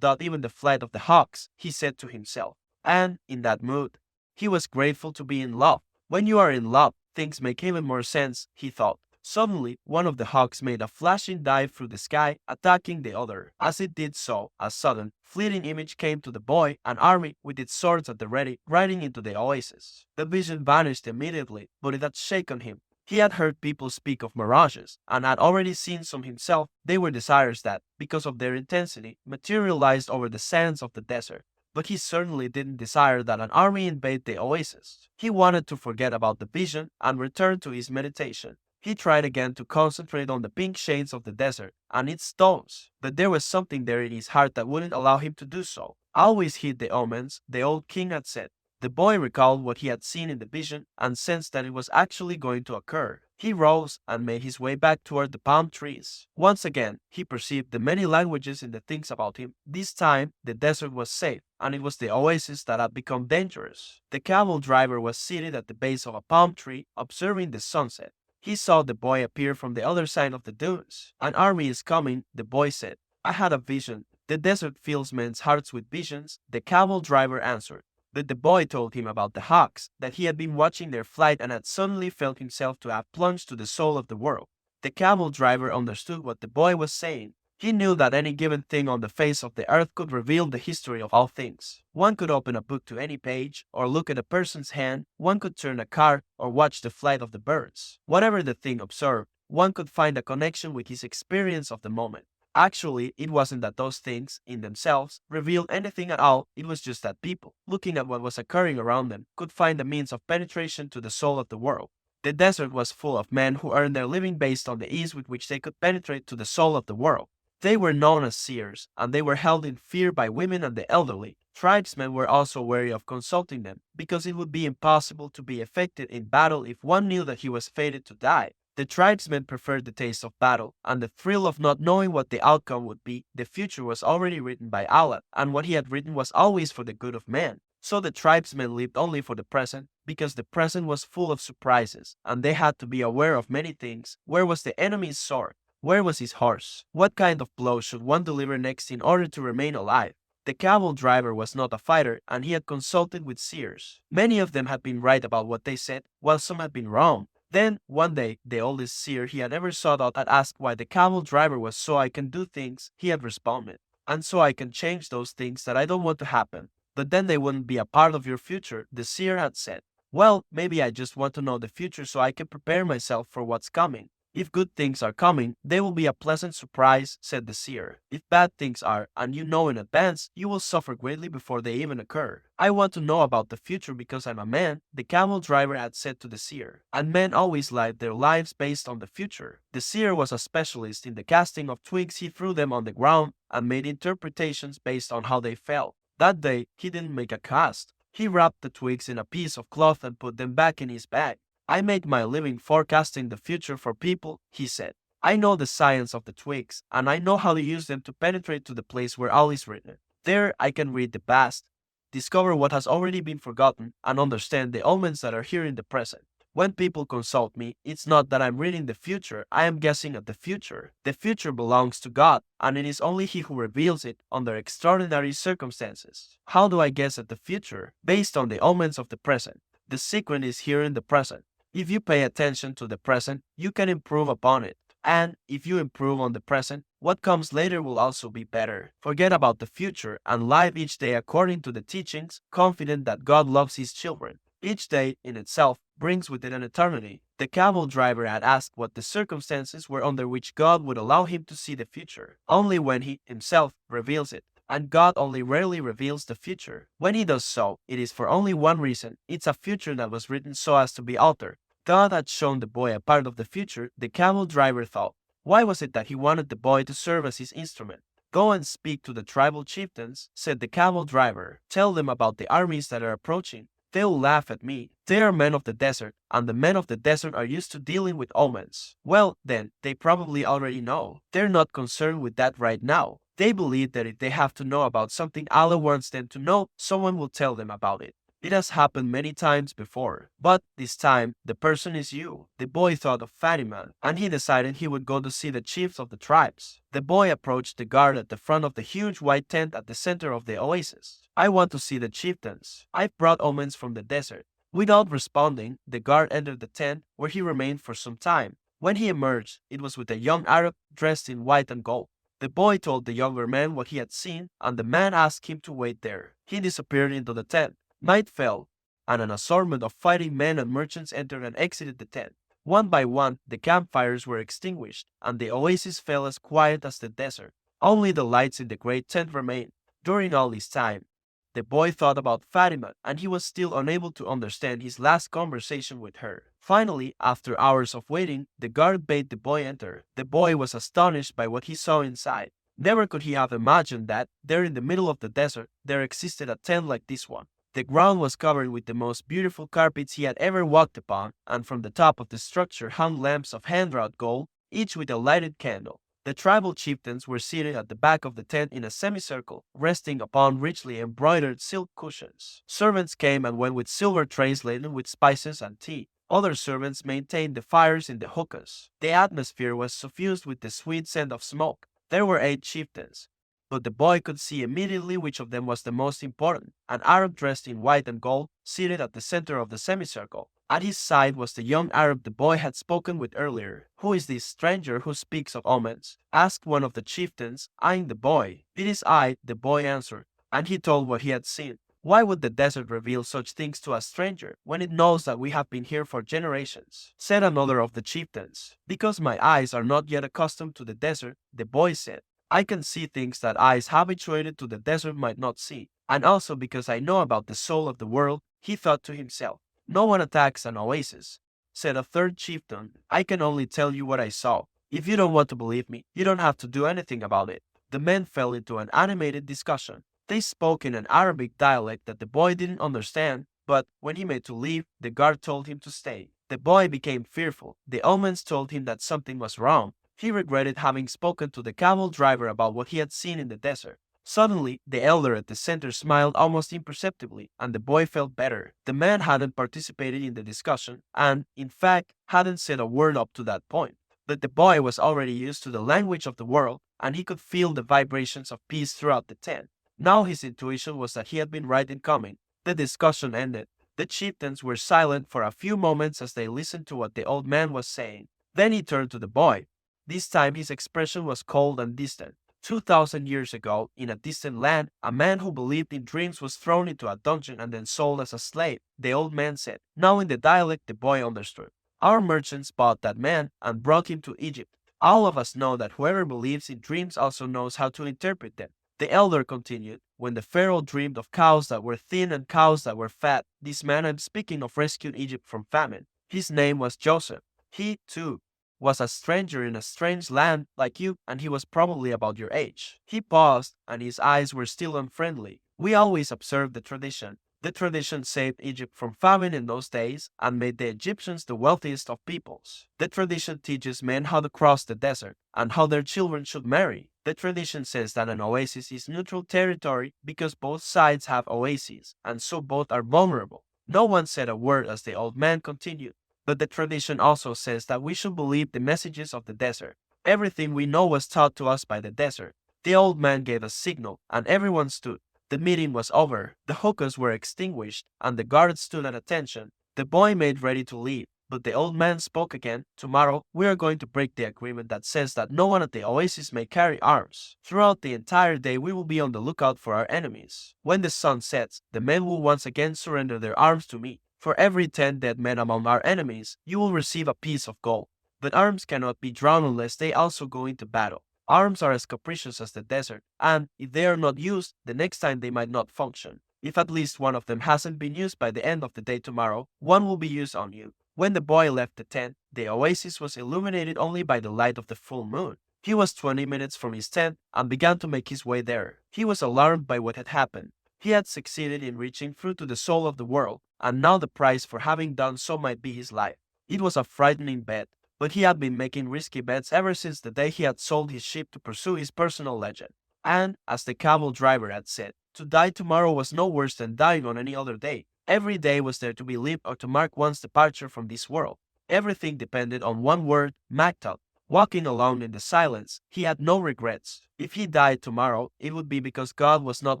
Even the flight of the hawks, he said to himself. And, in that mood, he was grateful to be in love. When you are in love, things make even more sense, he thought. Suddenly, one of the hawks made a flashing dive through the sky, attacking the other. As it did so, a sudden, fleeting image came to the boy, an army with its swords at the ready, riding into the oasis. The vision vanished immediately, but it had shaken him. He had heard people speak of mirages, and had already seen some himself. They were desires that, because of their intensity, materialized over the sands of the desert. But he certainly didn't desire that an army invade the oasis. He wanted to forget about the vision and return to his meditation. He tried again to concentrate on the pink shades of the desert and its stones, but there was something there in his heart that wouldn't allow him to do so. Always heed the omens, the old king had said. The boy recalled what he had seen in the vision and sensed that it was actually going to occur. He rose and made his way back toward the palm trees. Once again, he perceived the many languages in the things about him. This time, the desert was safe, and it was the oasis that had become dangerous. The camel driver was seated at the base of a palm tree, observing the sunset. He saw the boy appear from the other side of the dunes. An army is coming, the boy said. I had a vision. The desert fills men's hearts with visions, the camel driver answered. But the boy told him about the hawks, that he had been watching their flight and had suddenly felt himself to have plunged to the soul of the world. The camel driver understood what the boy was saying. He knew that any given thing on the face of the earth could reveal the history of all things. One could open a book to any page, or look at a person's hand, one could turn a car, or watch the flight of the birds. Whatever the thing observed, one could find a connection with his experience of the moment. Actually, it wasn't that those things, in themselves, revealed anything at all, it was just that people, looking at what was occurring around them, could find a means of penetration to the soul of the world. The desert was full of men who earned their living based on the ease with which they could penetrate to the soul of the world. They were known as seers, and they were held in fear by women and the elderly. Tribesmen were also wary of consulting them, because it would be impossible to be effective in battle if one knew that he was fated to die. The tribesmen preferred the taste of battle, and the thrill of not knowing what the outcome would be. The future was already written by Allah, and what he had written was always for the good of man. So the tribesmen lived only for the present, because the present was full of surprises, and they had to be aware of many things. Where was the enemy's sword? Where was his horse? What kind of blow should one deliver next in order to remain alive? The camel driver was not a fighter, and he had consulted with seers. Many of them had been right about what they said, while some had been wrong. Then, one day, the oldest seer he had ever sought out had asked why the camel driver was. So I can do things, he had responded, and so I can change those things that I don't want to happen. But then they wouldn't be a part of your future, the seer had said. Well, maybe I just want to know the future so I can prepare myself for what's coming. If good things are coming, they will be a pleasant surprise, said the seer. If bad things are, and you know in advance, you will suffer greatly before they even occur. I want to know about the future because I'm a man, the camel driver had said to the seer. And men always live their lives based on the future. The seer was a specialist in the casting of twigs. He threw them on the ground and made interpretations based on how they fell. That day, he didn't make a cast. He wrapped the twigs in a piece of cloth and put them back in his bag. I make my living forecasting the future for people, he said. I know the science of the twigs, and I know how to use them to penetrate to the place where all is written. There I can read the past, discover what has already been forgotten, and understand the omens that are here in the present. When people consult me, it's not that I'm reading the future, I am guessing at the future. The future belongs to God, and it is only He who reveals it under extraordinary circumstances. How do I guess at the future? Based on the omens of the present. The secret is here in the present. If you pay attention to the present, you can improve upon it. And if you improve on the present, what comes later will also be better. Forget about the future and live each day according to the teachings, confident that God loves His children. Each day, in itself, brings with it an eternity. The camel driver had asked what the circumstances were under which God would allow him to see the future. Only when He himself reveals it. And God only rarely reveals the future. When He does so, it is for only one reason. It's a future that was written so as to be altered. God had shown the boy a part of the future, the camel driver thought. Why was it that he wanted the boy to serve as his instrument? Go and speak to the tribal chieftains, said the camel driver. Tell them about the armies that are approaching. They'll laugh at me. They are men of the desert, and the men of the desert are used to dealing with omens. Well, then, they probably already know. They're not concerned with that right now. They believe that if they have to know about something Allah wants them to know, someone will tell them about it. It has happened many times before, but this time the person is you. The boy thought of Fatima, and he decided he would go to see the chiefs of the tribes. The boy approached the guard at the front of the huge white tent at the center of the oasis. I want to see the chieftains. I've brought omens from the desert. Without responding, the guard entered the tent, where he remained for some time. When he emerged, it was with a young Arab dressed in white and gold. The boy told the younger man what he had seen, and the man asked him to wait there. He disappeared into the tent. Night fell, and an assortment of fighting men and merchants entered and exited the tent. One by one, the campfires were extinguished, and the oasis fell as quiet as the desert. Only the lights in the great tent remained. During all this time, the boy thought about Fatima, and he was still unable to understand his last conversation with her. Finally, after hours of waiting, the guard bade the boy enter. The boy was astonished by what he saw inside. Never could he have imagined that, there in the middle of the desert, there existed a tent like this one. The ground was covered with the most beautiful carpets he had ever walked upon, and from the top of the structure hung lamps of hand-wrought gold, each with a lighted candle. The tribal chieftains were seated at the back of the tent in a semicircle, resting upon richly embroidered silk cushions. Servants came and went with silver trays laden with spices and tea. Other servants maintained the fires in the hookahs. The atmosphere was suffused with the sweet scent of smoke. There were 8 chieftains, but the boy could see immediately which of them was the most important, an Arab dressed in white and gold, seated at the center of the semicircle. At his side was the young Arab the boy had spoken with earlier. Who is this stranger who speaks of omens? Asked one of the chieftains, eyeing the boy. It is I, the boy answered, and he told what he had seen. Why would the desert reveal such things to a stranger when it knows that we have been here for generations? Said another of the chieftains. Because my eyes are not yet accustomed to the desert, the boy said. I can see things that eyes habituated to the desert might not see, and also because I know about the soul of the world, he thought to himself. No one attacks an oasis, said a third chieftain. I can only tell you what I saw. If you don't want to believe me, you don't have to do anything about it. The men fell into an animated discussion. They spoke in an Arabic dialect that the boy didn't understand, but when he made to leave, the guard told him to stay. The boy became fearful. The omens told him that something was wrong. He regretted having spoken to the camel driver about what he had seen in the desert. Suddenly, the elder at the center smiled almost imperceptibly, and the boy felt better. The man hadn't participated in the discussion, and, in fact, hadn't said a word up to that point. But the boy was already used to the language of the world, and he could feel the vibrations of peace throughout the tent. Now his intuition was that he had been right in coming. The discussion ended. The chieftains were silent for a few moments as they listened to what the old man was saying. Then he turned to the boy. This time his expression was cold and distant. 2,000 years ago, in a distant land, a man who believed in dreams was thrown into a dungeon and then sold as a slave, the old man said. Now in the dialect the boy understood. Our merchants bought that man and brought him to Egypt. All of us know that whoever believes in dreams also knows how to interpret them. The elder continued, when the pharaoh dreamed of cows that were thin and cows that were fat, this man I'm speaking of rescued Egypt from famine. His name was Joseph. He, too, was a stranger in a strange land like you, and he was probably about your age. He paused, and his eyes were still unfriendly. We always observe the tradition. The tradition saved Egypt from famine in those days and made the Egyptians the wealthiest of peoples. The tradition teaches men how to cross the desert and how their children should marry. The tradition says that an oasis is neutral territory because both sides have oases, and so both are vulnerable. No one said a word as the old man continued, but the tradition also says that we should believe the messages of the desert. Everything we know was taught to us by the desert. The old man gave a signal, and everyone stood. The meeting was over, the hookahs were extinguished, and the guards stood at attention. The boy made ready to leave, but the old man spoke again. Tomorrow, we are going to break the agreement that says that no one at the oasis may carry arms. Throughout the entire day, we will be on the lookout for our enemies. When the sun sets, the men will once again surrender their arms to me. For every 10 dead men among our enemies, you will receive a piece of gold. But arms cannot be drawn unless they also go into battle. Arms are as capricious as the desert, and if they are not used, the next time they might not function. If at least one of them hasn't been used by the end of the day tomorrow, one will be used on you. When the boy left the tent, the oasis was illuminated only by the light of the full moon. He was 20 minutes from his tent and began to make his way there. He was alarmed by what had happened. He had succeeded in reaching through to the soul of the world, and now the price for having done so might be his life. It was a frightening bet, but he had been making risky bets ever since the day he had sold his ship to pursue his personal legend. And, as the camel driver had said, to die tomorrow was no worse than dying on any other day. Every day was there to be lived or to mark one's departure from this world. Everything depended on one word, Maktab. Walking alone in the silence, he had no regrets. If he died tomorrow, it would be because God was not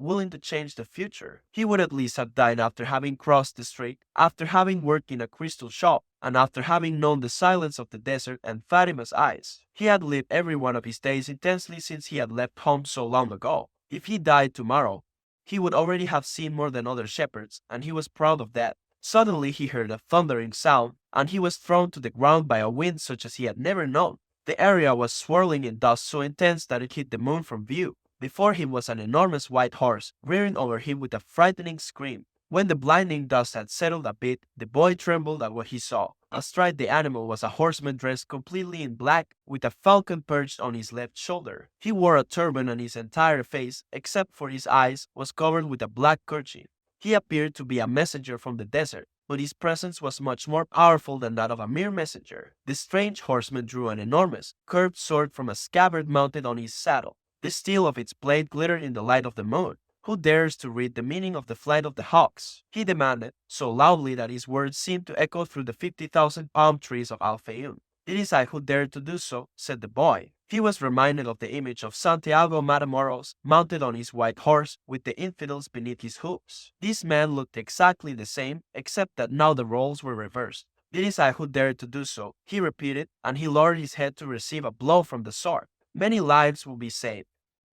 willing to change the future. He would at least have died after having crossed the street, after having worked in a crystal shop, and after having known the silence of the desert and Fatima's eyes. He had lived every one of his days intensely since he had left home so long ago. If he died tomorrow, he would already have seen more than other shepherds, and he was proud of that. Suddenly he heard a thundering sound, and he was thrown to the ground by a wind such as he had never known. The area was swirling in dust so intense that it hid the moon from view. Before him was an enormous white horse, rearing over him with a frightening scream. When the blinding dust had settled a bit, the boy trembled at what he saw. Astride the animal was a horseman dressed completely in black, with a falcon perched on his left shoulder. He wore a turban and his entire face, except for his eyes, was covered with a black kerchief. He appeared to be a messenger from the desert, but his presence was much more powerful than that of a mere messenger. The strange horseman drew an enormous, curved sword from a scabbard mounted on his saddle. The steel of its blade glittered in the light of the moon. Who dares to read the meaning of the flight of the hawks? He demanded, so loudly that his words seemed to echo through the 50,000 palm trees of Al-Fayoum. It is I who dare to do so, said the boy. He was reminded of the image of Santiago Matamoros, mounted on his white horse, with the infidels beneath his hoofs. This man looked exactly the same, except that now the roles were reversed. It is I who dare to do so, he repeated, and he lowered his head to receive a blow from the sword. Many lives will be saved,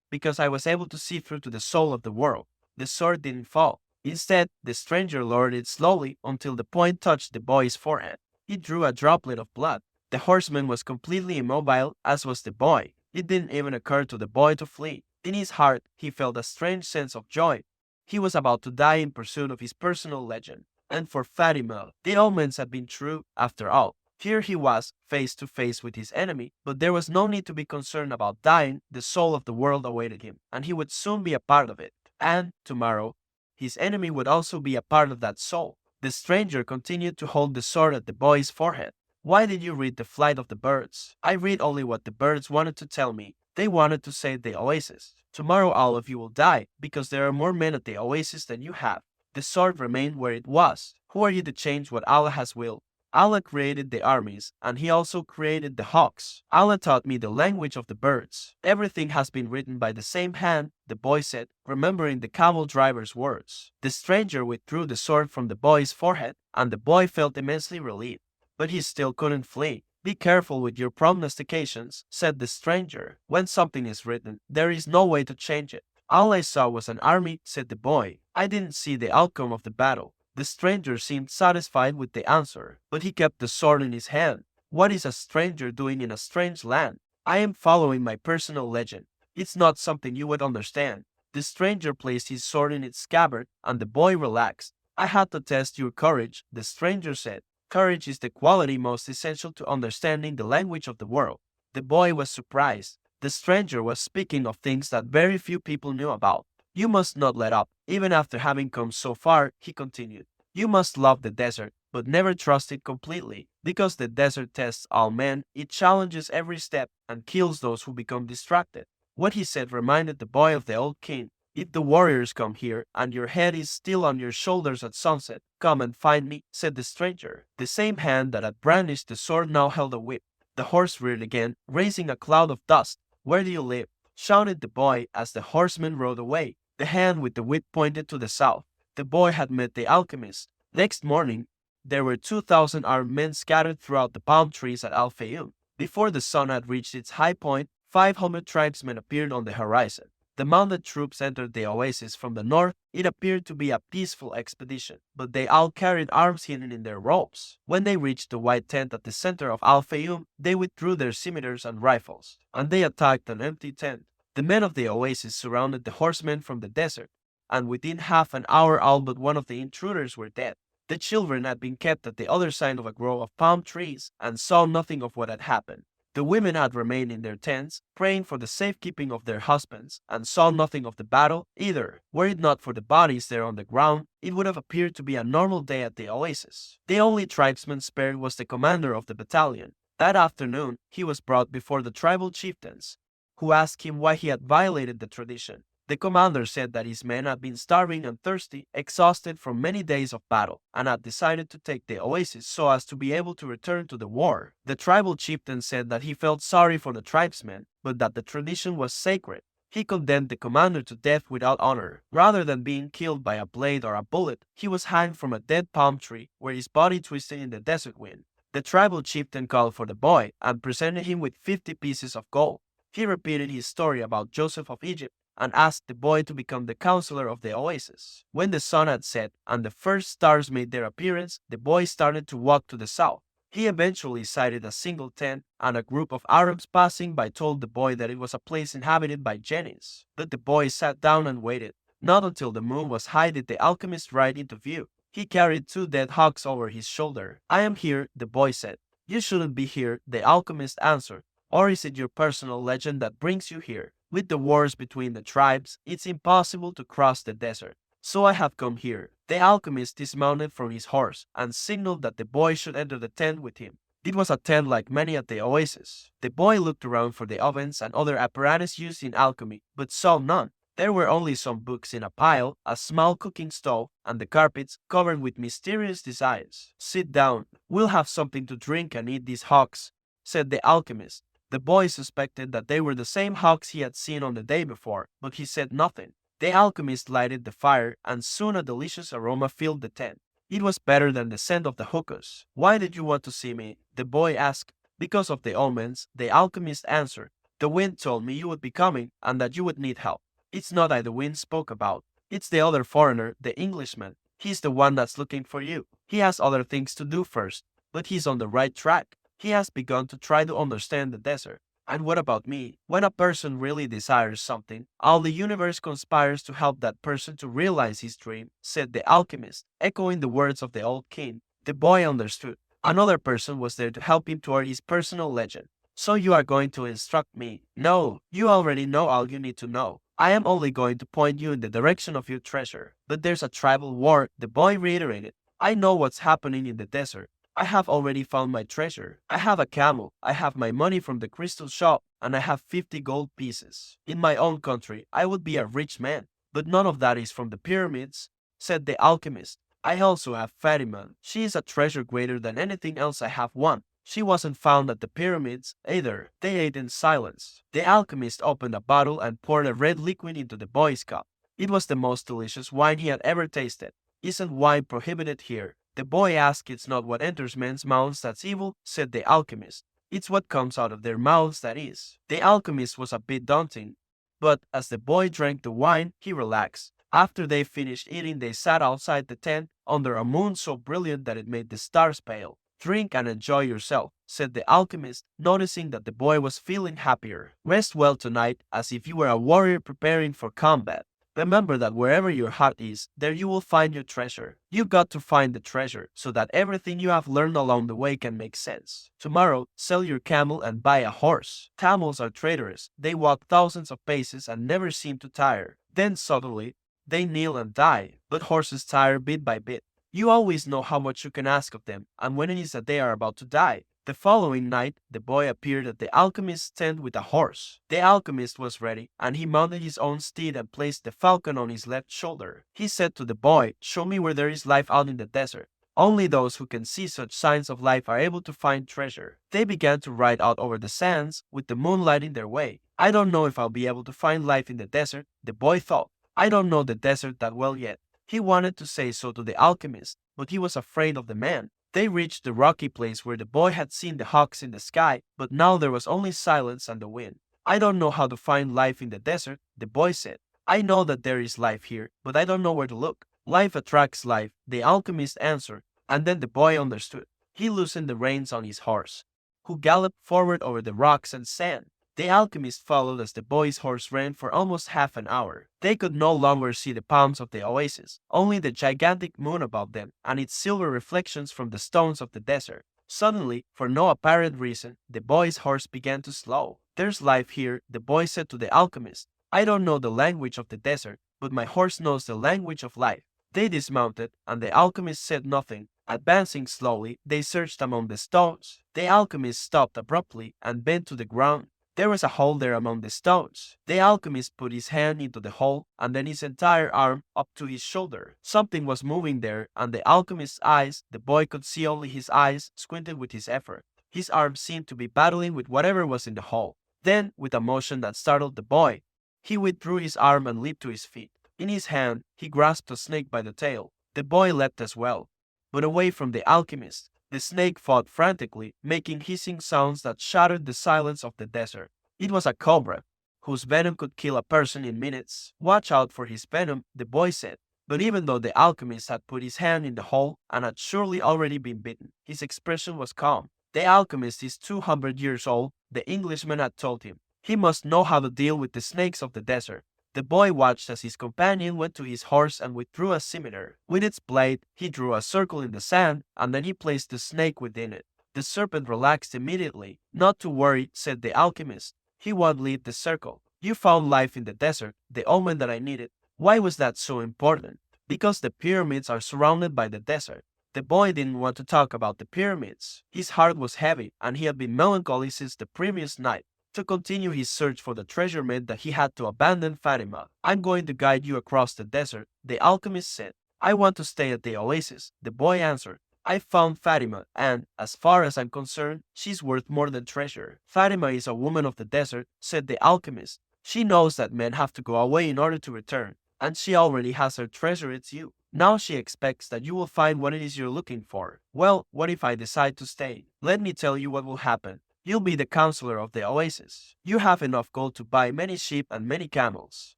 because I was able to see through to the soul of the world. The sword didn't fall. Instead, the stranger lowered it slowly until the point touched the boy's forehead. He drew a droplet of blood. The horseman was completely immobile, as was the boy. It didn't even occur to the boy to flee. In his heart, he felt a strange sense of joy. He was about to die in pursuit of his personal legend. And for Fatima, the omens had been true after all. Here he was, face to face with his enemy, but there was no need to be concerned about dying. The soul of the world awaited him, and he would soon be a part of it. And, tomorrow, his enemy would also be a part of that soul. The stranger continued to hold the sword at the boy's forehead. Why did you read the flight of the birds? I read only what the birds wanted to tell me. They wanted to save the oasis. Tomorrow all of you will die, because there are more men at the oasis than you have. The sword remained where it was. Who are you to change what Allah has willed? Allah created the armies, and He also created the hawks. Allah taught me the language of the birds. Everything has been written by the same hand, the boy said, remembering the camel driver's words. The stranger withdrew the sword from the boy's forehead, and the boy felt immensely relieved. But he still couldn't flee. Be careful with your prognostications, said the stranger. When something is written, there is no way to change it. All I saw was an army, said the boy. I didn't see the outcome of the battle. The stranger seemed satisfied with the answer, but he kept the sword in his hand. What is a stranger doing in a strange land? I am following my personal legend. It's not something you would understand. The stranger placed his sword in its scabbard, and the boy relaxed. I had to test your courage, the stranger said. Courage is the quality most essential to understanding the language of the world. The boy was surprised. The stranger was speaking of things that very few people knew about. You must not let up. Even after having come so far, he continued. You must love the desert, but never trust it completely, because the desert tests all men, it challenges every step, and kills those who become distracted. What he said reminded the boy of the old king. If the warriors come here, and your head is still on your shoulders at sunset, come and find me, said the stranger. The same hand that had brandished the sword now held a whip. The horse reared again, raising a cloud of dust. Where do you live? Shouted the boy as the horseman rode away. The hand with the whip pointed to the south. The boy had met the alchemist. Next morning, there were 2,000 armed men scattered throughout the palm trees at Al-Fayoum. Before the sun had reached its high point, 500 tribesmen appeared on the horizon. The mounted troops entered the oasis from the north. It appeared to be a peaceful expedition, but they all carried arms hidden in their robes. When they reached the white tent at the center of Al-Fayoum, they withdrew their scimitars and rifles, and they attacked an empty tent. The men of the oasis surrounded the horsemen from the desert, and within half an hour all but one of the intruders were dead. The children had been kept at the other side of a grove of palm trees and saw nothing of what had happened. The women had remained in their tents, praying for the safekeeping of their husbands, and saw nothing of the battle either. Were it not for the bodies there on the ground, it would have appeared to be a normal day at the oasis. The only tribesman spared was the commander of the battalion. That afternoon, he was brought before the tribal chieftains, who asked him why he had violated the tradition. The commander said that his men had been starving and thirsty, exhausted from many days of battle, and had decided to take the oasis so as to be able to return to the war. The tribal chieftain said that he felt sorry for the tribesmen, but that the tradition was sacred. He condemned the commander to death without honor. Rather than being killed by a blade or a bullet, he was hanged from a dead palm tree, where his body twisted in the desert wind. The tribal chieftain called for the boy and presented him with 50 pieces of gold. He repeated his story about Joseph of Egypt and asked the boy to become the counselor of the oasis. When the sun had set and the first stars made their appearance, the boy started to walk to the south. He eventually sighted a single tent, and a group of Arabs passing by told the boy that it was a place inhabited by jinns. But the boy sat down and waited. Not until the moon was high did the alchemist ride into view. He carried 2 dead hogs over his shoulder. I am here, the boy said. You shouldn't be here, the alchemist answered. Or is it your personal legend that brings you here? With the wars between the tribes, it's impossible to cross the desert. So I have come here. The alchemist dismounted from his horse and signaled that the boy should enter the tent with him. It was a tent like many at the oasis. The boy looked around for the ovens and other apparatus used in alchemy, but saw none. There were only some books in a pile, a small cooking stove, and the carpets covered with mysterious designs. Sit down. We'll have something to drink and eat these hogs, said the alchemist. The boy suspected that they were the same hogs he had seen on the day before, but he said nothing. The alchemist lighted the fire, and soon a delicious aroma filled the tent. It was better than the scent of the hookahs. Why did you want to see me? The boy asked. Because of the omens, the alchemist answered. The wind told me you would be coming, and that you would need help. It's not I the wind spoke about. It's the other foreigner, the Englishman. He's the one that's looking for you. He has other things to do first, but he's on the right track. He has begun to try to understand the desert. And what about me? When a person really desires something, all the universe conspires to help that person to realize his dream, said the alchemist, echoing the words of the old king. The boy understood. Another person was there to help him toward his personal legend. So you are going to instruct me? No, you already know all you need to know. I am only going to point you in the direction of your treasure. But there's a tribal war, the boy reiterated. I know what's happening in the desert. I have already found my treasure. I have a camel, I have my money from the crystal shop, and I have 50 gold pieces. In my own country, I would be a rich man, but none of that is from the pyramids, said the alchemist. I also have Fatima. She is a treasure greater than anything else I have won. She wasn't found at the pyramids either. They ate in silence. The alchemist opened a bottle and poured a red liquid into the boy's cup. It was the most delicious wine he had ever tasted. Isn't wine prohibited here? The boy asked. It's not what enters men's mouths that's evil, said the alchemist. It's what comes out of their mouths that is. The alchemist was a bit daunting, but as the boy drank the wine, he relaxed. After they finished eating, they sat outside the tent under a moon so brilliant that it made the stars pale. Drink and enjoy yourself, said the alchemist, noticing that the boy was feeling happier. Rest well tonight, as if you were a warrior preparing for combat. Remember that wherever your heart is, there you will find your treasure. You've got to find the treasure so that everything you have learned along the way can make sense. Tomorrow, sell your camel and buy a horse. Camels are traitorous. They walk thousands of paces and never seem to tire. Then suddenly, they kneel and die, but horses tire bit by bit. You always know how much you can ask of them, and when it is that they are about to die. The following night, the boy appeared at the alchemist's tent with a horse. The alchemist was ready, and he mounted his own steed and placed the falcon on his left shoulder. He said to the boy, "Show me where there is life out in the desert. Only those who can see such signs of life are able to find treasure." They began to ride out over the sands, with the moon lighting their way. "I don't know if I'll be able to find life in the desert," the boy thought. "I don't know the desert that well yet." He wanted to say so to the alchemist, but he was afraid of the man. They reached the rocky place where the boy had seen the hawks in the sky, but now there was only silence and the wind. "I don't know how to find life in the desert," the boy said. "I know that there is life here, but I don't know where to look." "Life attracts life," the alchemist answered, and then the boy understood. He loosened the reins on his horse, who galloped forward over the rocks and sand. The alchemist followed as the boy's horse ran for almost half an hour. They could no longer see the palms of the oasis, only the gigantic moon above them and its silver reflections from the stones of the desert. Suddenly, for no apparent reason, the boy's horse began to slow. "There's life here," the boy said to the alchemist. "I don't know the language of the desert, but my horse knows the language of life." They dismounted, and the alchemist said nothing. Advancing slowly, they searched among the stones. The alchemist stopped abruptly and bent to the ground. There was a hole there among the stones. The alchemist put his hand into the hole and then his entire arm up to his shoulder. Something was moving there, and the alchemist's eyes, the boy could see only his eyes, squinted with his effort. His arm seemed to be battling with whatever was in the hole. Then, with a motion that startled the boy, he withdrew his arm and leaped to his feet. In his hand, he grasped a snake by the tail. The boy leapt as well, but away from the alchemist. The snake fought frantically, making hissing sounds that shattered the silence of the desert. It was a cobra, whose venom could kill a person in minutes. "Watch out for his venom," the boy said. But even though the alchemist had put his hand in the hole and had surely already been bitten, his expression was calm. "The alchemist is 200 years old," the Englishman had told him. "He must know how to deal with the snakes of the desert." The boy watched as his companion went to his horse and withdrew a scimitar. With its blade, he drew a circle in the sand, and then he placed the snake within it. The serpent relaxed immediately. "Not to worry," said the alchemist. "He won't leave the circle. You found life in the desert, the omen that I needed." Why was that so important? Because the pyramids are surrounded by the desert. The boy didn't want to talk about the pyramids. His heart was heavy, and he had been melancholy since the previous night. To continue his search for the treasure meant that he had to abandon Fatima. "I'm going to guide you across the desert," the alchemist said. "I want to stay at the oasis," the boy answered. "I found Fatima, and, as far as I'm concerned, she's worth more than treasure." "Fatima is a woman of the desert," said the alchemist. "She knows that men have to go away in order to return, and she already has her treasure. It's you. Now she expects that you will find what it is you're looking for." "Well, what if I decide to stay?" "Let me tell you what will happen. You'll be the counselor of the oasis. You have enough gold to buy many sheep and many camels.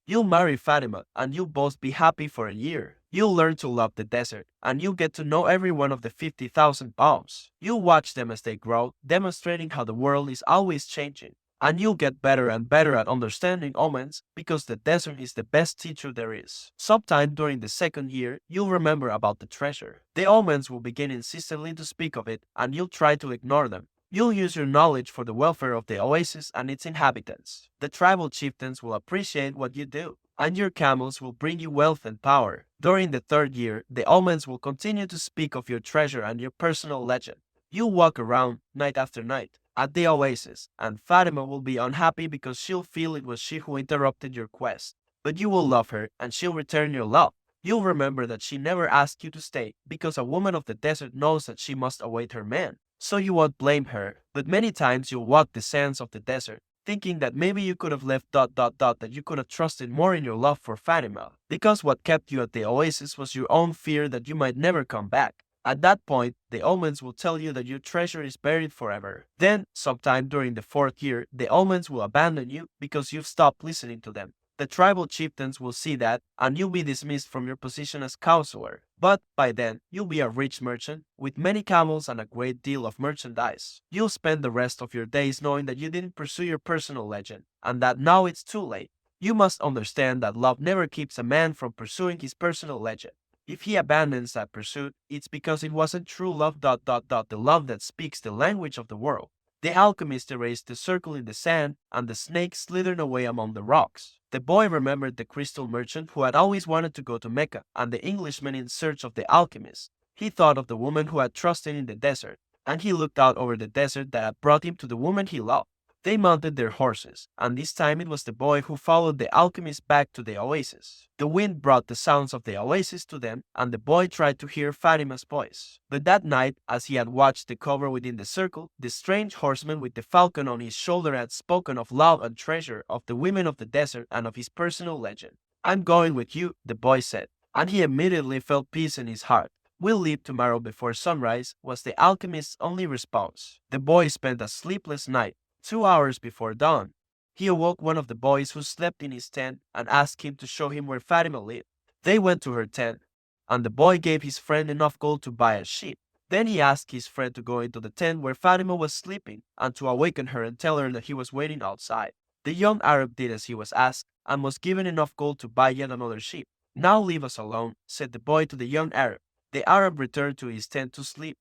You'll marry Fatima, and you'll both be happy for a year. You'll learn to love the desert, and you'll get to know every one of the 50,000 palms. You'll watch them as they grow, demonstrating how the world is always changing. And you'll get better and better at understanding omens, because the desert is the best teacher there is. Sometime during the second year, you'll remember about the treasure. The omens will begin insistently to speak of it, and you'll try to ignore them. You'll use your knowledge for the welfare of the oasis and its inhabitants. The tribal chieftains will appreciate what you do, and your camels will bring you wealth and power. During the third year, the omens will continue to speak of your treasure and your personal legend. You'll walk around, night after night, at the oasis, and Fatima will be unhappy because she'll feel it was she who interrupted your quest. But you will love her, and she'll return your love. You'll remember that she never asked you to stay, because a woman of the desert knows that she must await her man. So you won't blame her, but many times you'll walk the sands of the desert, thinking that maybe you could have left ... that you could have trusted more in your love for Fatima, because what kept you at the oasis was your own fear that you might never come back. At that point, the omens will tell you that your treasure is buried forever. Then, sometime during the fourth year, the omens will abandon you because you've stopped listening to them. The tribal chieftains will see that, and you'll be dismissed from your position as counselor. But by then, you'll be a rich merchant, with many camels and a great deal of merchandise. You'll spend the rest of your days knowing that you didn't pursue your personal legend, and that now it's too late. You must understand that love never keeps a man from pursuing his personal legend. If he abandons that pursuit, it's because it wasn't true love ... the love that speaks the language of the world. The alchemist erased the circle in the sand, and the snake slithered away among the rocks. The boy remembered the crystal merchant who had always wanted to go to Mecca and the Englishman in search of the alchemist. He thought of the woman who had trusted in the desert, and he looked out over the desert that had brought him to the woman he loved. They mounted their horses, and this time it was the boy who followed the alchemist back to the oasis. The wind brought the sounds of the oasis to them, and the boy tried to hear Fatima's voice. But that night, as he had watched the cover within the circle, the strange horseman with the falcon on his shoulder had spoken of love and treasure, of the women of the desert, and of his personal legend. "I'm going with you," the boy said, and he immediately felt peace in his heart. "We'll leave tomorrow before sunrise," was the alchemist's only response. The boy spent a sleepless night. 2 hours before dawn, he awoke one of the boys who slept in his tent and asked him to show him where Fatima lived. They went to her tent, and the boy gave his friend enough gold to buy a sheep. Then he asked his friend to go into the tent where Fatima was sleeping and to awaken her and tell her that he was waiting outside. The young Arab did as he was asked and was given enough gold to buy yet another sheep. "Now leave us alone," said the boy to the young Arab. The Arab returned to his tent to sleep,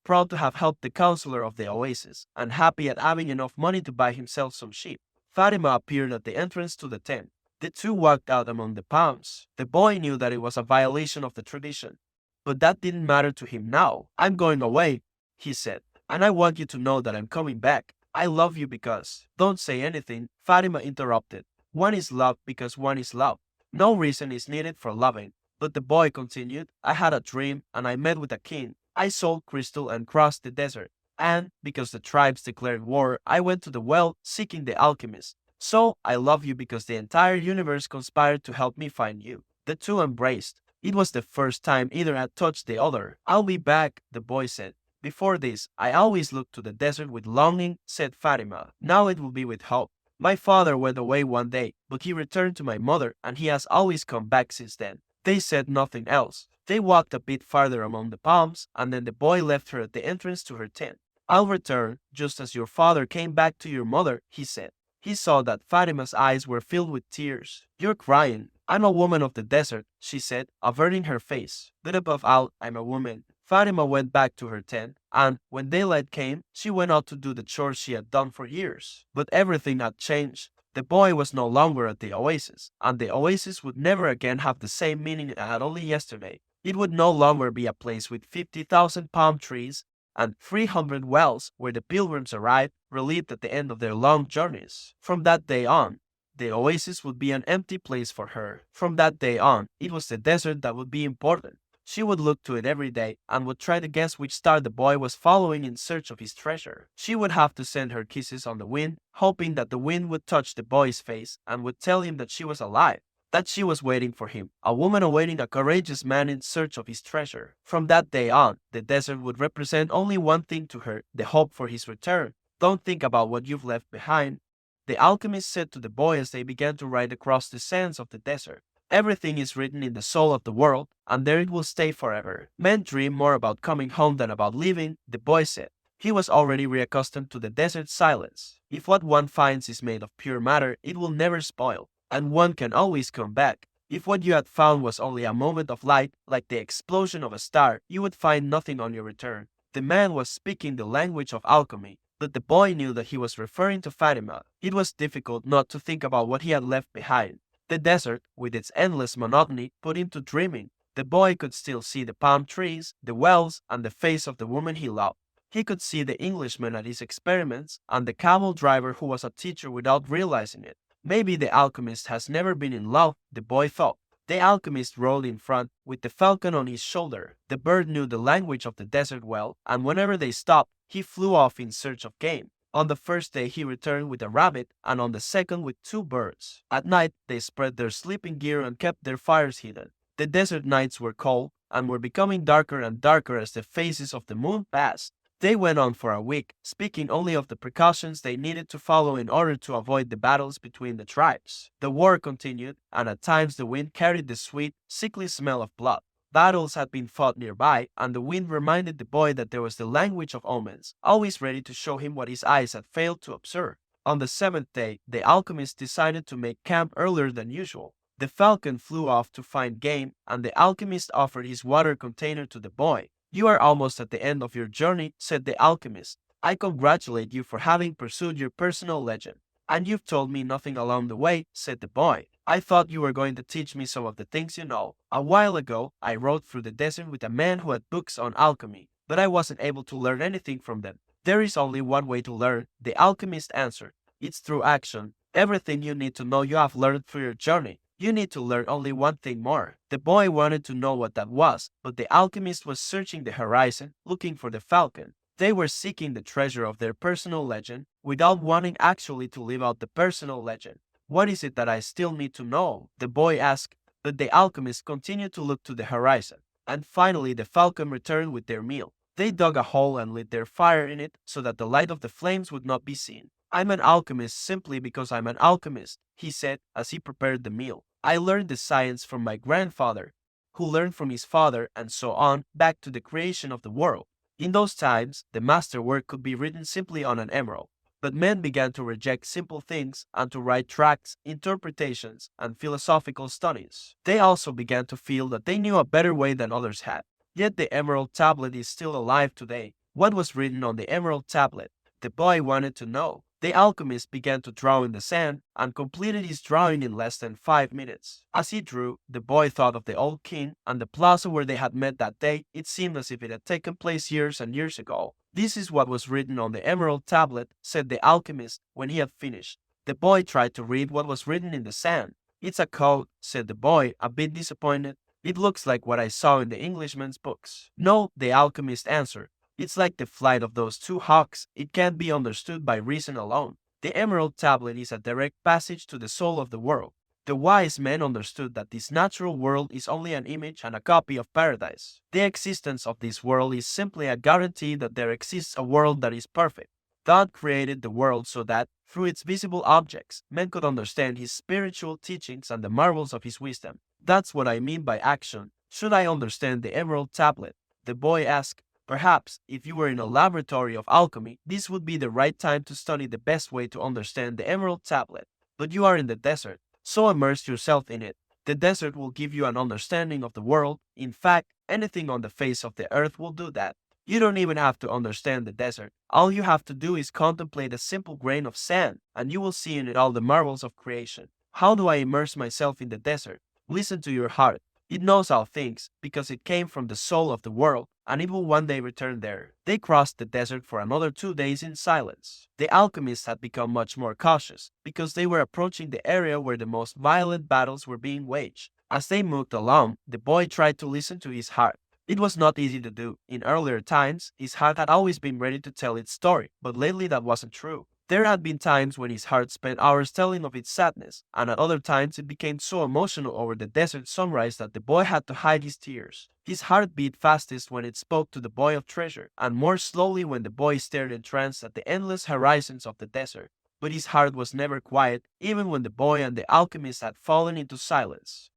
proud to have helped the counselor of the oasis, and happy at having enough money to buy himself some sheep. Fatima appeared at the entrance to the tent. The two walked out among the palms. The boy knew that it was a violation of the tradition, but that didn't matter to him now. "I'm going away," he said, "and I want you to know that I'm coming back. I love you because—" "Don't say anything," Fatima interrupted. "One is loved because one is loved. No reason is needed for loving." But the boy continued, "I had a dream, and I met with a king. I sold crystal and crossed the desert, and, because the tribes declared war, I went to the well seeking the alchemist. So, I love you because the entire universe conspired to help me find you." The two embraced. It was the first time either had touched the other. "I'll be back," the boy said. "Before this, I always looked to the desert with longing," said Fatima. "Now it will be with hope. My father went away one day, but he returned to my mother, and he has always come back since then." They said nothing else. They walked a bit farther among the palms, and then the boy left her at the entrance to her tent. "I'll return, just as your father came back to your mother," he said. He saw that Fatima's eyes were filled with tears. "You're crying." "I'm a woman of the desert," she said, averting her face. "But above all, I'm a woman." Fatima went back to her tent, and, when daylight came, she went out to do the chores she had done for years. But everything had changed. The boy was no longer at the oasis, and the oasis would never again have the same meaning it had only yesterday. It would no longer be a place with 50,000 palm trees and 300 wells where the pilgrims arrived, relieved at the end of their long journeys. From that day on, the oasis would be an empty place for her. From that day on, it was the desert that would be important. She would look to it every day and would try to guess which star the boy was following in search of his treasure. She would have to send her kisses on the wind, hoping that the wind would touch the boy's face and would tell him that she was alive, that she was waiting for him, a woman awaiting a courageous man in search of his treasure. From that day on, the desert would represent only one thing to her, the hope for his return. "Don't think about what you've left behind," the alchemist said to the boy as they began to ride across the sands of the desert. "Everything is written in the soul of the world, and there it will stay forever. Men dream more about coming home than about leaving," the boy said. He was already reaccustomed to the desert silence. "If what one finds is made of pure matter, it will never spoil, and one can always come back. If what you had found was only a moment of light, like the explosion of a star, you would find nothing on your return." The man was speaking the language of alchemy, but the boy knew that he was referring to Fatima. It was difficult not to think about what he had left behind. The desert, with its endless monotony, put him to dreaming. The boy could still see the palm trees, the wells, and the face of the woman he loved. He could see the Englishman at his experiments, and the camel driver who was a teacher without realizing it. Maybe the alchemist has never been in love, the boy thought. The alchemist rode in front, with the falcon on his shoulder. The bird knew the language of the desert well, and whenever they stopped, he flew off in search of game. On the first day he returned with a rabbit, and on the second with 2 birds. At night they spread their sleeping gear and kept their fires hidden. The desert nights were cold, and were becoming darker and darker as the phases of the moon passed. They went on for a week, speaking only of the precautions they needed to follow in order to avoid the battles between the tribes. The war continued, and at times the wind carried the sweet, sickly smell of blood. Battles had been fought nearby, and the wind reminded the boy that there was the language of omens, always ready to show him what his eyes had failed to observe. On the 7th day, the alchemist decided to make camp earlier than usual. The falcon flew off to find game, and the alchemist offered his water container to the boy. "You are almost at the end of your journey," said the alchemist. "I congratulate you for having pursued your personal legend. And you've told me nothing along the way, said the boy. I thought you were going to teach me some of the things you know. A while ago, I rode through the desert with a man who had books on alchemy, but I wasn't able to learn anything from them. There is only one way to learn, the alchemist answered. It's through action. Everything you need to know you have learned through your journey. You need to learn only one thing more. The boy wanted to know what that was, but the alchemist was searching the horizon, looking for the falcon. They were seeking the treasure of their personal legend without wanting actually to live out the personal legend. What is it that I still need to know? The boy asked, but the alchemist continued to look to the horizon. And finally the falcon returned with their meal. They dug a hole and lit their fire in it so that the light of the flames would not be seen. I'm an alchemist simply because I'm an alchemist, he said as he prepared the meal. I learned the science from my grandfather, who learned from his father, and so on, back to the creation of the world. In those times, the masterwork could be written simply on an emerald. But men began to reject simple things and to write tracts, interpretations, and philosophical studies. They also began to feel that they knew a better way than others had. Yet the emerald tablet is still alive today. What was written on the emerald tablet? The boy wanted to know. The alchemist began to draw in the sand and completed his drawing in less than 5 minutes. As he drew, the boy thought of the old king and the plaza where they had met that day. It seemed as if it had taken place years and years ago. This is what was written on the emerald tablet, said the alchemist when he had finished. The boy tried to read what was written in the sand. It's a code, said the boy, a bit disappointed. It looks like what I saw in the Englishman's books. No, the alchemist answered. It's like the flight of those two hawks. It can't be understood by reason alone. The emerald tablet is a direct passage to the soul of the world. The wise men understood that this natural world is only an image and a copy of paradise. The existence of this world is simply a guarantee that there exists a world that is perfect. God created the world so that, through its visible objects, men could understand his spiritual teachings and the marvels of his wisdom. That's what I mean by action. Should I understand the emerald tablet? The boy asked. Perhaps, if you were in a laboratory of alchemy, this would be the right time to study the best way to understand the emerald tablet. But you are in the desert, so immerse yourself in it. The desert will give you an understanding of the world. In fact, anything on the face of the earth will do that. You don't even have to understand the desert. All you have to do is contemplate a simple grain of sand, and you will see in it all the marvels of creation. How do I immerse myself in the desert? Listen to your heart. It knows all things, because it came from the soul of the world, and it will one day return there. They crossed the desert for another 2 days in silence. The alchemists had become much more cautious, because they were approaching the area where the most violent battles were being waged. As they moved along, the boy tried to listen to his heart. It was not easy to do. In earlier times, his heart had always been ready to tell its story, but lately that wasn't true. There had been times when his heart spent hours telling of its sadness, and at other times it became so emotional over the desert sunrise that the boy had to hide his tears. His heart beat fastest when it spoke to the boy of treasure, and more slowly when the boy stared entranced at the endless horizons of the desert. But his heart was never quiet, even when the boy and the alchemist had fallen into silence.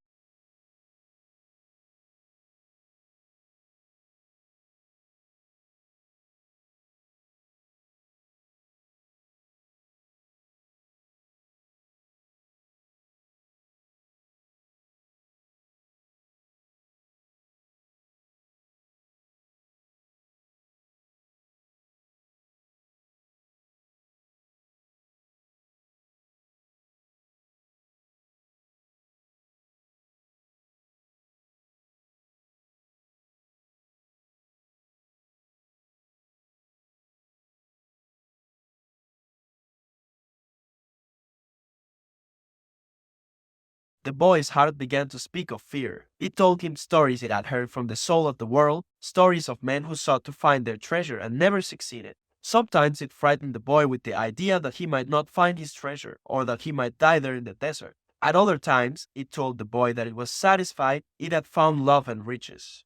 The boy's heart began to speak of fear. It told him stories it had heard from the soul of the world, stories of men who sought to find their treasure and never succeeded. Sometimes it frightened the boy with the idea that he might not find his treasure or that he might die there in the desert. At other times, it told the boy that it was satisfied it had found love and riches.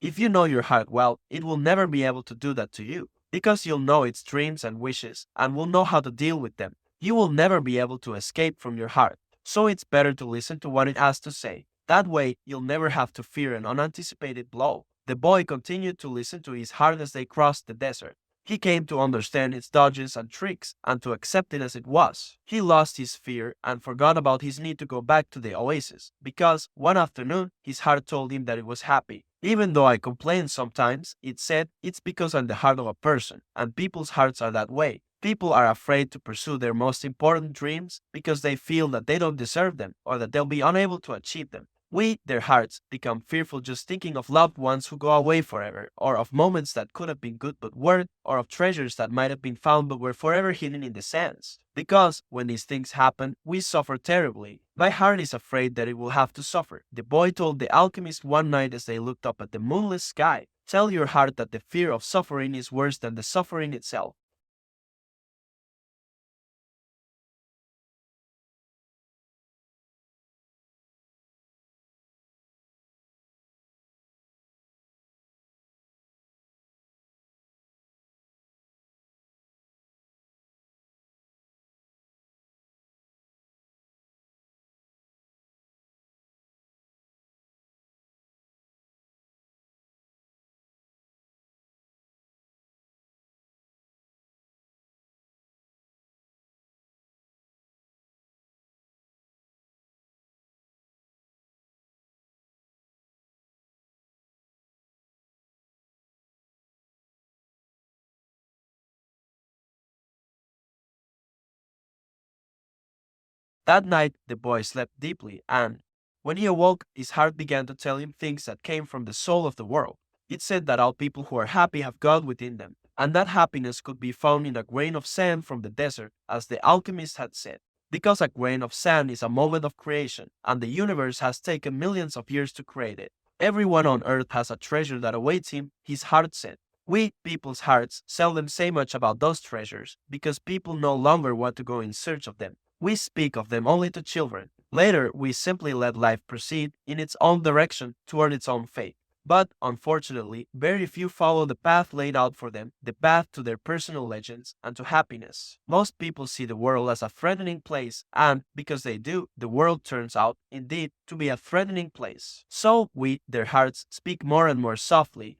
If you know your heart well, it will never be able to do that to you, because you'll know its dreams and wishes and will know how to deal with them. You will never be able to escape from your heart, so it's better to listen to what it has to say. That way, you'll never have to fear an unanticipated blow. The boy continued to listen to his heart as they crossed the desert. He came to understand its dodges and tricks and to accept it as it was. He lost his fear and forgot about his need to go back to the oasis, because one afternoon his heart told him that it was happy. Even though I complain sometimes, it said it's because I'm the heart of a person, and people's hearts are that way. People are afraid to pursue their most important dreams because they feel that they don't deserve them or that they'll be unable to achieve them. We, their hearts, become fearful just thinking of loved ones who go away forever, or of moments that could have been good but weren't, or of treasures that might have been found but were forever hidden in the sands. Because, when these things happen, we suffer terribly. My heart is afraid that it will have to suffer, the boy told the alchemist one night as they looked up at the moonless sky. Tell your heart that the fear of suffering is worse than the suffering itself. That night, the boy slept deeply, and when he awoke, his heart began to tell him things that came from the soul of the world. It said that all people who are happy have God within them, and that happiness could be found in a grain of sand from the desert, as the alchemist had said. Because a grain of sand is a moment of creation, and the universe has taken millions of years to create it. Everyone on earth has a treasure that awaits him, his heart said. We, people's hearts, seldom say much about those treasures, because people no longer want to go in search of them. We speak of them only to children. Later, we simply let life proceed in its own direction toward its own fate. But, unfortunately, very few follow the path laid out for them, the path to their personal legends and to happiness. Most people see the world as a threatening place, and, because they do, the world turns out, indeed, to be a threatening place. So we, their hearts, speak more and more softly,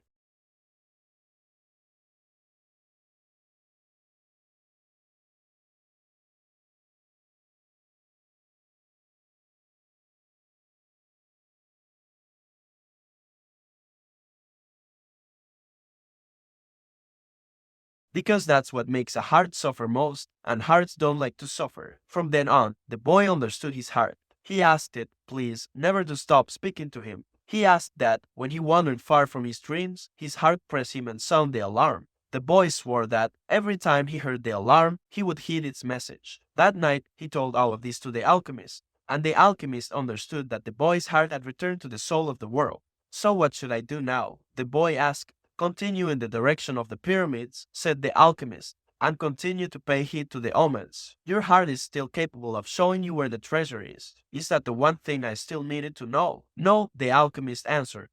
because that's what makes a heart suffer most, and hearts don't like to suffer. From then on, the boy understood his heart. He asked it, please, never to stop speaking to him. He asked that, when he wandered far from his dreams, his heart press him and sound the alarm. The boy swore that, every time he heard the alarm, he would heed its message. That night, he told all of this to the alchemist, and the alchemist understood that the boy's heart had returned to the soul of the world. So what should I do now? The boy asked. Continue in the direction of the pyramids, said the alchemist, and continue to pay heed to the omens. Your heart is still capable of showing you where the treasure is. Is that the one thing I still needed to know? No, the alchemist answered.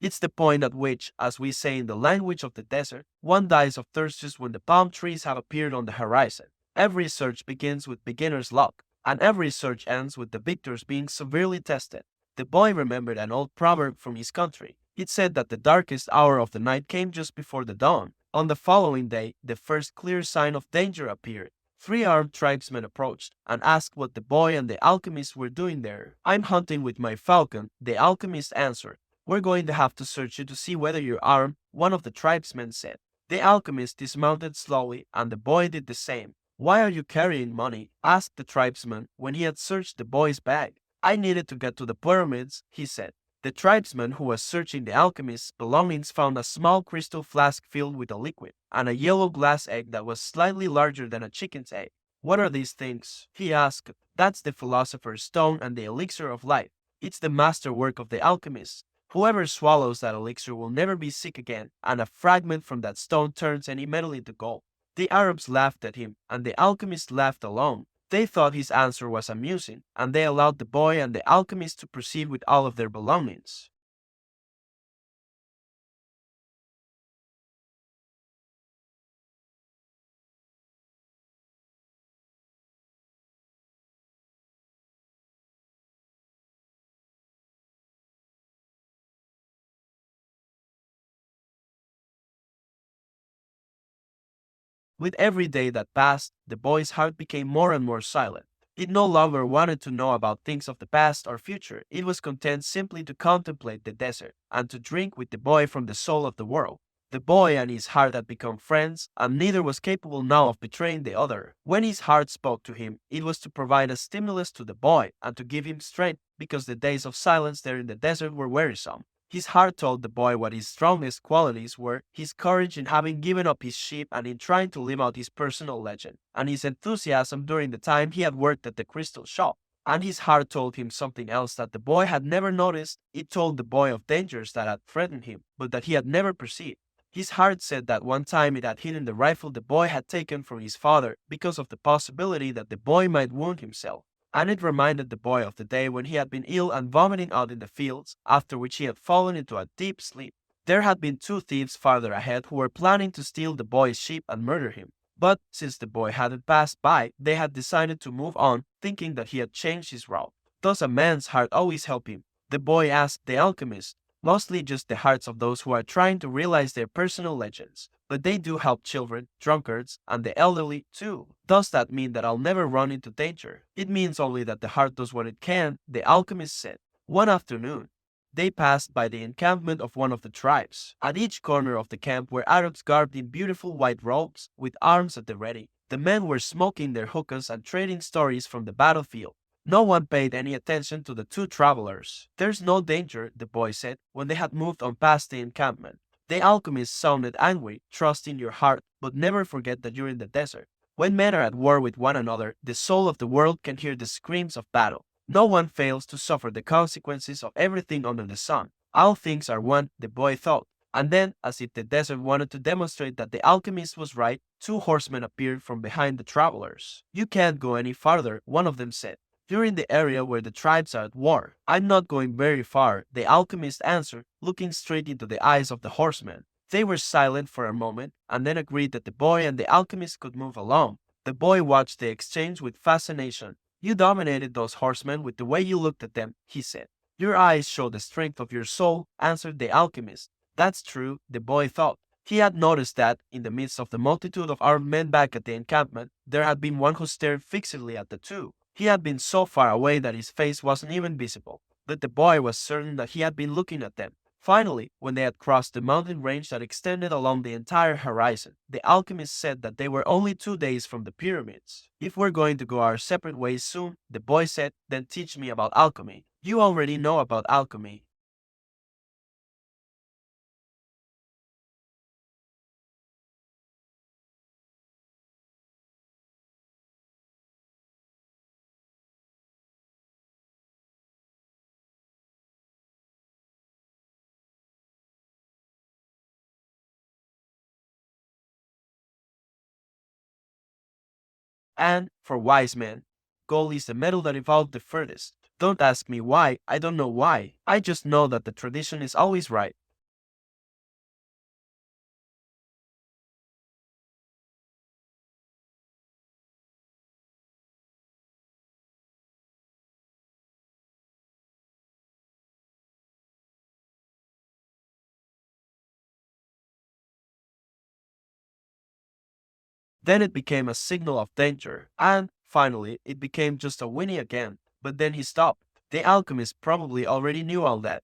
It's the point at which, as we say in the language of the desert, one dies of thirst just when the palm trees have appeared on the horizon. Every search begins with beginner's luck, and every search ends with the victors being severely tested. The boy remembered an old proverb from his country. It said that the darkest hour of the night came just before the dawn. On the following day, the first clear sign of danger appeared. Three armed tribesmen approached and asked what the boy and the alchemist were doing there. I'm hunting with my falcon, the alchemist answered. We're going to have to search you to see whether you're armed, one of the tribesmen said. The alchemist dismounted slowly, and the boy did the same. Why are you carrying money? Asked the tribesman when he had searched the boy's bag. I needed to get to the pyramids, he said. The tribesman who was searching the alchemist's belongings found a small crystal flask filled with a liquid, and a yellow glass egg that was slightly larger than a chicken's egg. "What are these things?" he asked. "That's the philosopher's stone and the elixir of life. It's the masterwork of the alchemist. Whoever swallows that elixir will never be sick again, and a fragment from that stone turns any metal into gold." The Arabs laughed at him, and the alchemist laughed alone. They thought his answer was amusing, and they allowed the boy and the alchemist to proceed with all of their belongings. With every day that passed, the boy's heart became more and more silent. It no longer wanted to know about things of the past or future. It was content simply to contemplate the desert and to drink with the boy from the soul of the world. The boy and his heart had become friends, and neither was capable now of betraying the other. When his heart spoke to him, it was to provide a stimulus to the boy and to give him strength because the days of silence there in the desert were wearisome. His heart told the boy what his strongest qualities were: his courage in having given up his sheep and in trying to live out his personal legend, and his enthusiasm during the time he had worked at the crystal shop. And his heart told him something else that the boy had never noticed. It told the boy of dangers that had threatened him, but that he had never perceived. His heart said that one time it had hidden the rifle the boy had taken from his father because of the possibility that the boy might wound himself. And it reminded the boy of the day when he had been ill and vomiting out in the fields, after which he had fallen into a deep sleep. There had been two thieves farther ahead who were planning to steal the boy's sheep and murder him. But since the boy hadn't passed by, they had decided to move on, thinking that he had changed his route. Does a man's heart always help him? The boy asked the alchemist. Mostly just the hearts of those who are trying to realize their personal legends. But they do help children, drunkards, and the elderly too. Does that mean that I'll never run into danger? It means only that the heart does what it can, the alchemist said. One afternoon, they passed by the encampment of one of the tribes. At each corner of the camp were Arabs garbed in beautiful white robes, with arms at the ready. The men were smoking their hookahs and trading stories from the battlefield. No one paid any attention to the two travelers. "There's no danger," the boy said, when they had moved on past the encampment. The alchemist sounded angry. "Trust in your heart, but never forget that you're in the desert. When men are at war with one another, the soul of the world can hear the screams of battle. No one fails to suffer the consequences of everything under the sun. All things are one," the boy thought. And then, as if the desert wanted to demonstrate that the alchemist was right, two horsemen appeared from behind the travelers. "You can't go any farther," one of them said. "You're in the area where the tribes are at war." "I'm not going very far," the alchemist answered, looking straight into the eyes of the horsemen. They were silent for a moment, and then agreed that the boy and the alchemist could move along. The boy watched the exchange with fascination. "You dominated those horsemen with the way you looked at them," he said. "Your eyes show the strength of your soul," answered the alchemist. That's true, the boy thought. He had noticed that, in the midst of the multitude of armed men back at the encampment, there had been one who stared fixedly at the two. He had been so far away that his face wasn't even visible, but the boy was certain that he had been looking at them. Finally, when they had crossed the mountain range that extended along the entire horizon, the alchemist said that they were only 2 days from the pyramids. "If we're going to go our separate ways soon," the boy said, "then teach me about alchemy." "You already know about alchemy." And, for wise men, gold is the metal that evolved the furthest. Don't ask me why, I don't know why. I just know that the tradition is always right. Then it became a signal of danger, and, finally, it became just a whinny again. But then he stopped. The alchemist probably already knew all that.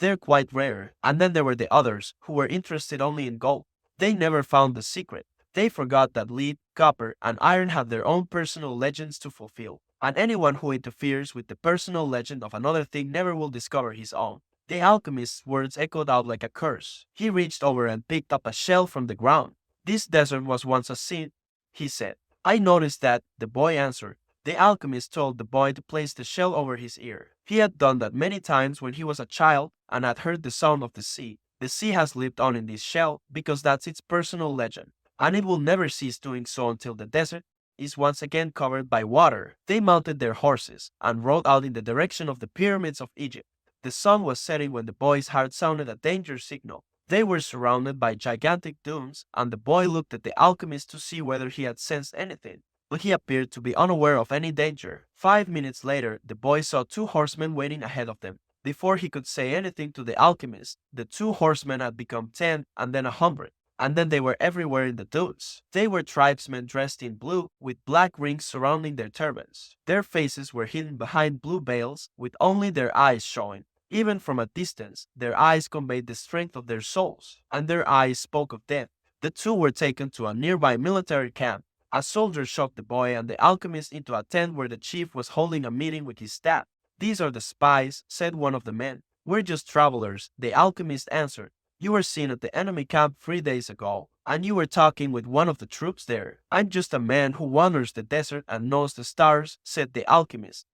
They're quite rare. And then there were the others, who were interested only in gold. They never found the secret. They forgot that lead, copper, and iron have their own personal legends to fulfill. And anyone who interferes with the personal legend of another thing never will discover his own. The alchemist's words echoed out like a curse. He reached over and picked up a shell from the ground. This desert was once a sea, he said. I noticed that, the boy answered. The alchemist told the boy to place the shell over his ear. He had done that many times when he was a child and had heard the sound of the sea. The sea has lived on in this shell because that's its personal legend, and it will never cease doing so until the desert is once again covered by water. They mounted their horses and rode out in the direction of the pyramids of Egypt. The sun was setting when the boy's heart sounded a danger signal. They were surrounded by gigantic dunes, and the boy looked at the alchemist to see whether he had sensed anything, but he appeared to be unaware of any danger. 5 minutes later, the boy saw two horsemen waiting ahead of them. Before he could say anything to the alchemist, the two horsemen had become 10 and then 100. And then they were everywhere in the dunes. They were tribesmen dressed in blue, with black rings surrounding their turbans. Their faces were hidden behind blue veils, with only their eyes showing. Even from a distance, their eyes conveyed the strength of their souls, and their eyes spoke of death. The two were taken to a nearby military camp. A soldier shoved the boy and the alchemist into a tent where the chief was holding a meeting with his staff. These are the spies, said one of the men. We're just travelers, the alchemist answered. You were seen at the enemy camp 3 days ago, and you were talking with one of the troops there. I'm just a man who wanders the desert and knows the stars, said the alchemist.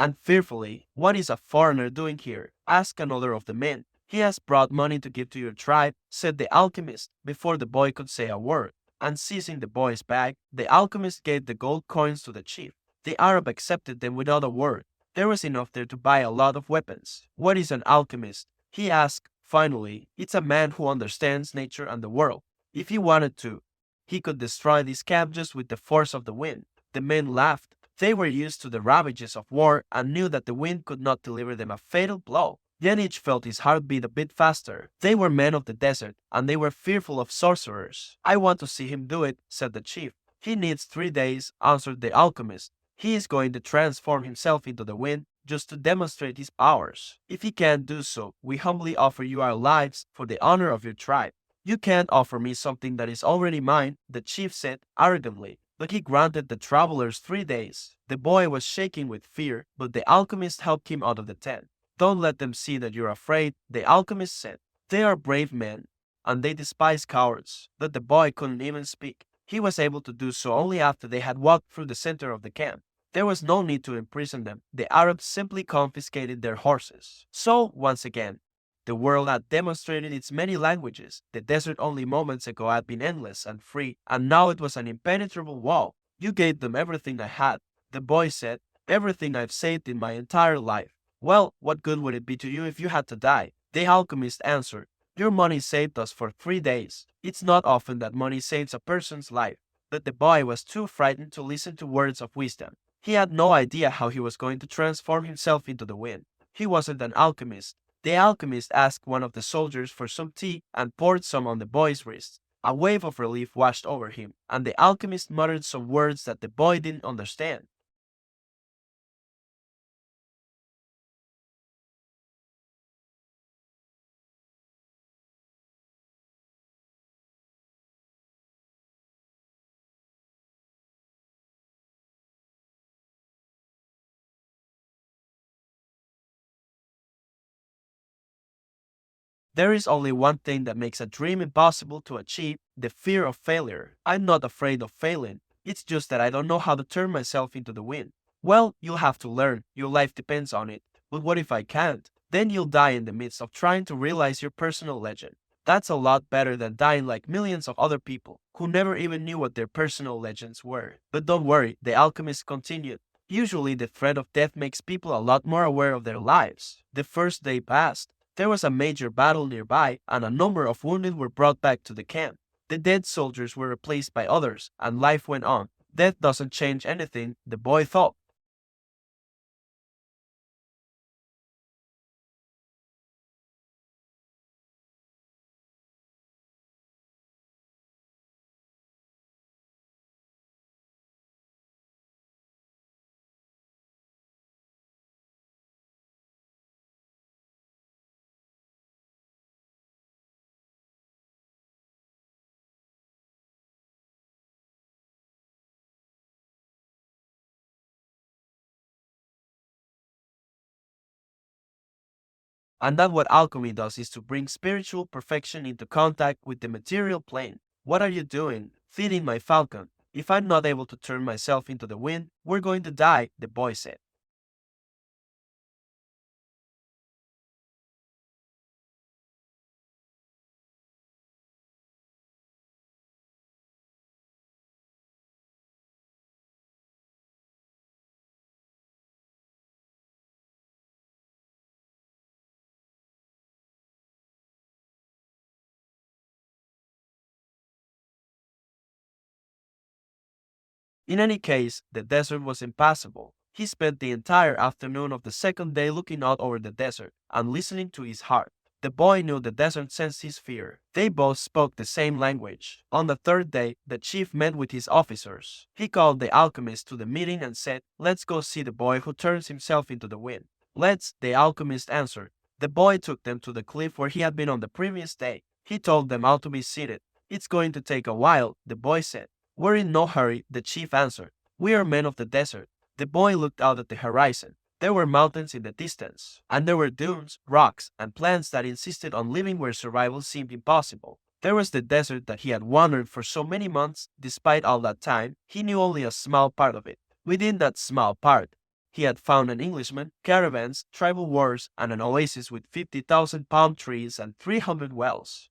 And fearfully, what is a foreigner doing here? Asked another of the men. He has brought money to give to your tribe, said the alchemist, before the boy could say a word. And seizing the boy's bag, the alchemist gave the gold coins to the chief. The Arab accepted them without a word. There was enough there to buy a lot of weapons. What is an alchemist? He asked. Finally, it's a man who understands nature and the world. If he wanted to, he could destroy this camp just with the force of the wind. The men laughed. They were used to the ravages of war and knew that the wind could not deliver them a fatal blow. Yet each felt his heart beat a bit faster. They were men of the desert, and they were fearful of sorcerers. I want to see him do it, said the chief. He needs 3 days, answered the alchemist. He is going to transform himself into the wind just to demonstrate his powers. If he can't do so, we humbly offer you our lives for the honor of your tribe. You can't offer me something that is already mine, the chief said arrogantly. But he granted the travelers 3 days. The boy was shaking with fear, but the alchemist helped him out of the tent. Don't let them see that you're afraid, the alchemist said. They are brave men, and they despise cowards. But the boy couldn't even speak. He was able to do so only after they had walked through the center of the camp. There was no need to imprison them. The Arabs simply confiscated their horses. So, once again, the world had demonstrated its many languages. The desert only moments ago had been endless and free, and now it was an impenetrable wall. You gave them everything I had, the boy said, everything I've saved in my entire life. Well, what good would it be to you if you had to die? The alchemist answered. Your money saved us for 3 days. It's not often that money saves a person's life. But the boy was too frightened to listen to words of wisdom. He had no idea how he was going to transform himself into the wind. He wasn't an alchemist. The alchemist asked one of the soldiers for some tea and poured some on the boy's wrist. A wave of relief washed over him, and the alchemist muttered some words that the boy didn't understand. There is only one thing that makes a dream impossible to achieve, the fear of failure. I'm not afraid of failing. It's just that I don't know how to turn myself into the wind. Well, you'll have to learn. Your life depends on it. But what if I can't? Then you'll die in the midst of trying to realize your personal legend. That's a lot better than dying like millions of other people who never even knew what their personal legends were. But don't worry, the alchemist continued. Usually the threat of death makes people a lot more aware of their lives. The first day passed. There was a major battle nearby, and a number of wounded were brought back to the camp. The dead soldiers were replaced by others, and life went on. Death doesn't change anything, the boy thought. And that what alchemy does is to bring spiritual perfection into contact with the material plane. What are you doing? Feeding my falcon. If I'm not able to turn myself into the wind, we're going to die, the boy said. In any case, the desert was impassable. He spent the entire afternoon of the second day looking out over the desert and listening to his heart. The boy knew the desert sensed his fear. They both spoke the same language. On the third day, the chief met with his officers. He called the alchemist to the meeting and said, "Let's go see the boy who turns himself into the wind." "Let's," the alchemist answered. The boy took them to the cliff where he had been on the previous day. He told them all to be seated. "It's going to take a while," the boy said. "We're in no hurry," the chief answered. "We are men of the desert." The boy looked out at the horizon. There were mountains in the distance, and there were dunes, rocks, and plants that insisted on living where survival seemed impossible. There was the desert that he had wandered for so many months. Despite all that time, he knew only a small part of it. Within that small part, he had found an Englishman, caravans, tribal wars, and an oasis with 50,000 palm trees and 300 wells.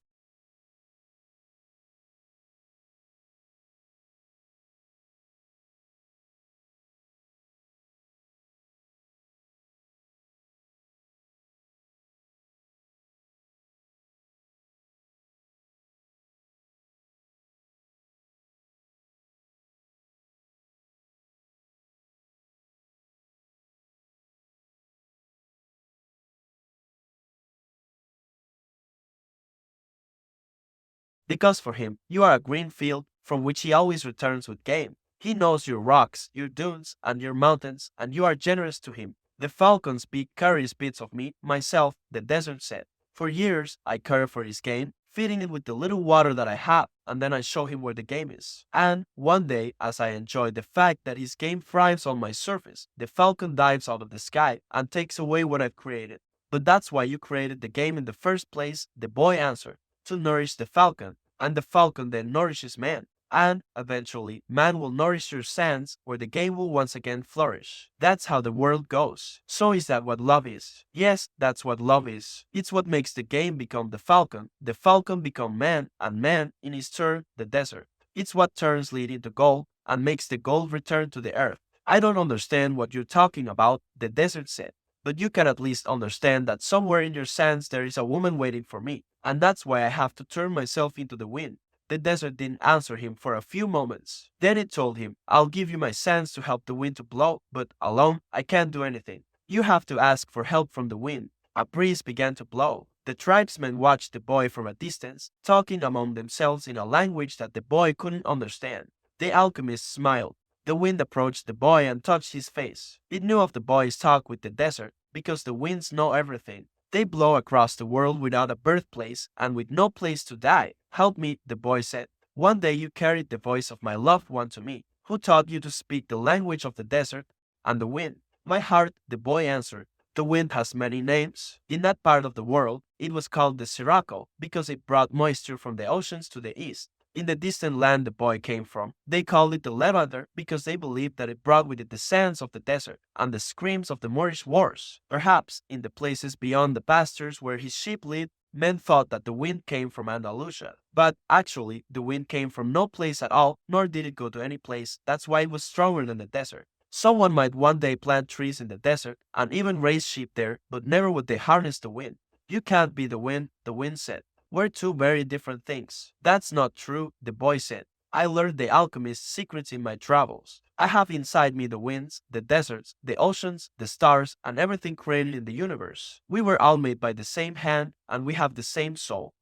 Because for him, you are a green field from which he always returns with game. He knows your rocks, your dunes, and your mountains, and you are generous to him. The falcon's beak carries bits of me, myself, the desert said. For years, I care for his game, feeding it with the little water that I have, and then I show him where the game is. And one day, as I enjoy the fact that his game thrives on my surface, the falcon dives out of the sky and takes away what I've created. "But that's why you created the game in the first place," the boy answered. "To nourish the falcon, and the falcon then nourishes man. And, eventually, man will nourish your sands where the game will once again flourish. That's how the world goes. So is that what love is? Yes, that's what love is. It's what makes the game become the falcon become man, and man, in his turn, the desert. It's what turns lead into gold, and makes the gold return to the earth." "I don't understand what you're talking about," the desert said. "But you can at least understand that somewhere in your sands there is a woman waiting for me, and that's why I have to turn myself into the wind." The desert didn't answer him for a few moments. Then it told him, "I'll give you my sands to help the wind to blow, but alone, I can't do anything. You have to ask for help from the wind." A breeze began to blow. The tribesmen watched the boy from a distance, talking among themselves in a language that the boy couldn't understand. The alchemist smiled. The wind approached the boy and touched his face. It knew of the boy's talk with the desert, because the winds know everything. They blow across the world without a birthplace and with no place to die. "Help me," the boy said. "One day you carried the voice of my loved one to me. Who taught you to speak the language of the desert and the wind?" "My heart," the boy answered. "The wind has many names. In that part of the world, it was called the Sirocco because it brought moisture from the oceans to the east. In the distant land the boy came from, they called it the Levander because they believed that it brought with it the sands of the desert and the screams of the Moorish wars. Perhaps, in the places beyond the pastures where his sheep lived, men thought that the wind came from Andalusia. But actually, the wind came from no place at all, nor did it go to any place. That's why it was stronger than the desert. Someone might one day plant trees in the desert and even raise sheep there, but never would they harness the wind." "You can't be the wind," the wind said. "We're two very different things." "That's not true," the boy said. I learned the alchemist's secrets in my travels. I have inside me the winds, the deserts, the oceans, the stars, and everything created in the universe. We were all made by the same hand, and we have the same soul.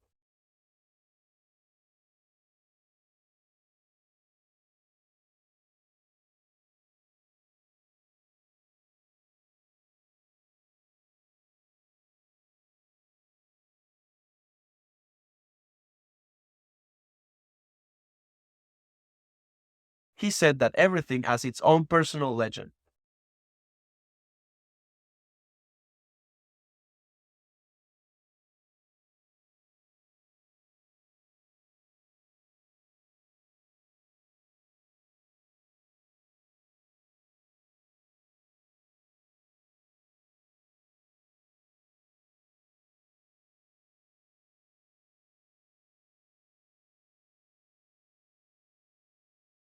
He said that everything has its own personal legend.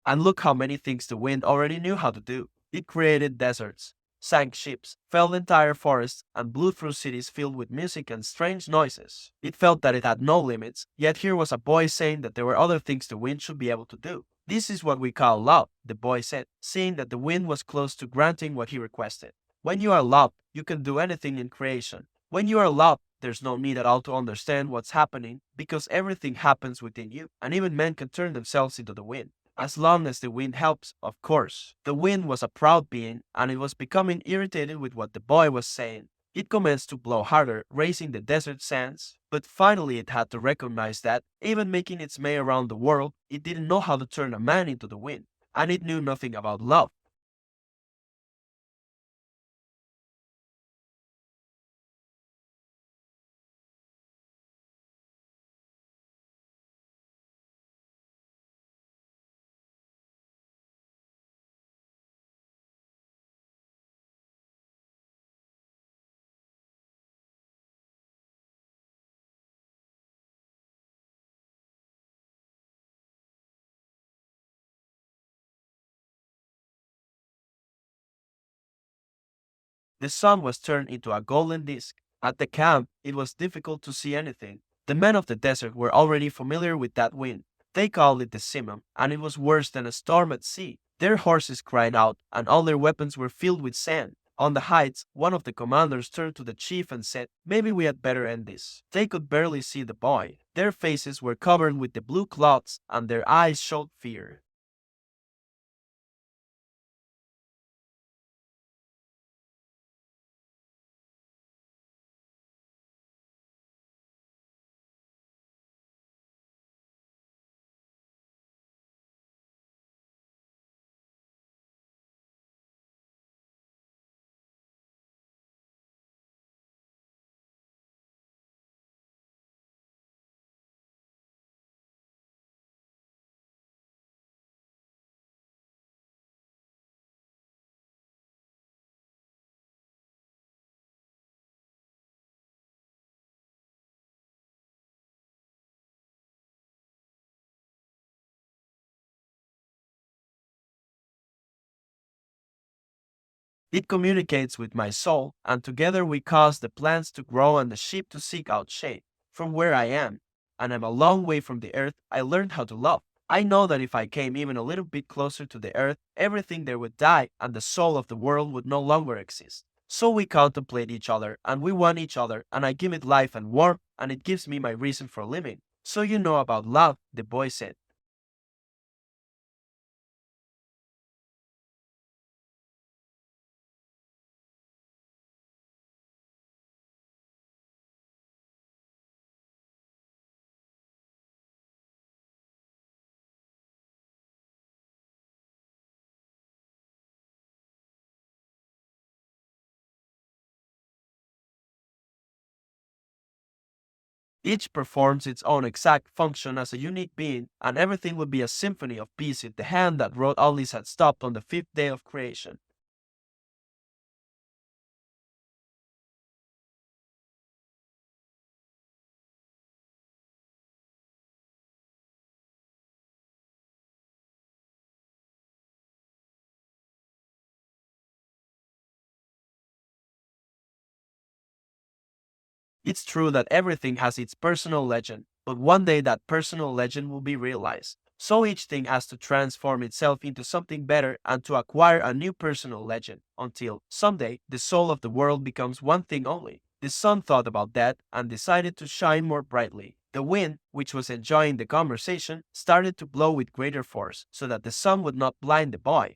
And look how many things the wind already knew how to do. It created deserts, sank ships, felled entire forests, and blew through cities filled with music and strange noises. It felt that it had no limits, yet here was a boy saying that there were other things the wind should be able to do. This is what we call love, the boy said, seeing that the wind was close to granting what he requested. When you are loved, you can do anything in creation. When you are loved, there's no need at all to understand what's happening because everything happens within you, and even men can turn themselves into the wind. As long as the wind helps, of course. The wind was a proud being, and it was becoming irritated with what the boy was saying. It commenced to blow harder, raising the desert sands, but finally it had to recognize that, even making its way around the world, it didn't know how to turn a man into the wind, and it knew nothing about love. The sun was turned into a golden disk. At the camp, it was difficult to see anything. The men of the desert were already familiar with that wind. They called it the simum, and it was worse than a storm at sea. Their horses cried out, and all their weapons were filled with sand. On the heights, one of the commanders turned to the chief and said, "Maybe we had better end this." They could barely see the boy. Their faces were covered with the blue cloths, and their eyes showed fear. It communicates with my soul, and together we cause the plants to grow and the sheep to seek out shade. From where I am, and I'm a long way from the earth, I learned how to love. I know that if I came even a little bit closer to the earth, everything there would die and the soul of the world would no longer exist. So we contemplate each other, and we want each other, and I give it life and warmth, and it gives me my reason for living. So you know about love, the boy said. Each performs its own exact function as a unique being, and everything would be a symphony of peace if the hand that wrote all this had stopped on the fifth day of creation. It's true that everything has its personal legend, but one day that personal legend will be realized. So each thing has to transform itself into something better and to acquire a new personal legend, until, someday, the soul of the world becomes one thing only. The sun thought about that and decided to shine more brightly. The wind, which was enjoying the conversation, started to blow with greater force, so that the sun would not blind the boy.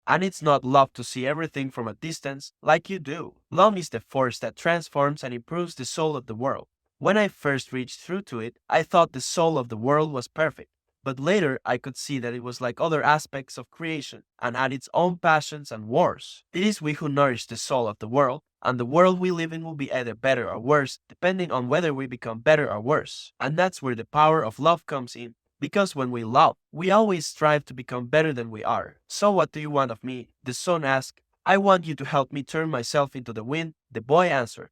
And it's not love to see everything from a distance like you do. Love is the force that transforms and improves the soul of the world. When I first reached through to it, I thought the soul of the world was perfect. But later I could see that it was like other aspects of creation and had its own passions and wars. It is we who nourish the soul of the world, and the world we live in will be either better or worse, depending on whether we become better or worse. And that's where the power of love comes in. Because when we love, we always strive to become better than we are. So what do you want of me? The son asked. I want you to help me turn myself into the wind, the boy answered.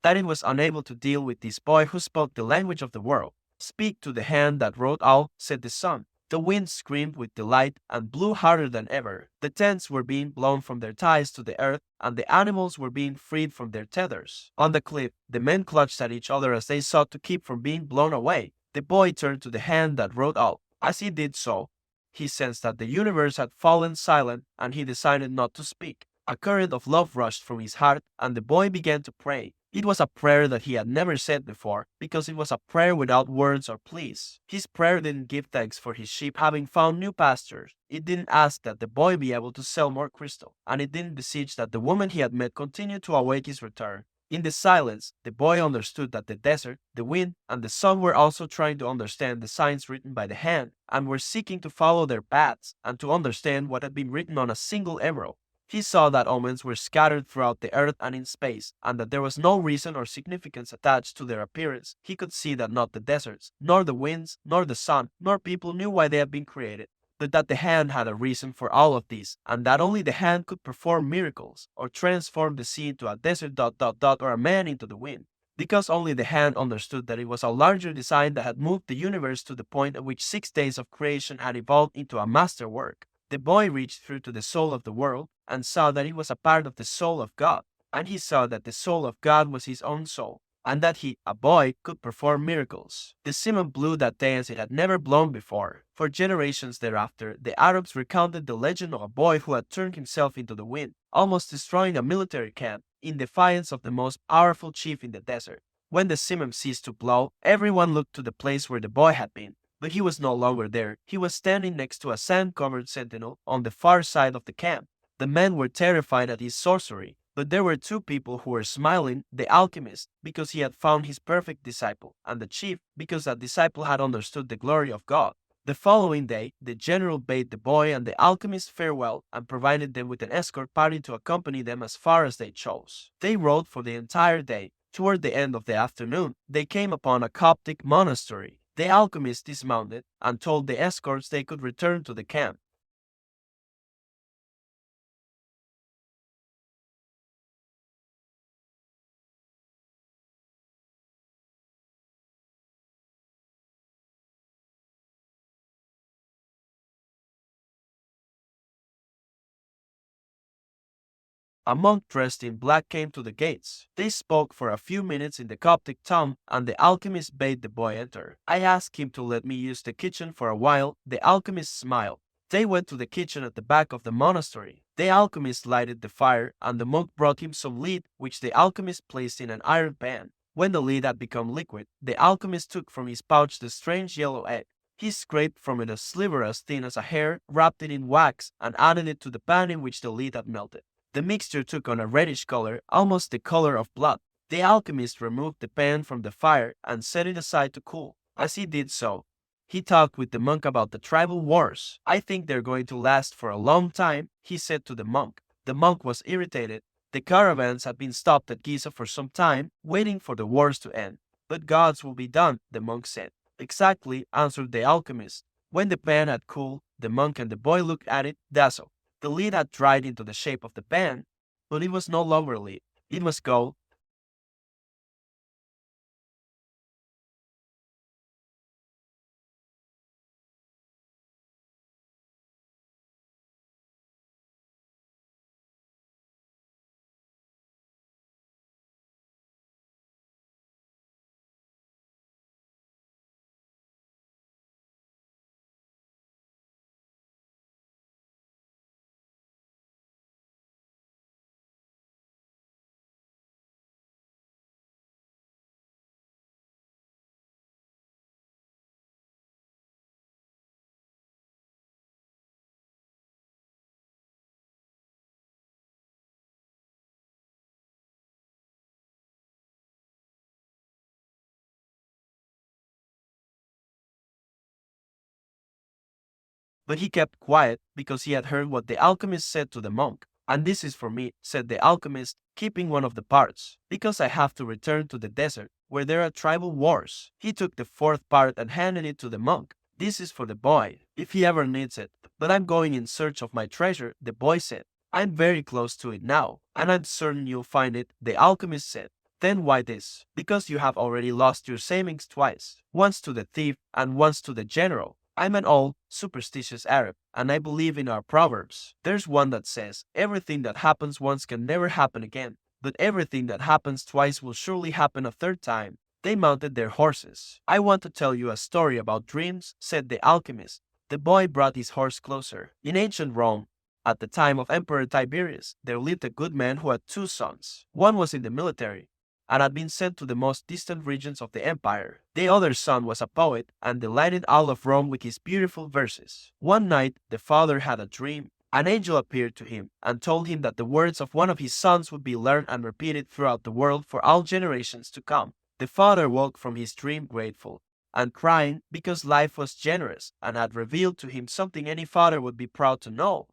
That it was unable to deal with this boy who spoke the language of the world. Speak to the hand that wrote all, said the sun. The wind screamed with delight and blew harder than ever. The tents were being blown from their ties to the earth, and the animals were being freed from their tethers. On the cliff, the men clutched at each other as they sought to keep from being blown away. The boy turned to the hand that wrote all. As he did so, he sensed that the universe had fallen silent, and he decided not to speak. A current of love rushed from his heart, and the boy began to pray. It was a prayer that he had never said before, because it was a prayer without words or pleas. His prayer didn't give thanks for his sheep having found new pastures. It didn't ask that the boy be able to sell more crystal, and it didn't beseech that the woman he had met continue to await his return. In the silence, the boy understood that the desert, the wind, and the sun were also trying to understand the signs written by the hand, and were seeking to follow their paths, and to understand what had been written on a single emerald. He saw that omens were scattered throughout the earth and in space, and that there was no reason or significance attached to their appearance. He could see that not the deserts, nor the winds, nor the sun, nor people knew why they had been created, but that the hand had a reason for all of this, and that only the hand could perform miracles, or transform the sea into a desert or a man into the wind. Because only the hand understood that it was a larger design that had moved the universe to the point at which 6 days of creation had evolved into a masterwork. The boy reached through to the soul of the world and saw that he was a part of the soul of God, and he saw that the soul of God was his own soul, and that he, a boy, could perform miracles. The simum blew that day as it had never blown before. For generations thereafter, the Arabs recounted the legend of a boy who had turned himself into the wind, almost destroying a military camp, in defiance of the most powerful chief in the desert. When the simum ceased to blow, everyone looked to the place where the boy had been. But he was no longer there. He was standing next to a sand-covered sentinel on the far side of the camp. The men were terrified at his sorcery, but there were two people who were smiling, the alchemist, because he had found his perfect disciple, and the chief, because that disciple had understood the glory of God. The following day, the general bade the boy and the alchemist farewell and provided them with an escort party to accompany them as far as they chose. They rode for the entire day. Toward the end of the afternoon, they came upon a Coptic monastery. The alchemist dismounted and told the escorts they could return to the camp. A monk dressed in black came to the gates. They spoke for a few minutes in the Coptic tongue, and the alchemist bade the boy enter. I asked him to let me use the kitchen for a while. The alchemist smiled. They went to the kitchen at the back of the monastery. The alchemist lighted the fire, and the monk brought him some lead, which the alchemist placed in an iron pan. When the lead had become liquid, the alchemist took from his pouch the strange yellow egg. He scraped from it a sliver as thin as a hair, wrapped it in wax, and added it to the pan in which the lead had melted. The mixture took on a reddish color, almost the color of blood. The alchemist removed the pan from the fire and set it aside to cool. As he did so, he talked with the monk about the tribal wars. "I think they're going to last for a long time," he said to the monk. The monk was irritated. The caravans had been stopped at Giza for some time, waiting for the wars to end. "But God's will be done," the monk said. "Exactly," answered the alchemist. When the pan had cooled, the monk and the boy looked at it, dazzled. The lead had dried into the shape of the pan, but it was no longer lead. It was gold. But he kept quiet because he had heard what the alchemist said to the monk. "And this is for me," said the alchemist, keeping one of the parts, "because I have to return to the desert, where there are tribal wars." He took the fourth part and handed it to the monk. "This is for the boy, if he ever needs it." "But I'm going in search of my treasure," the boy said. "I'm very close to it now, and I'm certain you'll find it," the alchemist said. "Then why this?" "Because you have already lost your savings twice, once to the thief and once to the general. I'm an old, superstitious Arab, and I believe in our proverbs. There's one that says, 'Everything that happens once can never happen again, but everything that happens twice will surely happen a third time.'" They mounted their horses. "I want to tell you a story about dreams," said the alchemist. The boy brought his horse closer. "In ancient Rome, at the time of Emperor Tiberius, there lived a good man who had two sons. One was in the military and had been sent to the most distant regions of the empire. The other son was a poet and delighted all of Rome with his beautiful verses. One night, the father had a dream. An angel appeared to him and told him that the words of one of his sons would be learned and repeated throughout the world for all generations to come. The father woke from his dream grateful and crying because life was generous and had revealed to him something any father would be proud to know.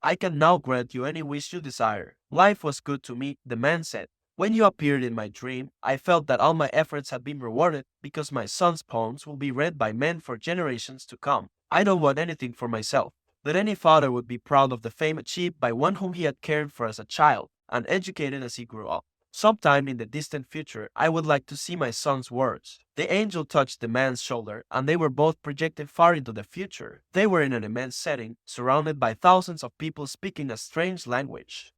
"I can now grant you any wish you desire. Life was good to me," the man said. "When you appeared in my dream, I felt that all my efforts had been rewarded because my son's poems will be read by men for generations to come. I don't want anything for myself, but any father would be proud of the fame achieved by one whom he had cared for as a child and educated as he grew up. Sometime in the distant future, I would like to see my son's words." The angel touched the man's shoulder, and they were both projected far into the future. They were in an immense setting, surrounded by thousands of people speaking a strange language.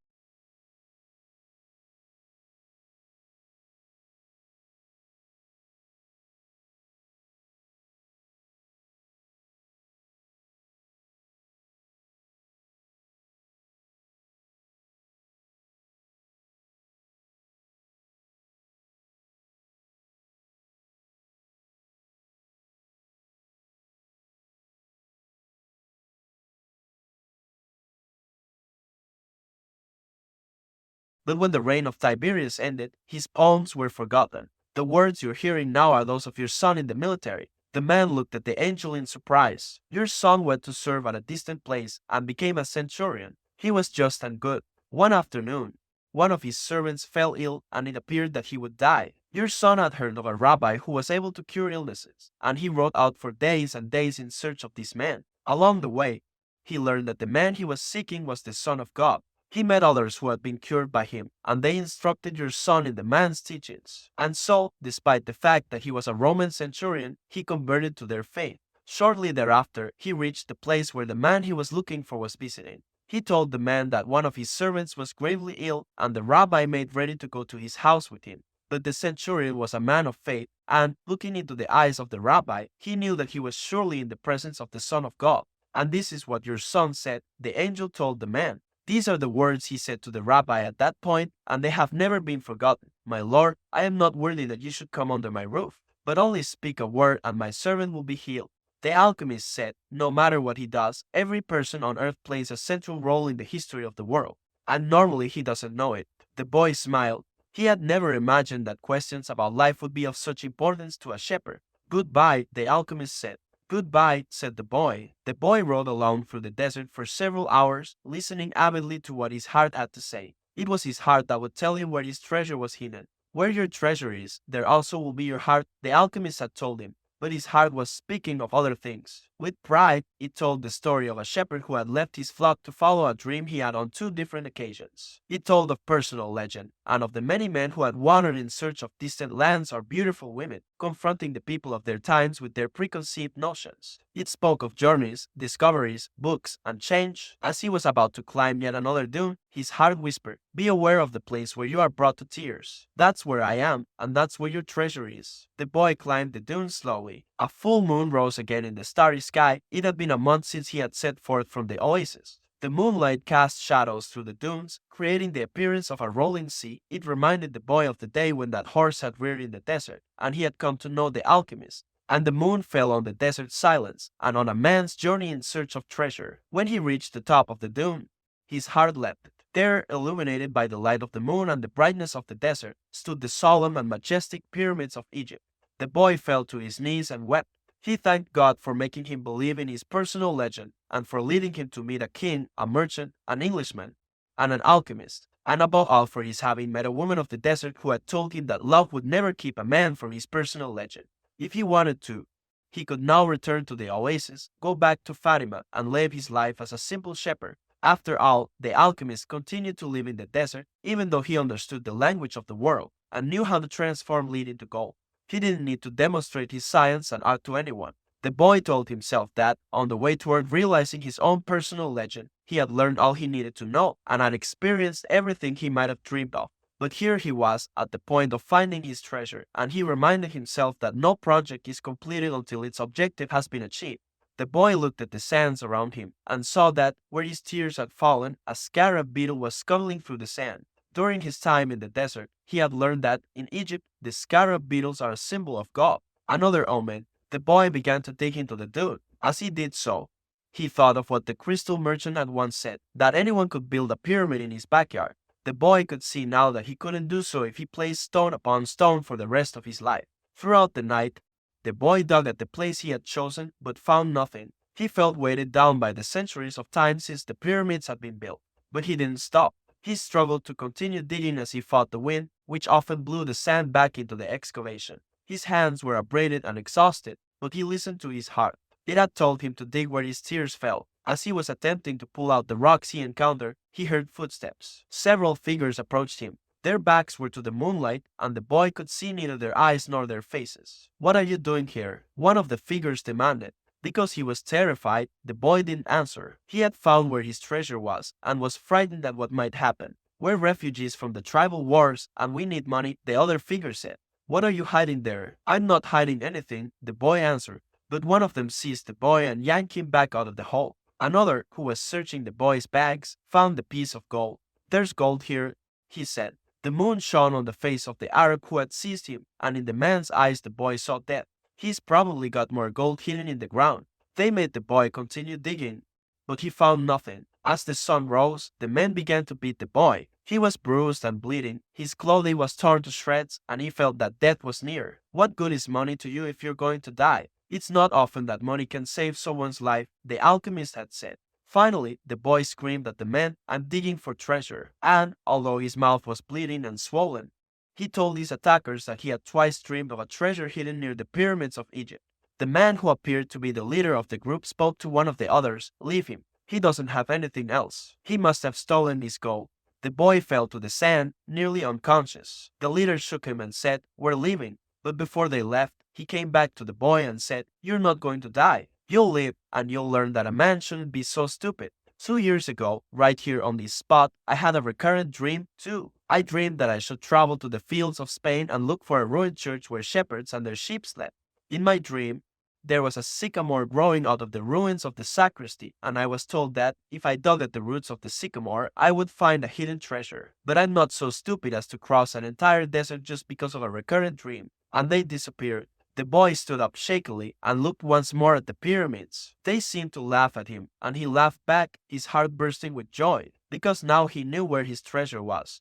But when the reign of Tiberius ended, his poems were forgotten. "The words you're hearing now are those of your son in the military." The man looked at the angel in surprise. "Your son went to serve at a distant place and became a centurion. He was just and good. One afternoon, one of his servants fell ill and it appeared that he would die. Your son had heard of a rabbi who was able to cure illnesses, and he rode out for days and days in search of this man. Along the way, he learned that the man he was seeking was the Son of God. He met others who had been cured by him, and they instructed your son in the man's teachings. And so, despite the fact that he was a Roman centurion, he converted to their faith. Shortly thereafter, he reached the place where the man he was looking for was visiting. He told the man that one of his servants was gravely ill, and the rabbi made ready to go to his house with him. But the centurion was a man of faith, and, looking into the eyes of the rabbi, he knew that he was surely in the presence of the Son of God. And this is what your son said, the angel told the man. These are the words he said to the rabbi at that point, and they have never been forgotten. My lord, I am not worthy that you should come under my roof, but only speak a word and my servant will be healed. The alchemist said, no matter what he does, every person on earth plays a central role in the history of the world, and normally he doesn't know it. The boy smiled. He had never imagined that questions about life would be of such importance to a shepherd. Goodbye, the alchemist said. Goodbye, said the boy. The boy rode alone through the desert for several hours, listening avidly to what his heart had to say. It was his heart that would tell him where his treasure was hidden. Where your treasure is, there also will be your heart, the alchemist had told him. But his heart was speaking of other things. With pride, it told the story of a shepherd who had left his flock to follow a dream he had on 2 different occasions. It told of personal legend, and of the many men who had wandered in search of distant lands or beautiful women, confronting the people of their times with their preconceived notions. It spoke of journeys, discoveries, books, and change. As he was about to climb yet another dune, his heart whispered, be aware of the place where you are brought to tears. That's where I am, and that's where your treasure is. The boy climbed the dune slowly. A full moon rose again in the starry sky. It had been a month since he had set forth from the oasis. The moonlight cast shadows through the dunes, creating the appearance of a rolling sea. It reminded the boy of the day when that horse had reared in the desert, and he had come to know the alchemist. And the moon fell on the desert silence, and on a man's journey in search of treasure. When he reached the top of the dune, his heart leapt. There, illuminated by the light of the moon and the brightness of the desert, stood the solemn and majestic pyramids of Egypt. The boy fell to his knees and wept. He thanked God for making him believe in his personal legend, and for leading him to meet a king, a merchant, an Englishman, and an alchemist, and above all for his having met a woman of the desert who had told him that love would never keep a man from his personal legend. If he wanted to, he could now return to the oasis, go back to Fatima, and live his life as a simple shepherd. After all, the alchemist continued to live in the desert, even though he understood the language of the world, and knew how to transform lead into gold. He didn't need to demonstrate his science and art to anyone. The boy told himself that, on the way toward realizing his own personal legend, he had learned all he needed to know, and had experienced everything he might have dreamed of. But here he was, at the point of finding his treasure, and he reminded himself that no project is completed until its objective has been achieved. The boy looked at the sands around him, and saw that, where his tears had fallen, a scarab beetle was scuttling through the sand. During his time in the desert, he had learned that, in Egypt, the scarab beetles are a symbol of God. Another omen. The boy began to dig into the dune. As he did so, he thought of what the crystal merchant had once said, that anyone could build a pyramid in his backyard. The boy could see now that he couldn't do so if he placed stone upon stone for the rest of his life. Throughout the night, the boy dug at the place he had chosen, but found nothing. He felt weighted down by the centuries of time since the pyramids had been built. But he didn't stop. He struggled to continue digging as he fought the wind, which often blew the sand back into the excavation. His hands were abraded and exhausted, but he listened to his heart. It had told him to dig where his tears fell. As he was attempting to pull out the rocks he encountered, he heard footsteps. Several figures approached him. Their backs were to the moonlight, and the boy could see neither their eyes nor their faces. What are you doing here? One of the figures demanded. Because he was terrified, the boy didn't answer. He had found where his treasure was, and was frightened at what might happen. We're refugees from the tribal wars, and we need money, the other figure said. What are you hiding there? I'm not hiding anything, the boy answered. But one of them seized the boy and yanked him back out of the hole. Another, who was searching the boy's bags, found the piece of gold. There's gold here, he said. The moon shone on the face of the Arab who had seized him, and in the man's eyes the boy saw death. He's probably got more gold hidden in the ground. They made the boy continue digging, but he found nothing. As the sun rose, the men began to beat the boy. He was bruised and bleeding, his clothing was torn to shreds, and he felt that death was near. What good is money to you if you're going to die? It's not often that money can save someone's life, the alchemist had said. Finally, the boy screamed at the men, I'm digging for treasure, and, although his mouth was bleeding and swollen, he told his attackers that he had twice dreamed of a treasure hidden near the pyramids of Egypt. The man who appeared to be the leader of the group spoke to one of the others. Leave him. He doesn't have anything else. He must have stolen his gold. The boy fell to the sand, nearly unconscious. The leader shook him and said, "We're leaving." But before they left, he came back to the boy and said, "You're not going to die. You'll live, and you'll learn that a man shouldn't be so stupid." 2 years ago, right here on this spot, I had a recurrent dream too. I dreamed that I should travel to the fields of Spain and look for a ruined church where shepherds and their sheep slept. In my dream, there was a sycamore growing out of the ruins of the sacristy, and I was told that if I dug at the roots of the sycamore, I would find a hidden treasure. But I'm not so stupid as to cross an entire desert just because of a recurrent dream. And they disappeared. The boy stood up shakily and looked once more at the pyramids. They seemed to laugh at him, and he laughed back, his heart bursting with joy, because now he knew where his treasure was.